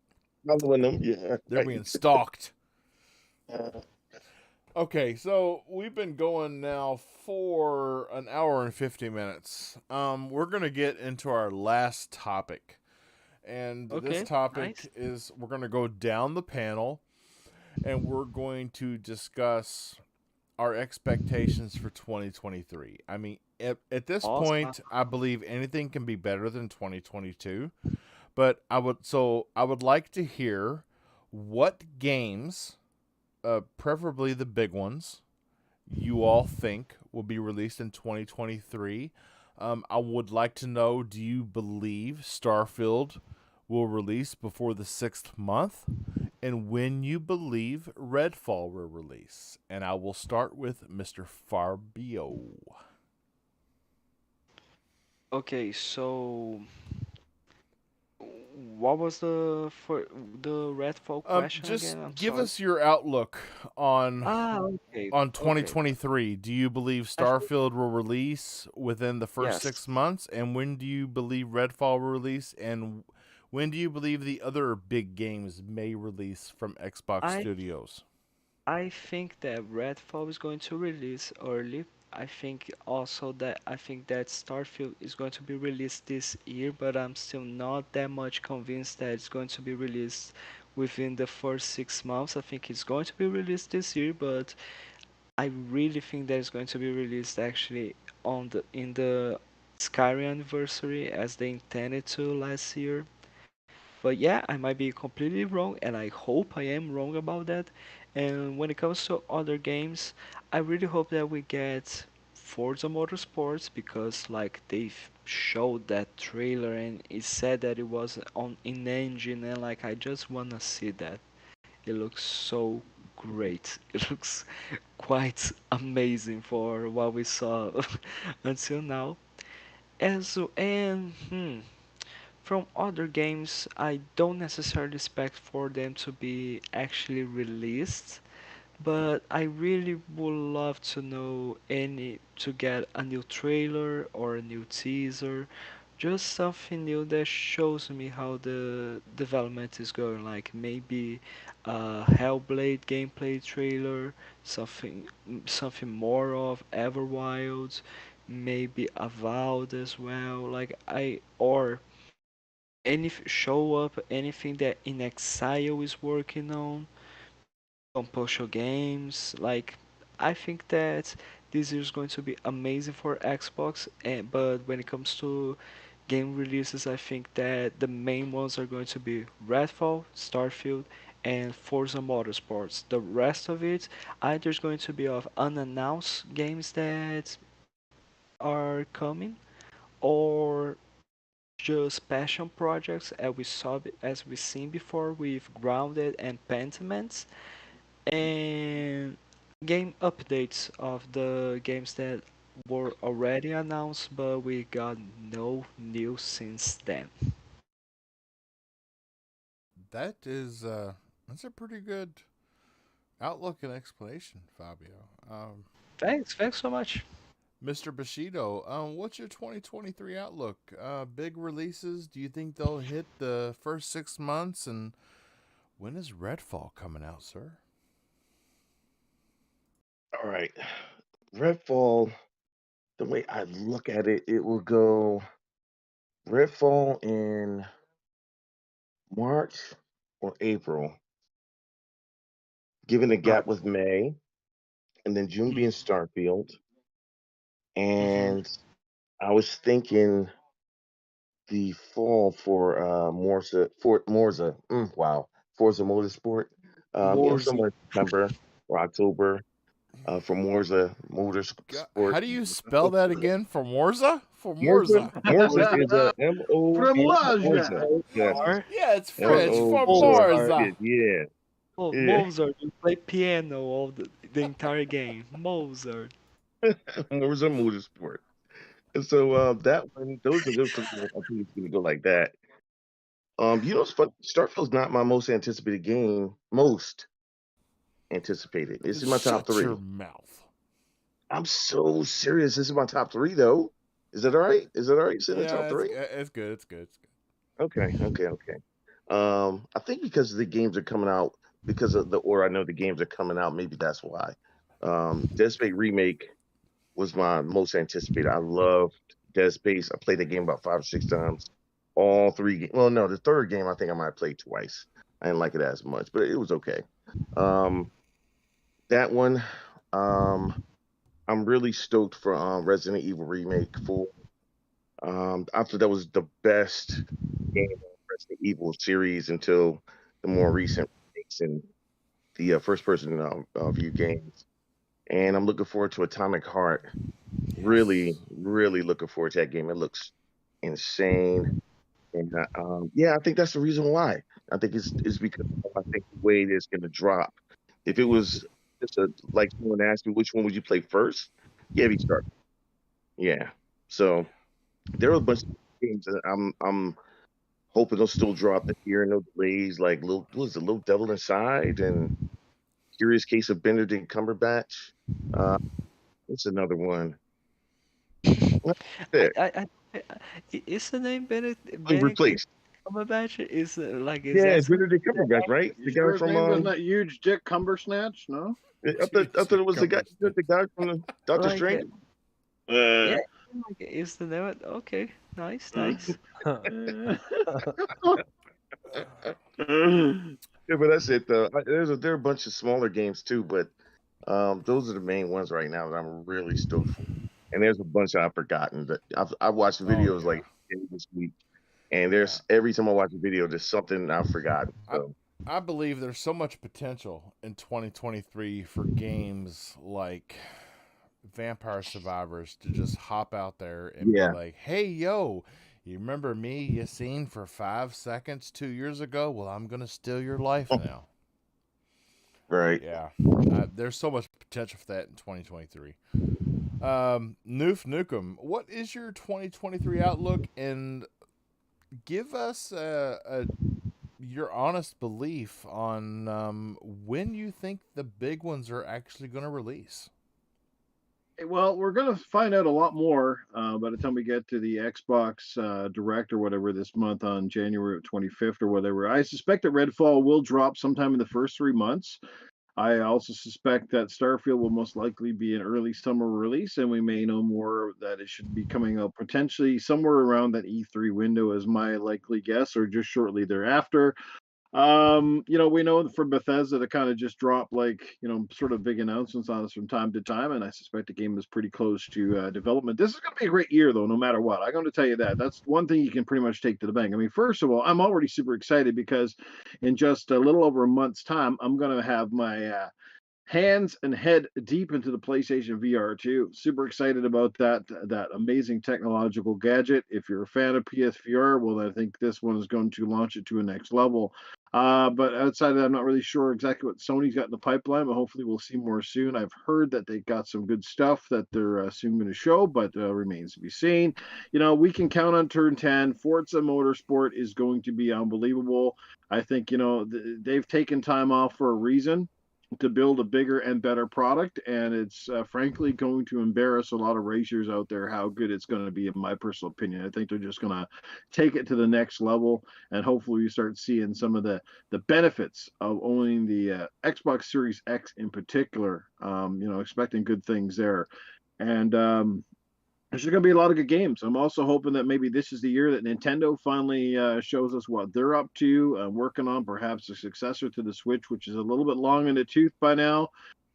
Following them, yeah. They're being stalked. Uh, Okay, so we've been going now for an hour and 50 minutes. We're going to get into our last topic. And this Okay, topic nice. is we're going to go down the panel and we're going to discuss our expectations for 2023. I mean, at this Awesome. point, I believe anything can be better than 2022. But I would like to hear what games, preferably the big ones, you all think will be released in 2023. I would like to know, do you believe Starfield will release before the 6th month? And when you believe Redfall will release? And I will start with Mr. Fabio. Okay, so what was the Redfall question Just again? I'm give sorry. us your outlook on Okay, on okay. 2023. Do you believe I think Starfield will release within the first yes. 6 months? And when do you believe Redfall will release? And when do you believe the other big games may release from Xbox I Studios? I think that Redfall is going to release early. I think that Starfield is going to be released this year, but I'm still not that much convinced that it's going to be released within the first 6 months. I think it's going to be released this year, but I really think that it's going to be released actually on the in the Skyrim anniversary as they intended to last year. But yeah, I might be completely wrong, and I hope I am wrong about that. And when it comes to other games, I really hope that we get Forza Motorsports because like they've showed that trailer and it said that it was on in engine and like I just wanna see that. It looks so great. It looks quite amazing for what we saw until now. From other games, I don't necessarily expect for them to be actually released, but I really would love to know any to get a new trailer or a new teaser, just something new that shows me how the development is going. Like maybe a Hellblade gameplay trailer, something more of Everwild, maybe Avowed as well. Like I or any show up anything that In Exile is working on, Compulsion Games. Like I think that this year is going to be amazing for Xbox, but when it comes to game releases, I think that the main ones are going to be Redfall, Starfield, and Forza Motorsports. The rest of it either is going to be of unannounced games that are coming, or just passion projects as we seen before with Grounded and Pentiment, and game updates of the games that were already announced but we got no news since then. That is, that's a pretty good outlook and explanation, Fabio. Thanks so much. Mr. Bushido, what's your 2023 outlook? Big releases? Do you think they'll hit the first 6 months? And when is Redfall coming out, sir? all right. Redfall, the way I look at it, it will go Redfall in March, or April, given the Right. gap with May, and then June being Starfield. Mm-hmm. And I was thinking the fall for Forza Motorsport. Morse. Somewhere in September or October for How Motorsport. do you spell that again? For Morza? For Morza, Morza. Morza is a From Morza. Yes, Mozart. Yeah, it's Mo- French. For Mozart. Morza. Yeah, yeah. Mozart. You play piano all the entire game. Mozart. Morza Motorsport. And so that one, those three, I think it's gonna go like that. It's funny. Starfield's not my most anticipated game. Most anticipated. This is my top Shut your three. mouth. I'm so serious. This is my top three, though. Is that all right? Is that all right? Sitting in the top Yeah, three? it's good. It's good. It's good. Okay. I think because the games are coming out, because of the order I know the games are coming out, maybe that's why. Dead Space Remake was my most anticipated. I loved Dead Space. I played the game about 5 or 6 times. All three. Well, no, the third game I think I might have played twice. I didn't like it as much, but it was okay. Um, that one. Um, I'm really stoked for Resident Evil Remake 4. I thought that was the best game in the Resident Evil series until the more recent remakes and the first person view games. And I'm looking forward to Atomic Heart. Really, Yes. really looking forward to that game. It looks insane. And yeah, I think that's the reason why. I think it's because I think the way it is going to drop. If it was just like someone asked me which one would you play first, yeah, we start. Yeah. So there are a bunch of games that I'm hoping they'll still drop this year, no delays. Like little what was it, Little Devil Inside and Curious Case of Benedict Cumberbatch. Uh, what's another one? That's it. Is the name Benedict Replaced. Cumberbatch? Is Yeah, that something? Benedict Cumberbatch, right? You The guy sure his from name wasn't that huge Dick Cumbersnatch? No. I thought it was the guy from the Doctor Like, Strange. yeah, Uh, is the name? Okay, nice, yeah, nice. but that's it though. There are a bunch of smaller games too, but those are the main ones right now that I'm really stoked for. And there's a bunch I've forgotten that I've watched Oh videos yeah. like this week, and Yeah. there's every time I watch a video, there's something I've forgotten. I So I believe there's so much potential in 2023 for games like Vampire Survivors to just hop out there and be yeah, like, "Hey, yo, you remember me you seen for 5 seconds 2 years ago? Well, I'm gonna steal your life now." right. Yeah, there's so much potential for that in 2023. Noof Nukem, what is your 2023 outlook? And give us your honest belief on when you think the big ones are actually going to release. Well, we're going to find out a lot more by the time we get to the Xbox Direct or whatever this month on January 25th or whatever. I suspect that Redfall will drop sometime in the first 3 months. I also suspect that Starfield will most likely be an early summer release, and we may know more that it should be coming out potentially somewhere around that E3 window, as my likely guess, or just shortly thereafter. We know from Bethesda to kind of just drop sort of big announcements on us from time to time, and I suspect the game is pretty close to development. This is going to be a great year, though, no matter what. I'm going to tell you that. That's one thing you can pretty much take to the bank. I mean, first of all, I'm already super excited because in just a little over a month's time, I'm going to have my hands and head deep into the PlayStation VR 2. Super excited about that amazing technological gadget. If you're a fan of PSVR, well, I think this one is going to launch it to a next level. But outside of that, I'm not really sure exactly what Sony's got in the pipeline, but hopefully we'll see more soon. I've heard that they got some good stuff that they're soon going to show, but remains to be seen. We can count on Turn 10. Forza Motorsport is going to be unbelievable. I think, they've taken time off for a reason to build a bigger and better product, and it's frankly going to embarrass a lot of racers out there how good it's going to be, in my personal opinion. I think they're just going to take it to the next level, and hopefully we start seeing some of the benefits of owning the Xbox Series X in particular. Expecting good things there. And there's going to be a lot of good games. I'm also hoping that maybe this is the year that Nintendo finally shows us what they're up to, working on perhaps a successor to the Switch, which is a little bit long in the tooth by now,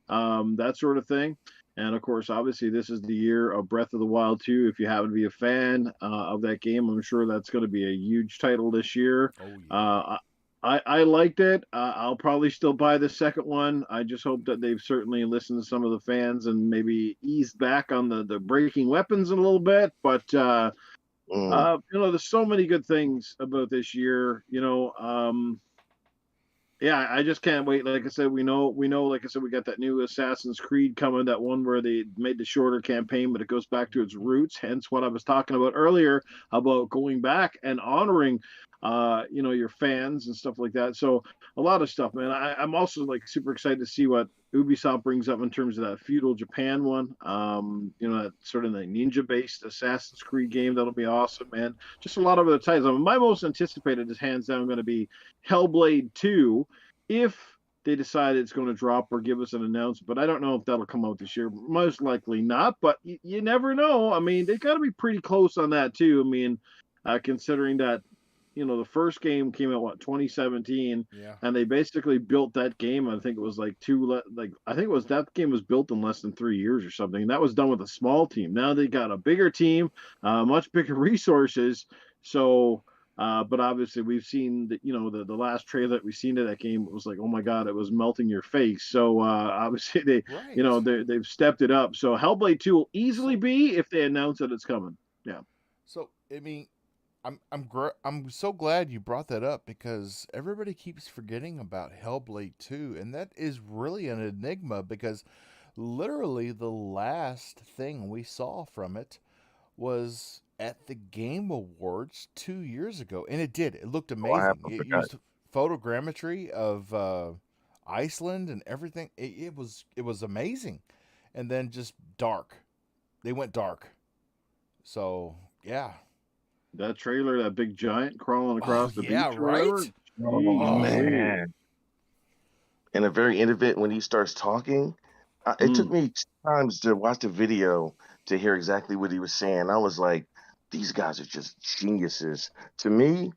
that sort of thing. And of course, obviously, this is the year of Breath of the Wild 2. If you happen to be a fan of that game, I'm sure that's going to be a huge title this year. Oh yeah. I liked it. I'll probably still buy the second one. I just hope that they've certainly listened to some of the fans and maybe eased back on the breaking weapons a little bit. But there's so many good things about this year. Yeah, I just can't wait. Like I said, we know. Like I said, we got that new Assassin's Creed coming. That one where they made the shorter campaign, but it goes back to its roots. Hence, what I was talking about earlier about going back and honoring, your fans and stuff like that. So a lot of stuff, man. I'm also like super excited to see what Ubisoft brings up in terms of that feudal Japan one. That sort of the ninja-based Assassin's Creed game. That'll be awesome, man. Just a lot of other titles. I mean, my most anticipated is hands down going to be Hellblade 2 if they decide it's going to drop or give us an announcement. But I don't know if that'll come out this year. Most likely not, but you never know. I mean, they got to be pretty close on that too. I mean, considering that the first game came out 2017, Yeah. and they basically built that game. I think it was that game was built in less than 3 years or something. And that was done with a small team. Now they got a bigger team, much bigger resources. So, but obviously we've seen the last trailer that we've seen of that game. It was like, oh my god, it was melting your face. So obviously they've stepped it up. So Hellblade 2 will easily be if they announce that it's coming. Yeah. So I mean, I'm so glad you brought that up because everybody keeps forgetting about Hellblade 2, and that is really an enigma because literally the last thing we saw from it was at the Game Awards 2 years ago, and it looked amazing. It used photogrammetry of Iceland and everything. It was amazing, and then just dark. They went dark. So yeah. That trailer, that big giant crawling across the beach or right? whatever. Oh man. And a very intimate when he starts talking. It took me times to watch the video to hear exactly what he was saying. I was like, these guys are just geniuses. To me,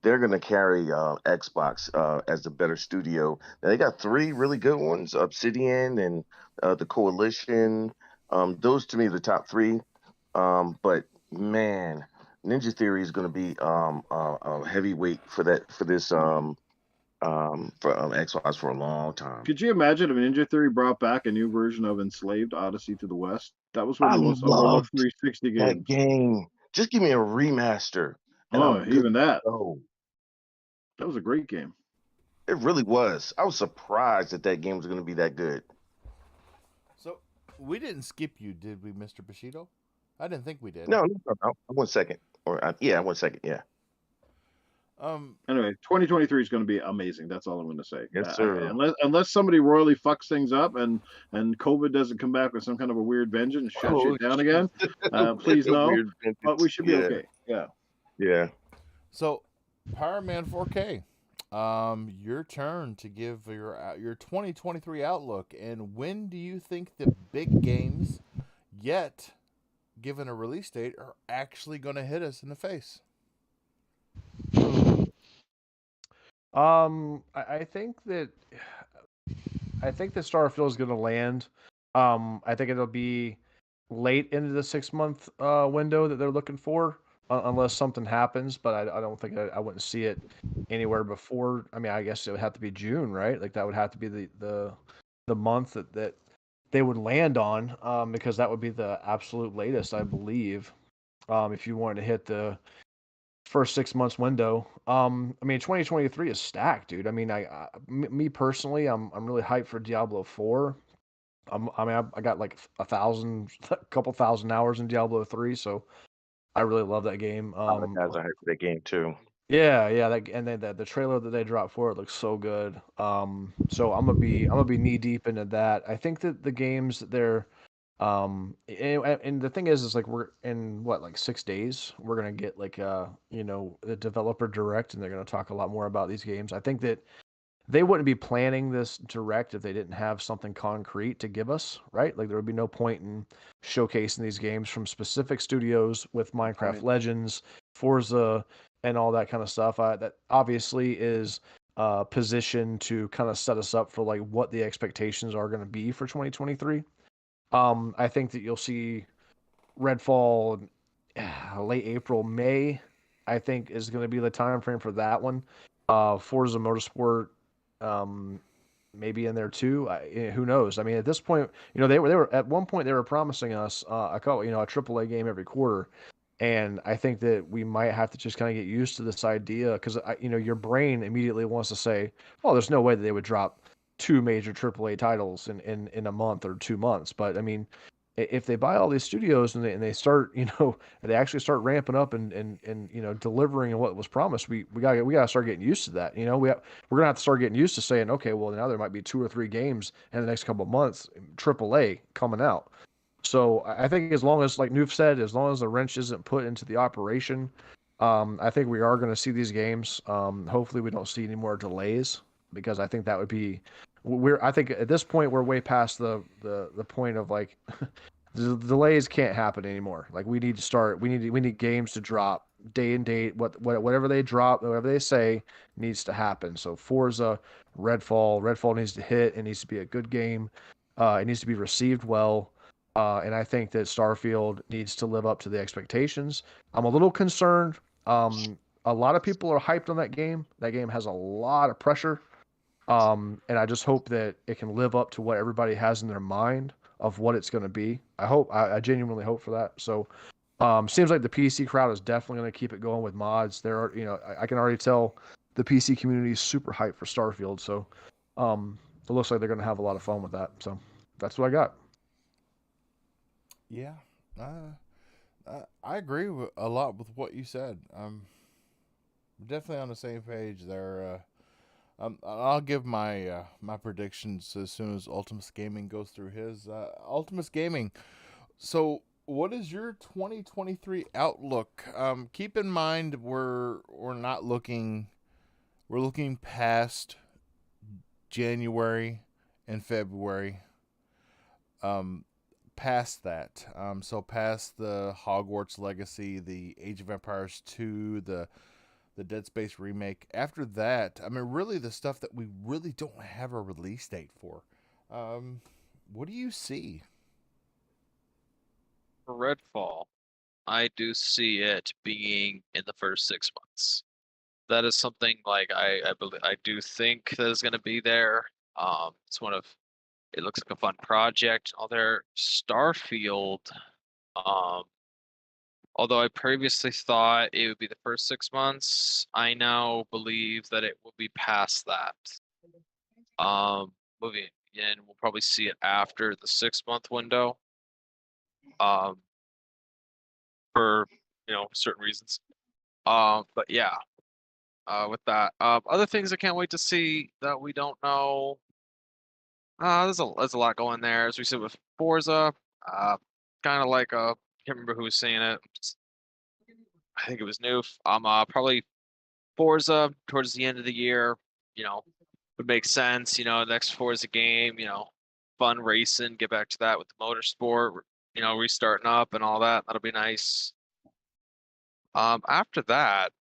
they're going to carry Xbox as the better studio. Now, they got three really good ones, Obsidian and the Coalition. Those to me are the top three. But man, Ninja Theory is going to be a heavyweight for this Xbox for a long time. Could you imagine if Ninja Theory brought back a new version of Enslaved Odyssey to the West? That was one of the most overlooked 360 games. That game. Just give me a remaster. And even that. Oh, that was a great game. It really was. I was surprised that game was going to be that good. So we didn't skip you, did we, Mr. Bushido? I didn't think we did. No. 1 second. 1 second. Yeah. Anyway, 2023 is going to be amazing. That's all I'm going to say. Yes, sir. Unless somebody royally fucks things up and COVID doesn't come back with some kind of a weird vengeance, shut shit down again. Please no. But we should be okay. Yeah. Yeah. So, Power Man 4K. Your turn to give your 2023 outlook, and when do you think the big games, yet given a release date, are actually going to hit us in the face? I think that Starfield is going to land. I think it'll be late into the 6-month window that they're looking for, unless something happens. But I don't think I wouldn't see it anywhere before. I mean, I guess it would have to be June, right? Like that would have to be the month that they would land on, because that would be the absolute latest, I believe. If you wanted to hit the first 6 months window. I mean, 2023 is stacked, dude. I mean, me personally, I'm really hyped for Diablo 4. I got like a couple thousand hours in Diablo 3, so I really love that game. Guys are hyped for that game too. Yeah, and then the trailer that they dropped for it looks so good. So I'm gonna be knee deep into that. I think that the games that they're and the thing is like we're in like 6 days we're gonna get like the developer direct, and they're gonna talk a lot more about these games. I think that they wouldn't be planning this direct if they didn't have something concrete to give us, right? Like there would be no point in showcasing these games from specific studios with Minecraft Right. Legends, Forza, and all that kind of stuff. That obviously is positioned to kind of set us up for like what the expectations are going to be for 2023. I think that you'll see Redfall late April, May. I think is going to be the time frame for that one. Forza Motorsport, um, maybe in there too. Who knows? I mean, at this point, they were at one point they were promising us a AAA game every quarter, and I think that we might have to just kind of get used to this idea because your brain immediately wants to say, "Oh, there's no way that they would drop two major AAA titles in a month or 2 months." But I mean, if they buy all these studios and they start, they actually start ramping up and delivering what was promised, we gotta start getting used to that. We're gonna have to start getting used to saying, okay, well now there might be 2 or 3 games in the next couple of months, AAA coming out. So I think as long as, like Noof said, as long as the wrench isn't put into the operation, I think we are going to see these games. Hopefully, we don't see any more delays because I think that would be. I think at this point we're way past the point of like the delays can't happen anymore. Like we need to start. We need games to drop day and date. Whatever they drop, whatever they say needs to happen. So Forza, Redfall needs to hit. It needs to be a good game. It needs to be received well. And I think that Starfield needs to live up to the expectations. I'm a little concerned. A lot of people are hyped on that game. That game has a lot of pressure. And I just hope that it can live up to what everybody has in their mind of what it's going to be. I genuinely hope for that. So, seems like the PC crowd is definitely going to keep it going with mods. There are, I can already tell the PC community is super hyped for Starfield. So, it looks like they're going to have a lot of fun with that. So, that's what I got. Yeah, I agree with a lot with what you said. Definitely on the same page there. I'll give my predictions as soon as Ultimus Gaming goes through his. Ultimus Gaming. So, what is your 2023 outlook? Keep in mind we're not looking. We're looking past January and February. Past that. So past the Hogwarts Legacy, the Age of Empires 2, the Dead Space remake. After that, I mean, really the stuff that we really don't have a release date for. What do you see? For Redfall, I do see it being in the first 6 months. That is something like I believe I do think that is going to be there. It's one of It looks like a fun project. Although Starfield, um, although I previously thought it would be the first 6 months, I now believe that it will be past that. Moving and we'll probably see it after the 6 month window. For certain reasons. But yeah. With that, other things I can't wait to see that we don't know. There's a lot going there. As we said with Forza, kind of like can't remember who was saying it. I think it was Noof. Probably Forza towards the end of the year. Would make sense. Next Forza game. Fun racing. Get back to that with the motorsport. Restarting up and all that. That'll be nice. After that,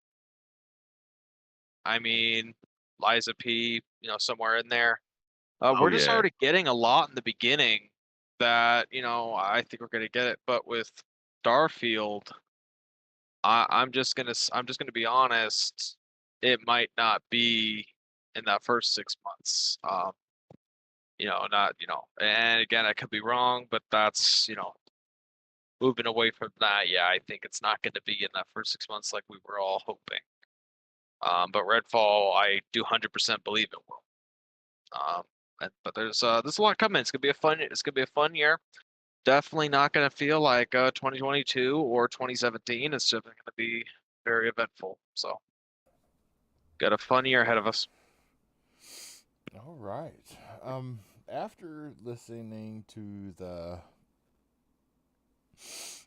I mean, Liza P. Somewhere in there. We're just yeah. already getting a lot in the beginning that, I think we're gonna get it. But with Starfield, I'm just gonna be honest, it might not be in that first 6 months. Not, and again, I could be wrong, but that's, moving away from that, yeah, I think it's not gonna be in that first 6 months like we were all hoping. But Redfall, I do 100% believe it will. But there's a lot coming. It's gonna be a fun year. Definitely not gonna feel like 2022 or 2017. It's just gonna be very eventful. So got a fun year ahead of us. All right. After listening to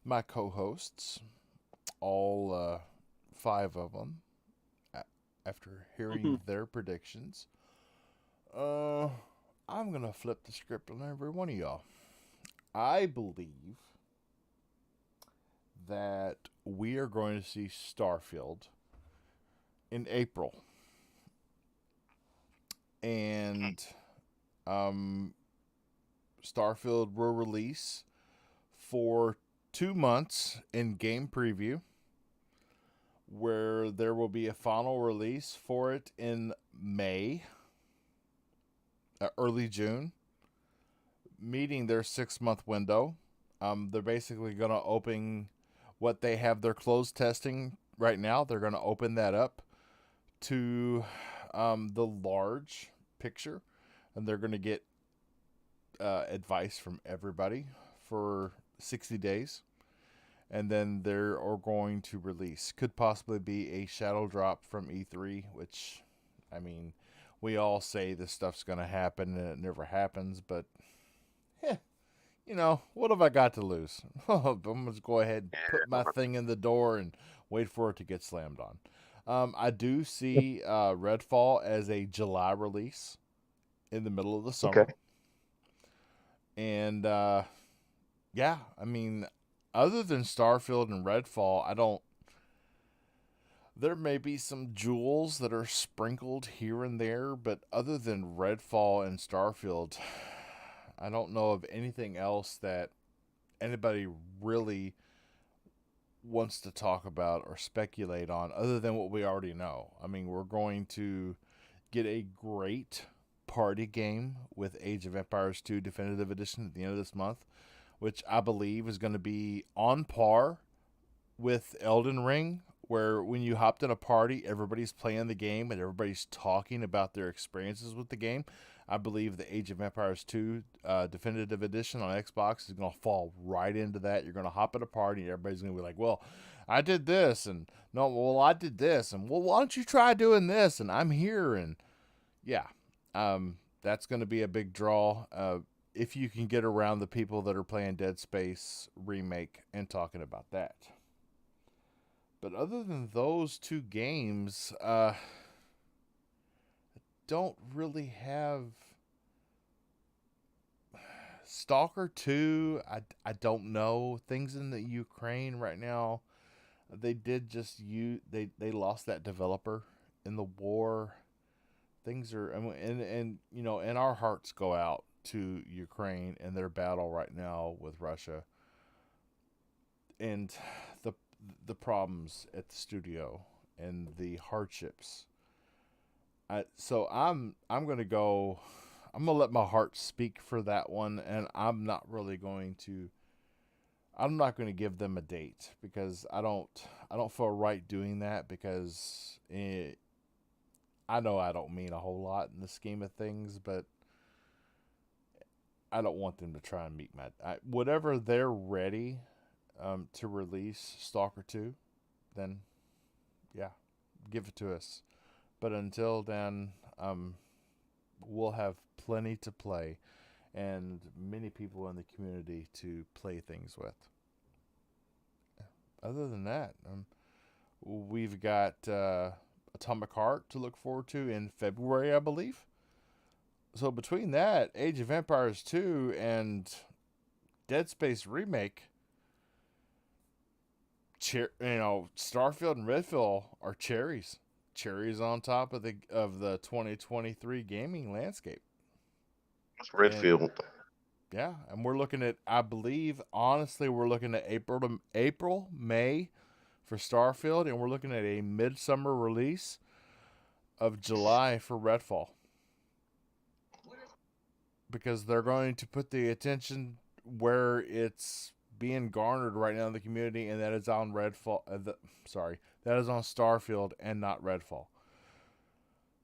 my co-hosts, all 5 of them, after hearing their predictions, I'm gonna flip the script on every one of y'all. I believe that we are going to see Starfield in April, and Starfield will release for 2 months in game preview, where there will be a final release for it in May, early June, meeting their 6-month window. They're basically going to open what they have their closed testing right now. They're going to open that up to the large picture, and they're going to get advice from everybody for 60 days. And then they're going to release. Could possibly be a shadow drop from E3, which, I mean, we all say this stuff's going to happen and it never happens, but, what have I got to lose? I'm going to go ahead and put my thing in the door and wait for it to get slammed on. I do see Redfall as a July release in the middle of the summer. Okay. And, yeah, I mean, other than Starfield and Redfall, there may be some jewels that are sprinkled here and there, but other than Redfall and Starfield, I don't know of anything else that anybody really wants to talk about or speculate on other than what we already know. I mean, we're going to get a great party game with Age of Empires 2 Definitive Edition at the end of this month, which I believe is going to be on par with Elden Ring, where when you hopped in a party, everybody's playing the game and everybody's talking about their experiences with the game. I believe the Age of Empires 2 Definitive Edition on Xbox is going to fall right into that. You're going to hop in a party and everybody's going to be like, well, I did this, and no, well, I did this, and well, why don't you try doing this, and I'm here, and yeah, that's going to be a big draw. If you can get around the people that are playing Dead Space Remake and talking about that. But other than those two games, I don't really have Stalker 2. I don't know. Things in the Ukraine right now, they did just they lost that developer in the war. Things are, and our hearts go out to Ukraine and their battle right now with Russia, and the problems at the studio and the hardships. So I'm gonna let my heart speak for that one, and I'm not going to give them a date because I don't feel right doing that, because I know I don't mean a whole lot in the scheme of things, but I don't want them to try and meet whatever they're ready to release Stalker 2, then yeah, give it to us. But until then, we'll have plenty to play and many people in the community to play things with. Other than that, we've got Atomic Heart to look forward to in February, I believe. So between that, Age of Empires 2 and Dead Space Remake, Starfield and Redfall are cherries on top of the 2023 gaming landscape. It's Redfield. And we're looking at, I believe, honestly, we're looking at April, May for Starfield, and we're looking at a midsummer release of July for Redfall. Because they're going to put the attention where it's being garnered right now in the community, and that is on Redfall. That is on Starfield and not Redfall.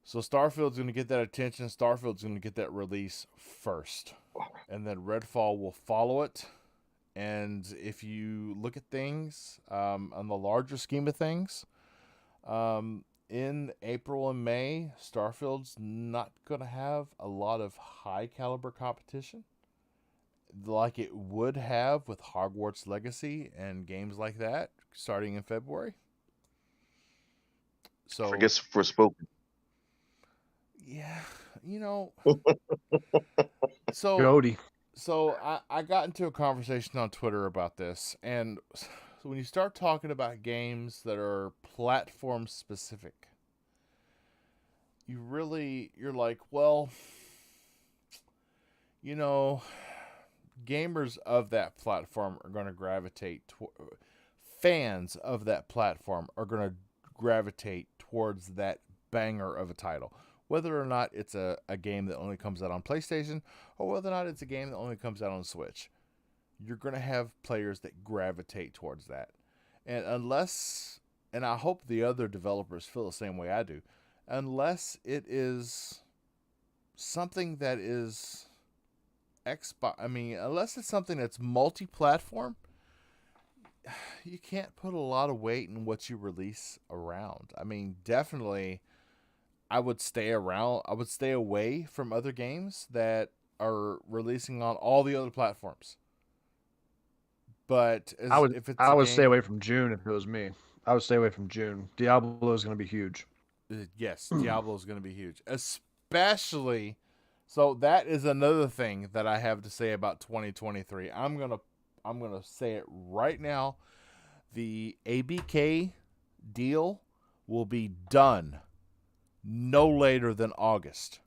So Starfield's going to get that attention. Starfield's going to get that release first, and then Redfall will follow it. And if you look at things on the larger scheme of things, in April and May, Starfield's not going to have a lot of high caliber competition like it would have with Hogwarts Legacy and games like that starting in February. So I guess Forspoken. Yeah, you know, so Goaty. I got into a conversation on Twitter about this, and so when you start talking about games that are platform specific, you're like, well, you know, gamers of that platform are going to gravitate fans of that platform are going to gravitate towards that banger of a title, whether or not it's a game that only comes out on PlayStation or whether or not it's a game that only comes out on Switch. You're going to have players that gravitate towards that. And and I hope the other developers feel the same way I do, unless it is something that is Xbox, unless it's something that's multi-platform, you can't put a lot of weight in what you release around. I mean, definitely, I would stay away from other games that are releasing on all the other platforms. But if it's I would stay away from June if it was me. I would stay away from June. Diablo is going to be huge. Yes, Diablo is going to be huge, especially. So that is another thing that I have to say about 2023. I'm gonna say it right now. The ABK deal will be done no later than August.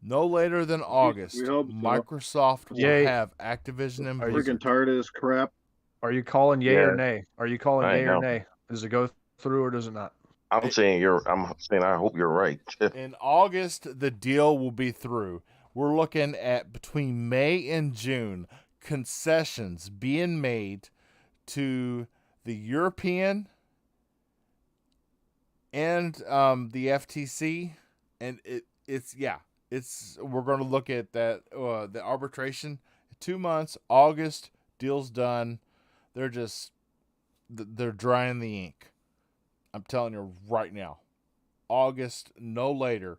No later than August. We hope so. Microsoft will Yay. have Activision and Are you Blizzard. Freaking tired of this crap. Are you calling yay or nay? Are you calling I yay or know. nay? Does it go through or does it not? I'm saying I hope you're right. In August, the deal will be through. We're looking at between May and June concessions being made to the European and the FTC, and we're going to look at that the arbitration. 2 months, August, deal's done. They're drying the ink. I'm telling you right now. August, no later.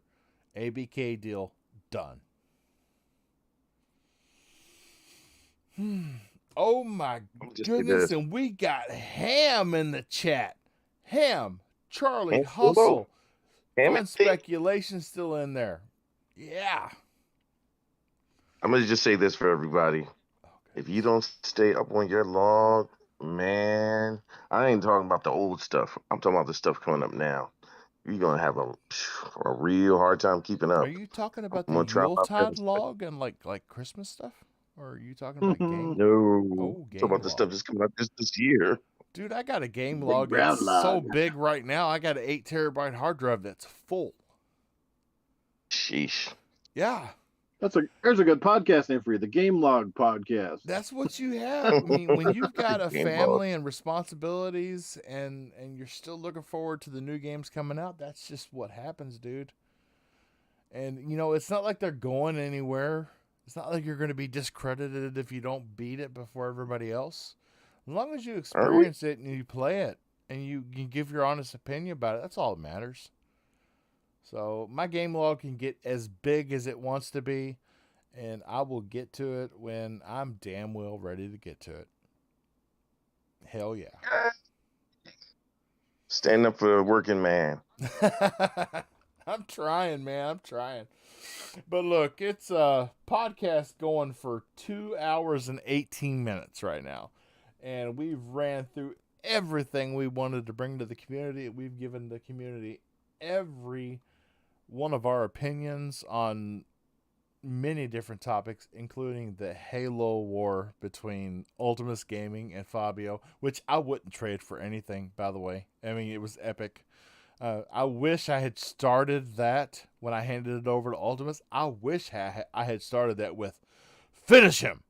ABK deal done. Oh my goodness, and we got Ham in the chat. Ham, Charlie, Ham, Hustle. Ham Fun and speculation still in there. Yeah. I'm gonna just say this for everybody. Okay. If you don't stay up on your log, man, I ain't talking about the old stuff. I'm talking about the stuff coming up now. You're gonna have a real hard time keeping up. Are you talking about I'm the gonna try my Yuletide best. log and like Christmas stuff? Or are you talking about game? No, Oh, I'm talking game about the log. stuff that's coming up just this year. Dude, I got a game Big log brown that's so log. big right now. I got an 8 terabyte hard drive that's full. Sheesh. Yeah, There's a good podcast name for you, the Game Log Podcast. that's what you have. I mean, when you've got a Game log. family and responsibilities and you're still looking forward to the new games coming out, that's just what happens, dude. And, it's not like they're going anywhere. It's not like you're going to be discredited if you don't beat it before everybody else. As long as you experience it and you play it and you can give your honest opinion about it, that's all that matters. So my game log can get as big as it wants to be, and I will get to it when I'm damn well ready to get to it. Hell yeah. Stand up for a working man. I'm trying, man. I'm trying. But look, it's a podcast going for 2 hours and 18 minutes right now. And we've ran through everything we wanted to bring to the community. We've given the community every one of our opinions on many different topics, including the Halo war between Ultimus Gaming and Fabio, which I wouldn't trade for anything, by the way. I mean, it was epic. I wish I had started that when I handed it over to Ultimus. I wish I had started that with finish him,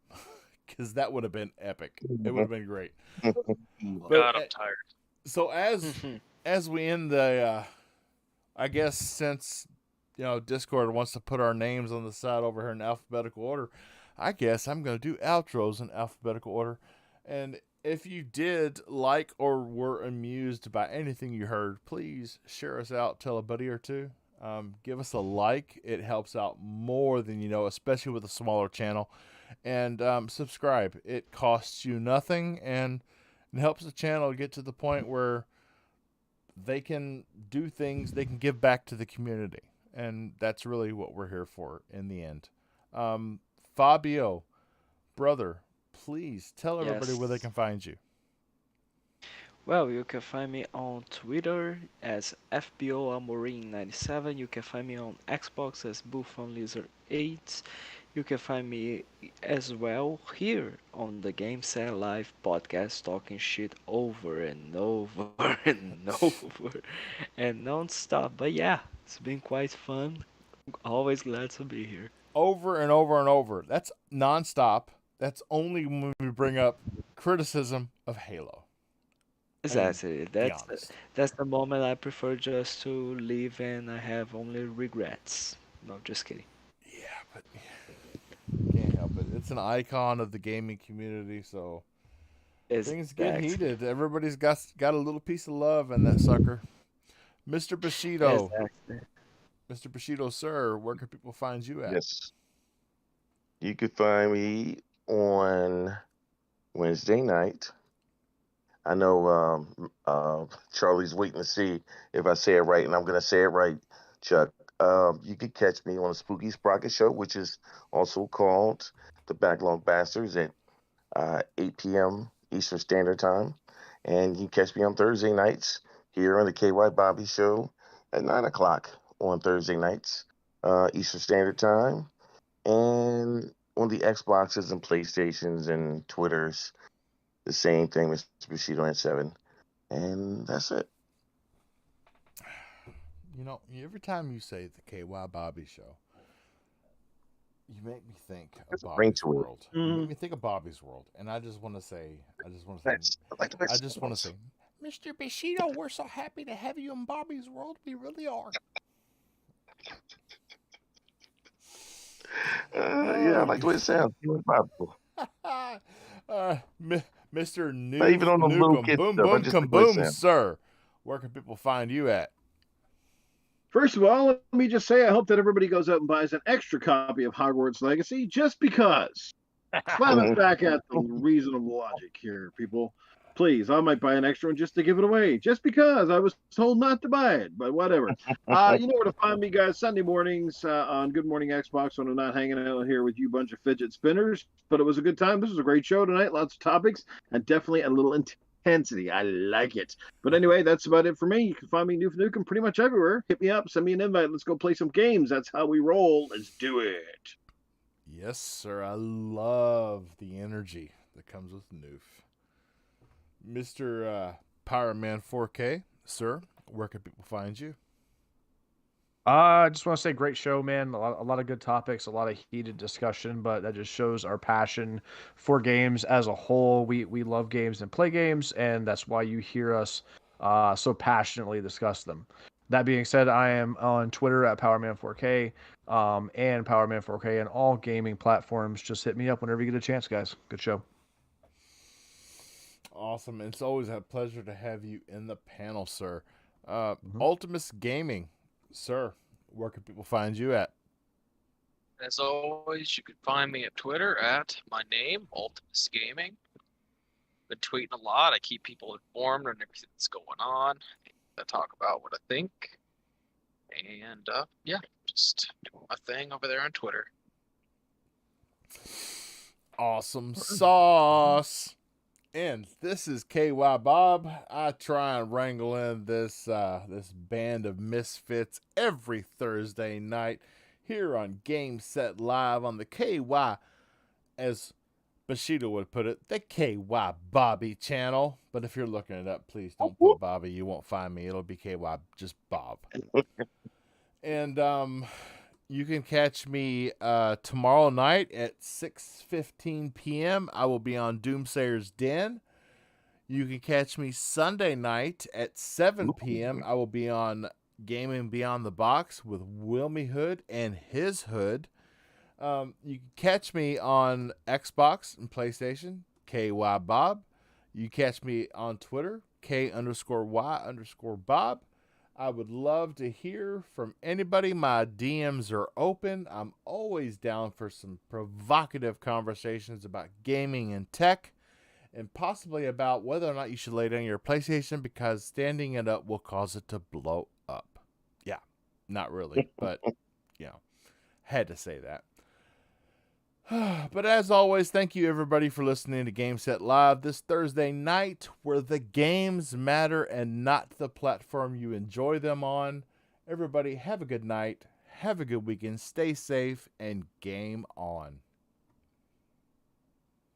because that would have been epic. It would have been great. God, I'm tired. So as we end the, I guess since Discord wants to put our names on the side over here in alphabetical order, I guess I'm going to do outros in alphabetical order. And if you did like or were amused by anything you heard, please share us out, tell a buddy or two. Give us a like. It helps out more than you know, especially with a smaller channel. And subscribe. It costs you nothing, and it helps the channel get to the point where they can do things, they can give back to the community. And that's really what we're here for in the end. Fabio, brother, please tell everybody where they Yes. can find you. Well, you can find me on Twitter as FBOAmorin97. You can find me on Xbox as BuffOnLizard8. You can find me as well here on the Game Set Live podcast, talking shit over and over and over and non-stop. But yeah, it's been quite fun. Always glad to be here. Over and over and over. That's nonstop. That's only when we bring up criticism of Halo. Exactly. Be honest. That's the moment I prefer just to leave and I have only regrets. No, just kidding. Yeah, but can't help it. It's an icon of the gaming community, so things get Exactly. heated. Everybody's got a little piece of love in that sucker. Mr. Bushido. Exactly. Mr. Bushido, sir, where can people find you at? Yes. You could find me on Wednesday night. I know Charlie's waiting to see if I say it right, and I'm going to say it right, Chuck. You could catch me on the Spooky Sprocket Show, which is also called The Backlog Bastards at 8 p.m. Eastern Standard Time. And you can catch me on Thursday nights here on the KY Bobby Show at 9 o'clock on Thursday nights, Eastern Standard Time. And on the Xboxes and PlayStations and Twitters, the same thing, Mr. Bushido and 7. And that's it. You know, every time you say the KY Bobby Show, you make me think of There's a ring Bobby's to it. World. You make me think of Bobby's World, and I just want to say, Thanks. I like the way it I just want to sounds. say, Mr. Bushido, we're so happy to have you in Bobby's World. We really are. Yeah, I like the way it sounds. You and Bob. Mr. Not even on the little Nukem, kid boom, stuff. I boom, just like the way it kaboom, sounds. sir. Where can people find you at? First of all, let me just say I hope that everybody goes out and buys an extra copy of Hogwarts Legacy just because. Slap us back at the reasonable logic here, people. Please, I might buy an extra one just to give it away, just because I was told not to buy it, but whatever. You know where to find me, guys. Sunday mornings on Good Morning Xbox when I'm not hanging out here with you bunch of fidget spinners. But it was a good time. This was a great show tonight. Lots of topics and definitely a little intensity. I like it. But anyway, that's about it for me. You can find me Noof Nukem pretty much everywhere. Hit me up, send me an invite. Let's go play some games. That's how we roll. Let's do it. Yes, sir. I love the energy that comes with Noof. Mr. Power Man 4K, sir, where can people find you? I just want to say, great show, man. A lot of good topics, a lot of heated discussion, but that just shows our passion for games as a whole. We love games and play games, and that's why you hear us so passionately discuss them. That being said, I am on Twitter at PowerMan4K and PowerMan4K and all gaming platforms. Just hit me up whenever you get a chance, guys. Good show. Awesome. It's always a pleasure to have you in the panel, sir. Ultimus Gaming, sir, where can people find you at? As always, you can find me at Twitter at my name, Ultimus Gaming. Been tweeting a lot. I keep people informed on everything that's going on. I talk about what I think. And yeah, just doing my thing over there on Twitter. Awesome sauce. And this is KY Bob. I try and wrangle in this band of misfits every Thursday night here on Game Set Live on the KY, as Bushido would put it, the KY Bobby channel. But if you're looking it up, please don't put Bobby. You won't find me. It'll be KY just Bob. And you can catch me tomorrow night at 6:15 p.m. I will be on Doomsayer's Den. You can catch me Sunday night at 7 p.m. I will be on Gaming Beyond the Box with Wilmy Hood and his Hood. You can catch me on Xbox and PlayStation, KY Bob. You catch me on Twitter, K_Y_Bob. I would love to hear from anybody. My DMs are open. I'm always down for some provocative conversations about gaming and tech, and possibly about whether or not you should lay down your PlayStation because standing it up will cause it to blow up. Yeah. Not really, but you know, had to say that. But as always, thank you everybody for listening to Game Set Live this Thursday night, where the games matter and not the platform you enjoy them on. Everybody, have a good night, have a good weekend, stay safe, and game on.